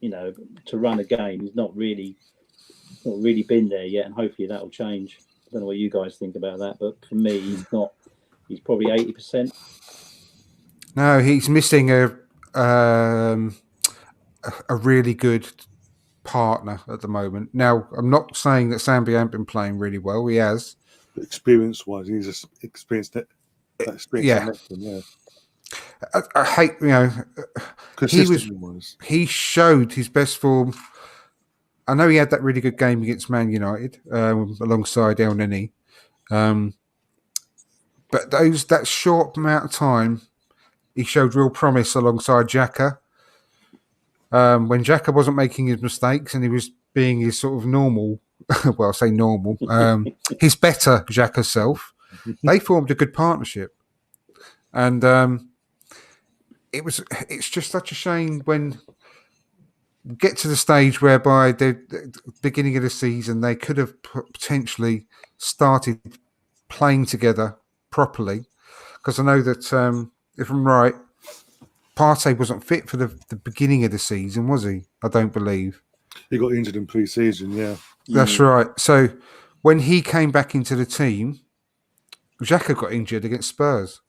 [SPEAKER 2] you know, to run a game, he's not really been there yet, and hopefully that will change. I don't know what you guys think about that, but for me, he's not. He's probably 80%.
[SPEAKER 3] No, he's missing a really good partner at the moment. Now, I'm not saying that Sambi hasn't been playing really well. He has.
[SPEAKER 1] Experience-wise, he's experienced it.
[SPEAKER 3] Yeah. I hate,
[SPEAKER 1] Consistently
[SPEAKER 3] he showed his best form. I know he had that really good game against Man United alongside El Neni. But that short amount of time, he showed real promise alongside Xhaka. When Xhaka wasn't making his mistakes and he was being his sort of normal, well, I say normal, his better Xhaka self, they formed a good partnership. And it's just such a shame when we get to the stage whereby the beginning of the season, they could have potentially started playing together properly. Because I know that, if I'm right, Partey wasn't fit for the beginning of the season, was he? I don't believe.
[SPEAKER 1] he got injured in pre-season. Yeah,
[SPEAKER 3] That's right. So when he came back into the team, Xhaka got injured against Spurs.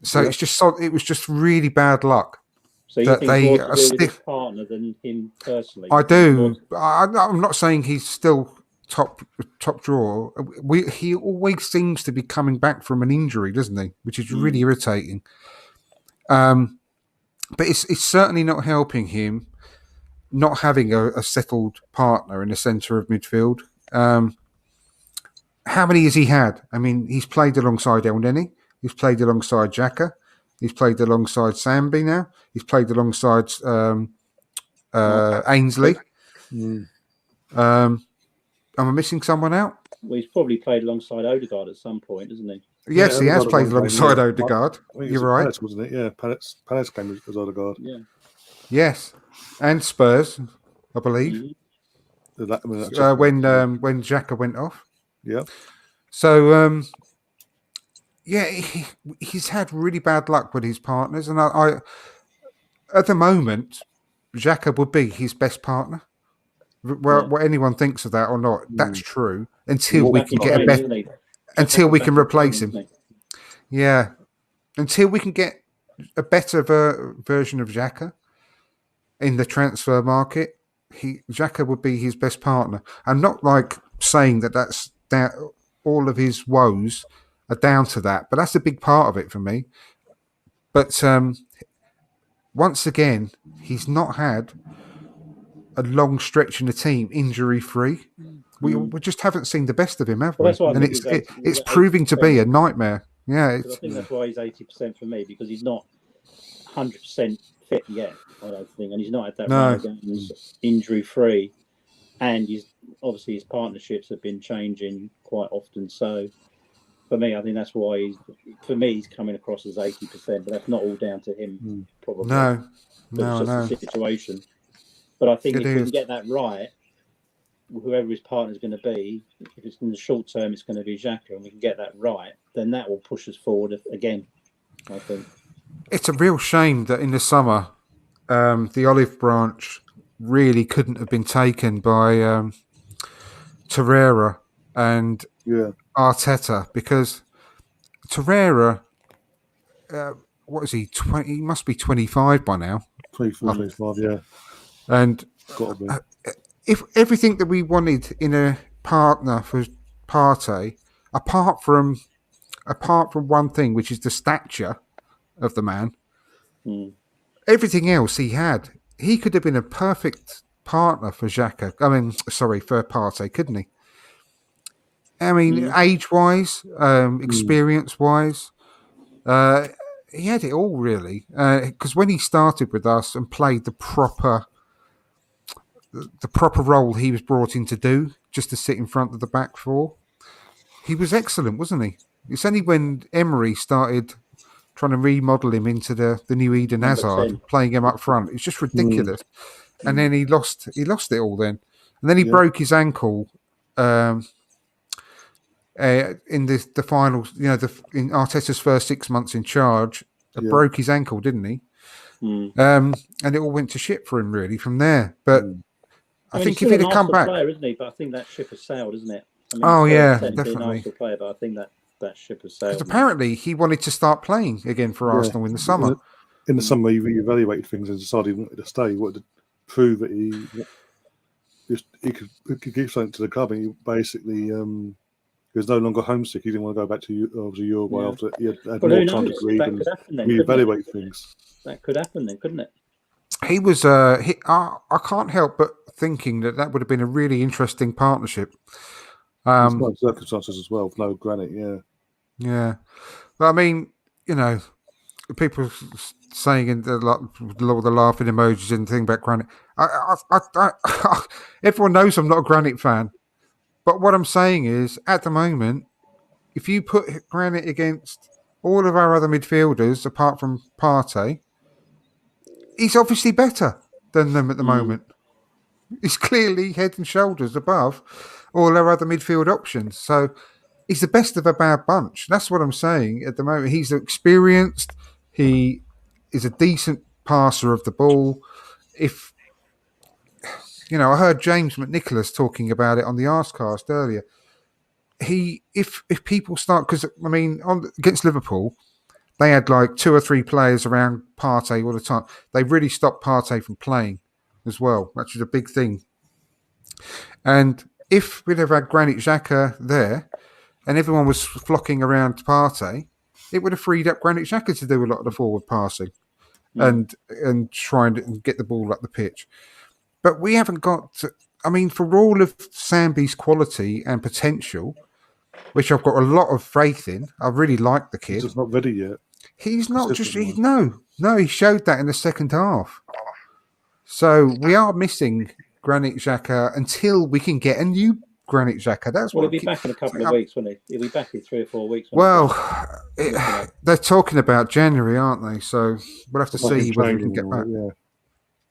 [SPEAKER 3] So it was just really bad luck.
[SPEAKER 2] So you
[SPEAKER 3] that
[SPEAKER 2] think
[SPEAKER 3] they
[SPEAKER 2] more to do with his partner than him personally?
[SPEAKER 3] I do. I'm not saying he's still top drawer. He always seems to be coming back from an injury, doesn't he? Which is really irritating. But it's certainly not helping him not having a settled partner in the centre of midfield. How many has he had? I mean, he's played alongside El Neni. He's played alongside Xhaka. He's played alongside Sambi now. He's played alongside Ainsley. Am I missing someone out?
[SPEAKER 2] Well, he's probably played alongside Odegaard at some point, isn't he?
[SPEAKER 3] Yes, he has played alongside Odegaard. You're right.
[SPEAKER 1] Palace, wasn't it? Yeah, Palace came as Odegaard.
[SPEAKER 2] Yeah.
[SPEAKER 3] Yes, and Spurs, I believe. When Xhaka went off.
[SPEAKER 1] Yeah.
[SPEAKER 3] So he's had really bad luck with his partners, and I at the moment, Xhaka would be his best partner. Well, what anyone thinks of that or not, that's true. Until we can get a better, until we can replace him. Yeah, until we can get a better version of Xhaka in the transfer market, Xhaka would be his best partner. I'm not like saying that all of his woes are down to that, but that's a big part of it for me. But once again, he's not had a long stretch in the team injury free. We just haven't seen the best of him, have we? And it's proving to be a nightmare. Yeah,
[SPEAKER 2] I think that's why he's 80% for me, because he's not 100% fit yet, I don't think, and he's not had that run of games injury free, and obviously his partnerships have been changing quite often. So for me, I think that's why he's coming across as 80%, but that's not all down to him. Probably
[SPEAKER 3] no,
[SPEAKER 2] the situation. But I think if we can get that right, whoever his partner is going to be, if it's in the short term, it's going to be Xhaka, and we can get that right, then that will push us forward again, I think.
[SPEAKER 3] It's a real shame that in the summer, the olive branch really couldn't have been taken by Torreira and Arteta, because Torreira, what is he? 20? He must be 25 by now.
[SPEAKER 1] 24, 25, yeah.
[SPEAKER 3] And if everything that we wanted in a partner for Partey, apart from one thing, which is the stature of the man, everything else he had, he could have been a perfect partner for Xhaka. For Partey, couldn't he? I mean, age-wise, experience-wise, he had it all really. Because when he started with us and played the proper role he was brought in to do, just to sit in front of the back four, he was excellent, wasn't he? It's only when Emery started trying to remodel him into the new Eden Hazard, playing him up front, it's just ridiculous. And then he lost it all then. And then he broke his ankle in the final, in Arteta's first 6 months in charge, broke his ankle, didn't he? And it all went to shit for him really from there. But I think if he'd have come back,
[SPEAKER 2] player, isn't he? But I think that ship has sailed, isn't it?
[SPEAKER 3] Definitely.
[SPEAKER 2] An player, but I think that ship has sailed.
[SPEAKER 3] Because apparently he wanted to start playing again for Arsenal in the summer.
[SPEAKER 1] In the summer, he reevaluated things and decided he wanted to stay. He wanted to prove that he could give something to the club, and he basically he was no longer homesick. He didn't want to go back to Uruguay
[SPEAKER 2] Yeah.
[SPEAKER 1] after he had
[SPEAKER 2] Well,
[SPEAKER 1] more
[SPEAKER 2] who
[SPEAKER 1] time to
[SPEAKER 2] knows?
[SPEAKER 1] grieve
[SPEAKER 2] That
[SPEAKER 1] and
[SPEAKER 2] could happen then, couldn't it?
[SPEAKER 1] reevaluate things.
[SPEAKER 2] That could happen then, couldn't it?
[SPEAKER 3] He was. I can't help but thinking that would have been a really interesting partnership.
[SPEAKER 1] There's no circumstances as well. No Granit, yeah.
[SPEAKER 3] Yeah, but I mean, you know, people saying in the laughing emojis and thing about Granit. Everyone knows I'm not a Granit fan, but what I'm saying is, at the moment, if you put Granit against all of our other midfielders, apart from Partey, he's obviously better than them at the moment. He's clearly head and shoulders above all our other midfield options. So he's the best of a bad bunch. That's what I'm saying at the moment. He's experienced. He is a decent passer of the ball. If I heard James McNicholas talking about it on the Arscast earlier. If people start, because I mean, against Liverpool, they had like 2 or 3 players around Partey all the time. They really stopped Partey from playing as well, which was a big thing. And if we'd have had Granit Xhaka there and everyone was flocking around Partey, it would have freed up Granit Xhaka to do a lot of the forward passing and try and get the ball up the pitch. But we haven't got... I mean, for all of Sambi's quality and potential, which I've got a lot of faith in, I really like the kid.
[SPEAKER 1] He's just not ready yet.
[SPEAKER 3] He's not just... No, he showed that in the second half. So we are missing Granit Xhaka until we can get a new Granit Xhaka.
[SPEAKER 2] He'll be back in a couple of weeks, won't he? He'll be back in 3 or 4 weeks.
[SPEAKER 3] They're talking about January, aren't they? So we'll have to see whether we can get back.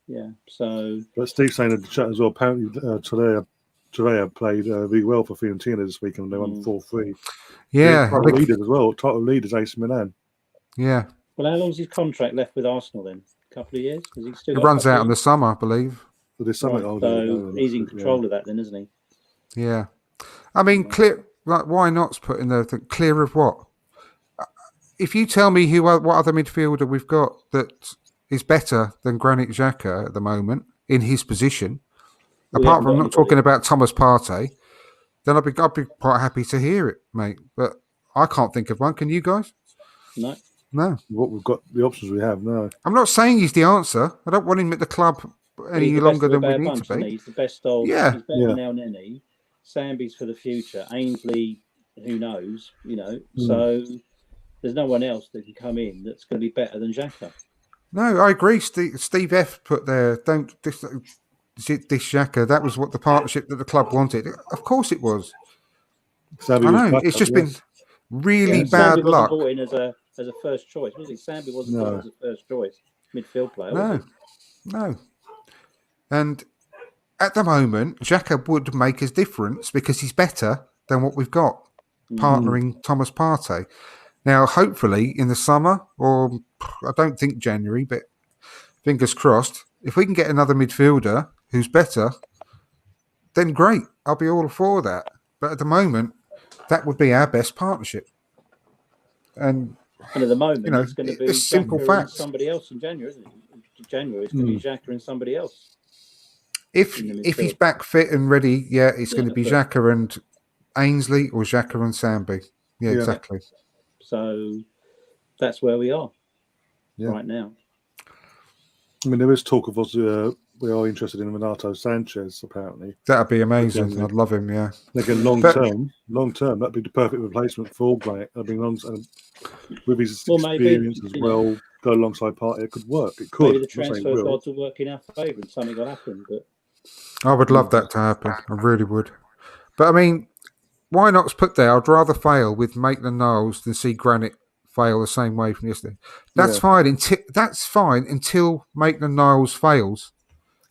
[SPEAKER 2] Yeah. So,
[SPEAKER 1] but Steve's saying in the chat as well. Apparently, Torea played really well for Fiorentina this week, and they won 4-3.
[SPEAKER 3] Yeah,
[SPEAKER 1] title leaders as well. Title leaders AC Milan.
[SPEAKER 3] Yeah.
[SPEAKER 2] Well, how long's his contract left with Arsenal then? A couple of years? Has he still?
[SPEAKER 3] It runs out in the summer, I believe.
[SPEAKER 1] This summer,
[SPEAKER 2] so he's in control of that, then, isn't he?
[SPEAKER 3] Yeah. I mean, clear. Like, why not put in the clear of what? If you tell me what other midfielder we've got that is better than Granit Xhaka at the moment in his position, apart from not talking about Thomas Partey, then I'd be quite happy to hear it, mate. But I can't think of one. Can you guys? No.
[SPEAKER 1] What we've got, the options we have, no.
[SPEAKER 3] I'm not saying he's the answer. I don't want him at the club any longer than we need to be.
[SPEAKER 2] He's the best of. He's better than El Neni. Sambi's for the future. Ainsley, who knows? So there's no one else that can come in that's going to be better than Xhaka.
[SPEAKER 3] No, I agree. Steve F put there. Don't dish Xhaka. That was what the partnership that the club wanted. Of course, it was. I know. It's just been really bad
[SPEAKER 2] Sambi
[SPEAKER 3] luck.
[SPEAKER 2] Wasn't brought in as a first choice, was he? Sambi wasn't brought in as a first choice midfield player.
[SPEAKER 3] No. And at the moment, Xhaka would make a difference because he's better than what we've got, partnering Thomas Partey. Now, hopefully, in the summer, or I don't think January, but fingers crossed, if we can get another midfielder who's better, then great. I'll be all for that. But at the moment, that would be our best partnership. And
[SPEAKER 2] at the moment, it's going to be
[SPEAKER 3] simple
[SPEAKER 2] Xhaka
[SPEAKER 3] facts.
[SPEAKER 2] And somebody else in January, isn't it? January, it's going to be Xhaka and somebody else.
[SPEAKER 3] If he's back fit and ready, it's going to be Xhaka and Ainsley or Xhaka and Sambi. Yeah, exactly.
[SPEAKER 2] So that's where we are right now.
[SPEAKER 1] I mean, there is talk of us. We are interested in Renato Sanchez, apparently.
[SPEAKER 3] That'd be amazing. I'd love him, yeah.
[SPEAKER 1] Again, long term, that'd be the perfect replacement for Granit. I mean, with his experience as well, go alongside Partey, it could work. It could.
[SPEAKER 2] Maybe the transfer gods will work in our favour and something will happen. But
[SPEAKER 3] I would love that to happen. I really would. But I mean, why not put there? I'd rather fail with Maitland-Niles than see Granit fail the same way from yesterday. That's fine. Until Maitland-Niles fails.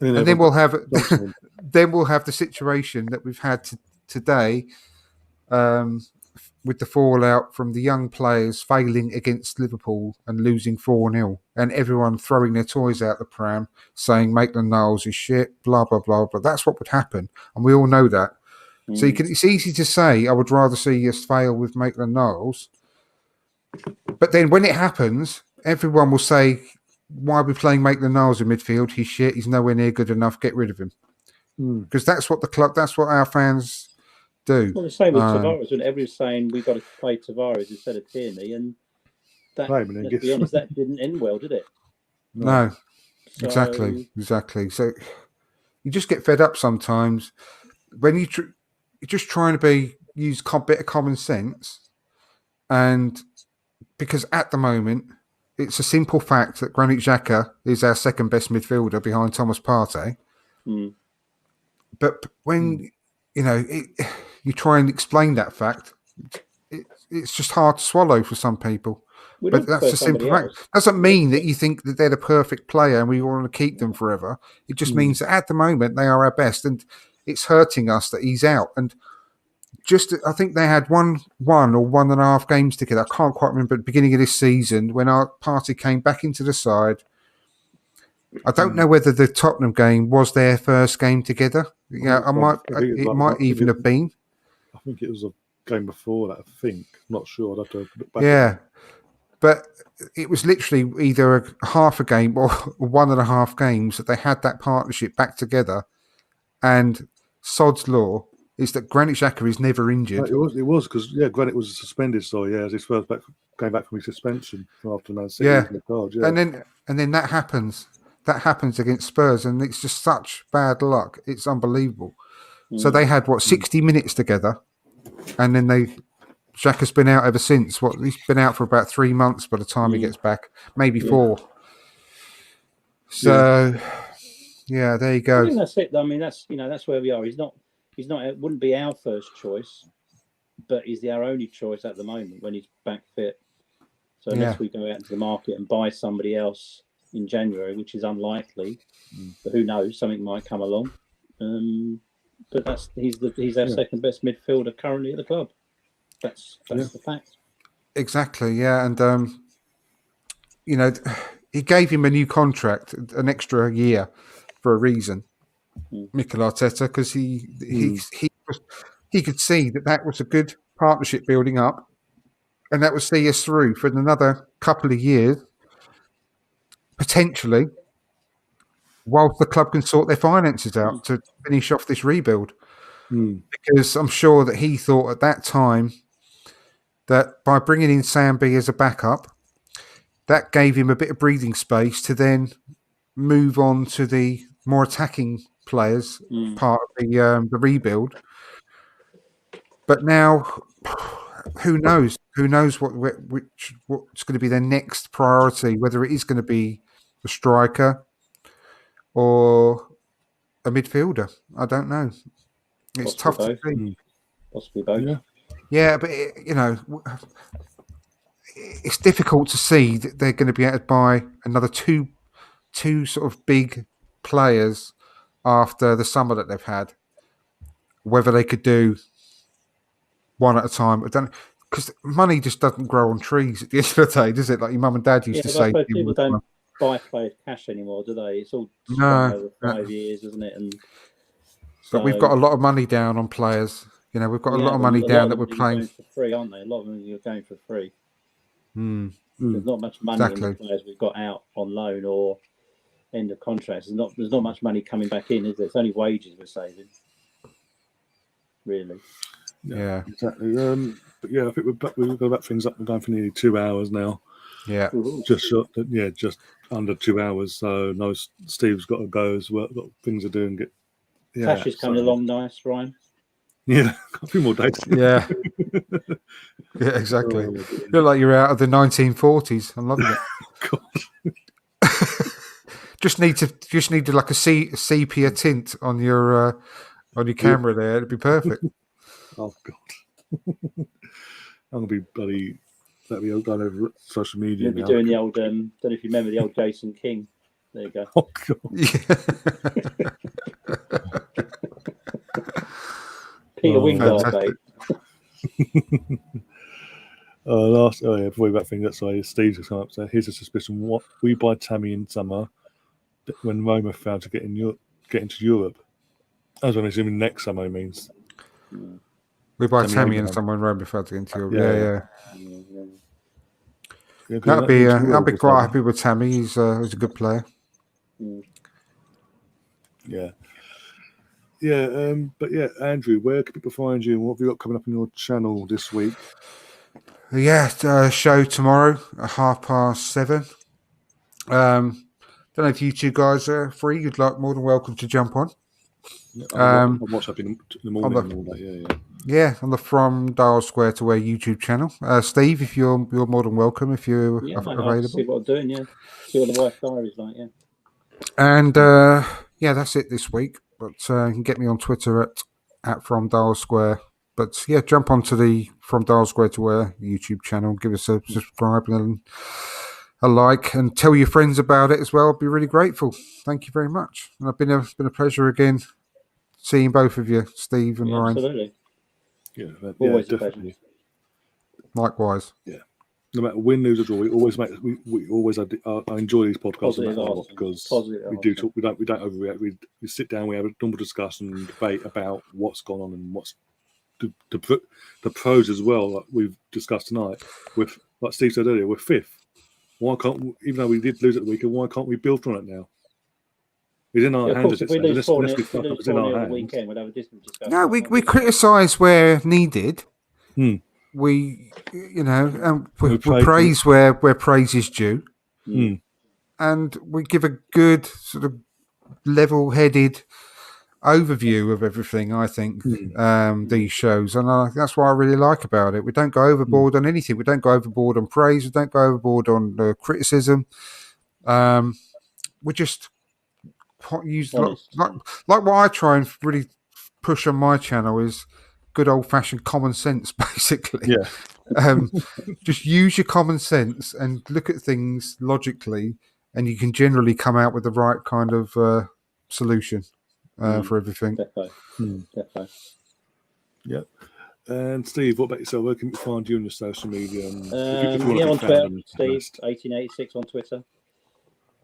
[SPEAKER 3] And then we'll have the situation that we've had today with the fallout from the young players failing against Liverpool and losing 4-0 and everyone throwing their toys out the pram saying Maitland-Niles is shit, blah, blah, blah, blah. That's what would happen. And we all know that. So it's easy to say I would rather see us fail with Maitland-Niles. But then when it happens, everyone will say, why are we playing Maitland-Niles in midfield? He's shit. He's nowhere near good enough. Get rid of him. Because that's what the club, that's what our fans do.
[SPEAKER 2] Well, the same with Tavares. When everyone's saying we've got to play Tavares instead of Tierney, and that, let's be honest, that didn't end well, did it?
[SPEAKER 3] No.
[SPEAKER 2] So,
[SPEAKER 3] Exactly. So you just get fed up sometimes when you're just trying to use a bit of common sense, and because at the moment it's a simple fact that Granit Xhaka is our second best midfielder behind Thomas Partey. But when you try and explain that fact, it's just hard to swallow for some people. But that's a simple fact. Doesn't mean that you think that they're the perfect player and we want to keep them forever. It just means that at the moment they are our best, and it's hurting us that he's out. And I think they had one or 1.5 games together. I can't quite remember at the beginning of this season when our party came back into the side. I don't know whether the Tottenham game was their first game together. Yeah, it might even have been.
[SPEAKER 1] I think it was a game before that. I think, I'm not sure. I'd have to look back.
[SPEAKER 3] Yeah, but it was literally either half a game or 1.5 games that they had that partnership back together. And sod's law is that Granit Xhaka is never injured.
[SPEAKER 1] No, it was because Granit was suspended. So as his first came back from his suspension after Man City.
[SPEAKER 3] Yeah, and then that happens. That happens against Spurs, and it's just such bad luck. It's unbelievable. So they had 60 minutes together, and then Xhaka's been out ever since. He's been out for about 3 months by the time he gets back, maybe 4. So there you go.
[SPEAKER 2] I think that's it. I mean, that's where we are. He's not. It wouldn't be our first choice, but he's our only choice at the moment when he's back fit. So unless we go out into the market and buy somebody else in January, which is unlikely, but who knows? Something might come along. But he's our second best midfielder currently at the club. That's the fact.
[SPEAKER 3] Exactly. Yeah, and he gave him a new contract, an extra year, for a reason. Mikel Arteta, because he could see that was a good partnership building up, and that would see us through for another couple of years, potentially, whilst the club can sort their finances out to finish off this rebuild. Because I'm sure that he thought at that time that by bringing in Sambi as a backup, that gave him a bit of breathing space to then move on to the more attacking players part of the rebuild. But now, who knows? Who knows what's going to be their next priority? Whether it is going to be a striker or a midfielder, I don't know. It's tough to see.
[SPEAKER 2] Possibly both.
[SPEAKER 3] Yeah, but it's difficult to see that they're going to be able to buy another two sort of big players after the summer that they've had. Whether they could do one at a time, I don't know, because money just doesn't grow on trees at the end of the day, does it? Like your mum and dad used to say.
[SPEAKER 2] People don't buy players cash anymore, do they? It's all over 5 years, isn't it? And
[SPEAKER 3] but we've got a lot of money down on players. We've got a lot of money down that we're playing
[SPEAKER 2] going for free, aren't they? A lot of them are going for free. There's not much money in the players we've got out on loan or end of contracts. There's not much money coming back in, is there? It's only wages we're saving. Really.
[SPEAKER 1] Yeah, exactly. But I think we've got about things up. We're going for nearly 2 hours now.
[SPEAKER 3] Yeah,
[SPEAKER 1] just short. Just under 2 hours. So no, Steve's got to go as well. Got things to do and get.
[SPEAKER 2] Cash is coming along nice, Ryan.
[SPEAKER 1] Yeah, got a few more days.
[SPEAKER 3] Yeah, exactly. Feel like you're out of the 1940s. I'm loving it. just need like a sepia tint on your camera there. It'd be perfect.
[SPEAKER 1] Oh God, I'm gonna be bloody. That'll be all done over social media.
[SPEAKER 2] You'll be doing the old. Don't know if you remember the old Jason King. There you go.
[SPEAKER 1] Oh God.
[SPEAKER 3] Yeah.
[SPEAKER 2] Peter Wingard,
[SPEAKER 1] before we wrap things up, sorry, Steve's just come up. So here's a suspicion: what we buy Tammy in summer when Roma failed to get into Europe. I was assuming next summer means.
[SPEAKER 3] We buy Tammy in summer when Roma failed to get into Europe. Yeah. I'd be quite happy with Tammy. He's a good player.
[SPEAKER 1] Yeah. But yeah, Andrew, where can people find you and what have you got coming up on your channel this week?
[SPEAKER 3] Show tomorrow at 7:30. Don't know if you two guys are free. You'd like more than welcome to jump on.
[SPEAKER 1] I'll watch up in the morning and all that.
[SPEAKER 3] Yeah, on the From Dial Square to Where YouTube channel. Steve, if you're more than welcome if you're available.
[SPEAKER 2] I'll see what I'm doing. Yeah, see what the wife's diary's like. Yeah.
[SPEAKER 3] And that's it this week. But you can get me on Twitter at From Dial Square. But yeah, jump onto the From Dial Square to Where YouTube channel. Give us a subscribe and a like, and tell your friends about it as well. I'd be really grateful. Thank you very much. And it's been a pleasure again seeing both of you, Steve and Ryan.
[SPEAKER 2] Absolutely.
[SPEAKER 1] Always definitely.
[SPEAKER 3] Likewise.
[SPEAKER 1] Yeah. No matter win, lose or draw, we always have. I enjoy these podcasts because we do talk. We don't overreact. We sit down. We have a normal discussion and debate about what's gone on and what's the pros as well. Like we've discussed tonight. With like Steve said earlier, we're fifth. Why can't, even though we did lose at the weekend, why can't we build from it now? It's in our hands.
[SPEAKER 2] If we lose 4-0 the weekend, we'll have a different discussion.
[SPEAKER 3] No, we criticise where needed. We we praise where praise is due, and we give a good sort of level-headed overview of everything. I think these shows, and that's what I really like about it. We don't go overboard on anything. We don't go overboard on praise. We don't go overboard on criticism. We just use like what I try and really push on my channel is good old-fashioned common sense, basically. Just use your common sense and look at things logically, and you can generally come out with the right kind of solution for everything.
[SPEAKER 2] Definitely.
[SPEAKER 1] Yep. And Steve, what about yourself? Where can we find you on your social media?
[SPEAKER 2] On Twitter, Steve 1886 on Twitter.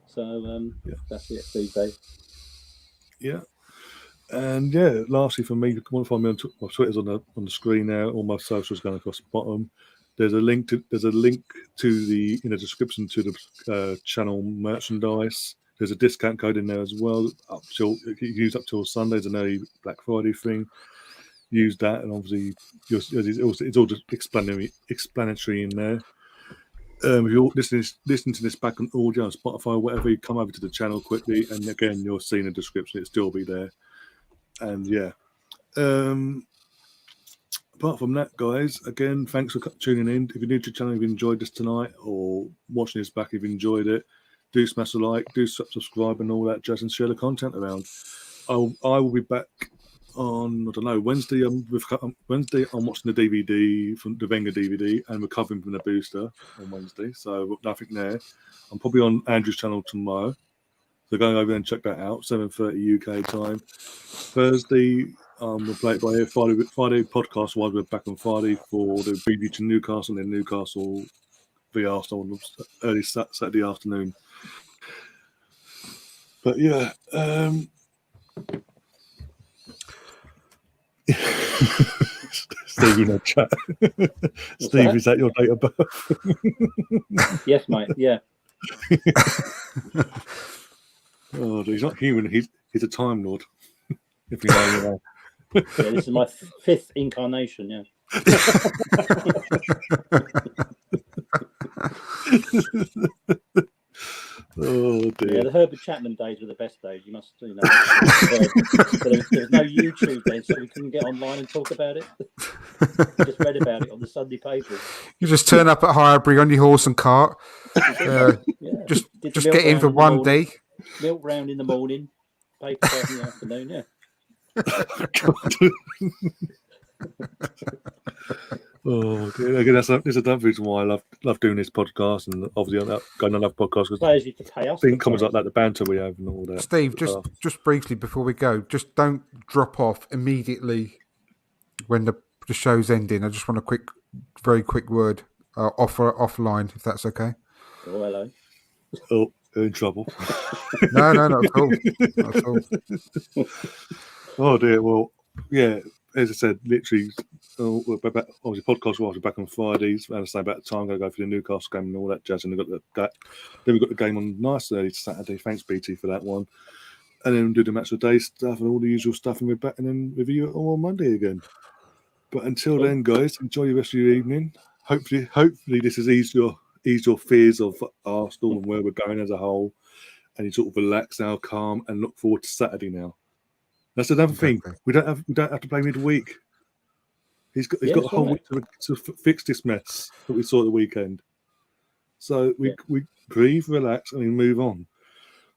[SPEAKER 2] So that's it these days.
[SPEAKER 1] Yeah. And lastly for me, you can find me on my Twitter's on the screen now. All my socials going across the bottom. There's a link to the in the description to the channel merchandise. There's a discount code in there as well. You can use up till Sunday. There's an early Black Friday thing. Use that, and obviously it's all just explanatory in there. If you're listening to this back on audio on Spotify or whatever, you come over to the channel quickly, and again you'll see in the description it'll still be there. And apart from that, guys, again, thanks for tuning in. If you're new to the channel, if you enjoyed this tonight or watching this back, if you enjoyed it, do smash a like, do subscribe and all that jazz, and share the content around. I will be back on, I don't know, Wednesday. Wednesday I'm watching the DVD from the Wenger DVD and recovering from the booster on Wednesday, so nothing there. I'm probably on Andrew's channel tomorrow, so go over and check that out. 7:30 UK time. Thursday we'll play it by ear. Friday podcast wise, we're back on Friday for the preview to Newcastle and then Newcastle v Arsenal on early Saturday afternoon. But Steve in the chat. Steve, is that your date of birth?
[SPEAKER 2] Yes, mate. Yeah.
[SPEAKER 1] Oh, he's not human. He's a Time Lord. If you know.
[SPEAKER 2] This is my fifth incarnation. Yeah.
[SPEAKER 1] Oh dear.
[SPEAKER 2] Yeah, the Herbert Chapman days were the best days. You must, there was no YouTube then, so we couldn't get online and talk about it. We just read about it on the Sunday papers.
[SPEAKER 3] You just turn up at Highbury on your horse and cart. Just get in for one day.
[SPEAKER 2] Milk round in the morning, paper in the afternoon. Yeah.
[SPEAKER 1] Oh, again, that's another reason why I love doing this podcast, and obviously going on another podcast because
[SPEAKER 2] players used to pay us.
[SPEAKER 1] Comments like that, the banter we have, and all that.
[SPEAKER 3] Steve, just briefly before we go, just don't drop off immediately when the show's ending. I just want a very quick word offline, if that's okay.
[SPEAKER 2] Oh, hello.
[SPEAKER 1] Oh, you're in trouble.
[SPEAKER 3] No, not at all. Not at all.
[SPEAKER 1] Oh dear. Well, yeah. As I said, literally, obviously, podcast was back on Fridays. And I say about the time, I'm going to go for the Newcastle game and all that jazz. And then we got the game on nice early Saturday. Thanks, BT, for that one. and then do the match of the day stuff and all the usual stuff, and we're back and then review it all on Monday again. But until then, guys, enjoy the rest of your evening. Hopefully this has eased your fears of Arsenal and where we're going as a whole, and you sort of relax now, calm, and look forward to Saturday now. That's another thing. We don't have to play midweek. He's got a whole week to fix this mess that we saw at the weekend. So we breathe, relax, and we move on.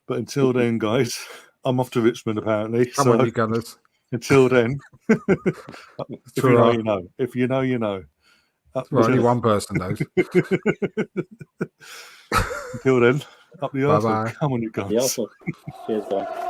[SPEAKER 1] But until then, guys, I'm off to Richmond apparently.
[SPEAKER 3] Come on, you Gunners.
[SPEAKER 1] Until then, if you know, you know. If you know, you know.
[SPEAKER 3] Well, only one person knows.
[SPEAKER 1] Until then, up the arse.
[SPEAKER 3] Bye-bye.
[SPEAKER 1] Come on, you guys.
[SPEAKER 2] Cheers, bye.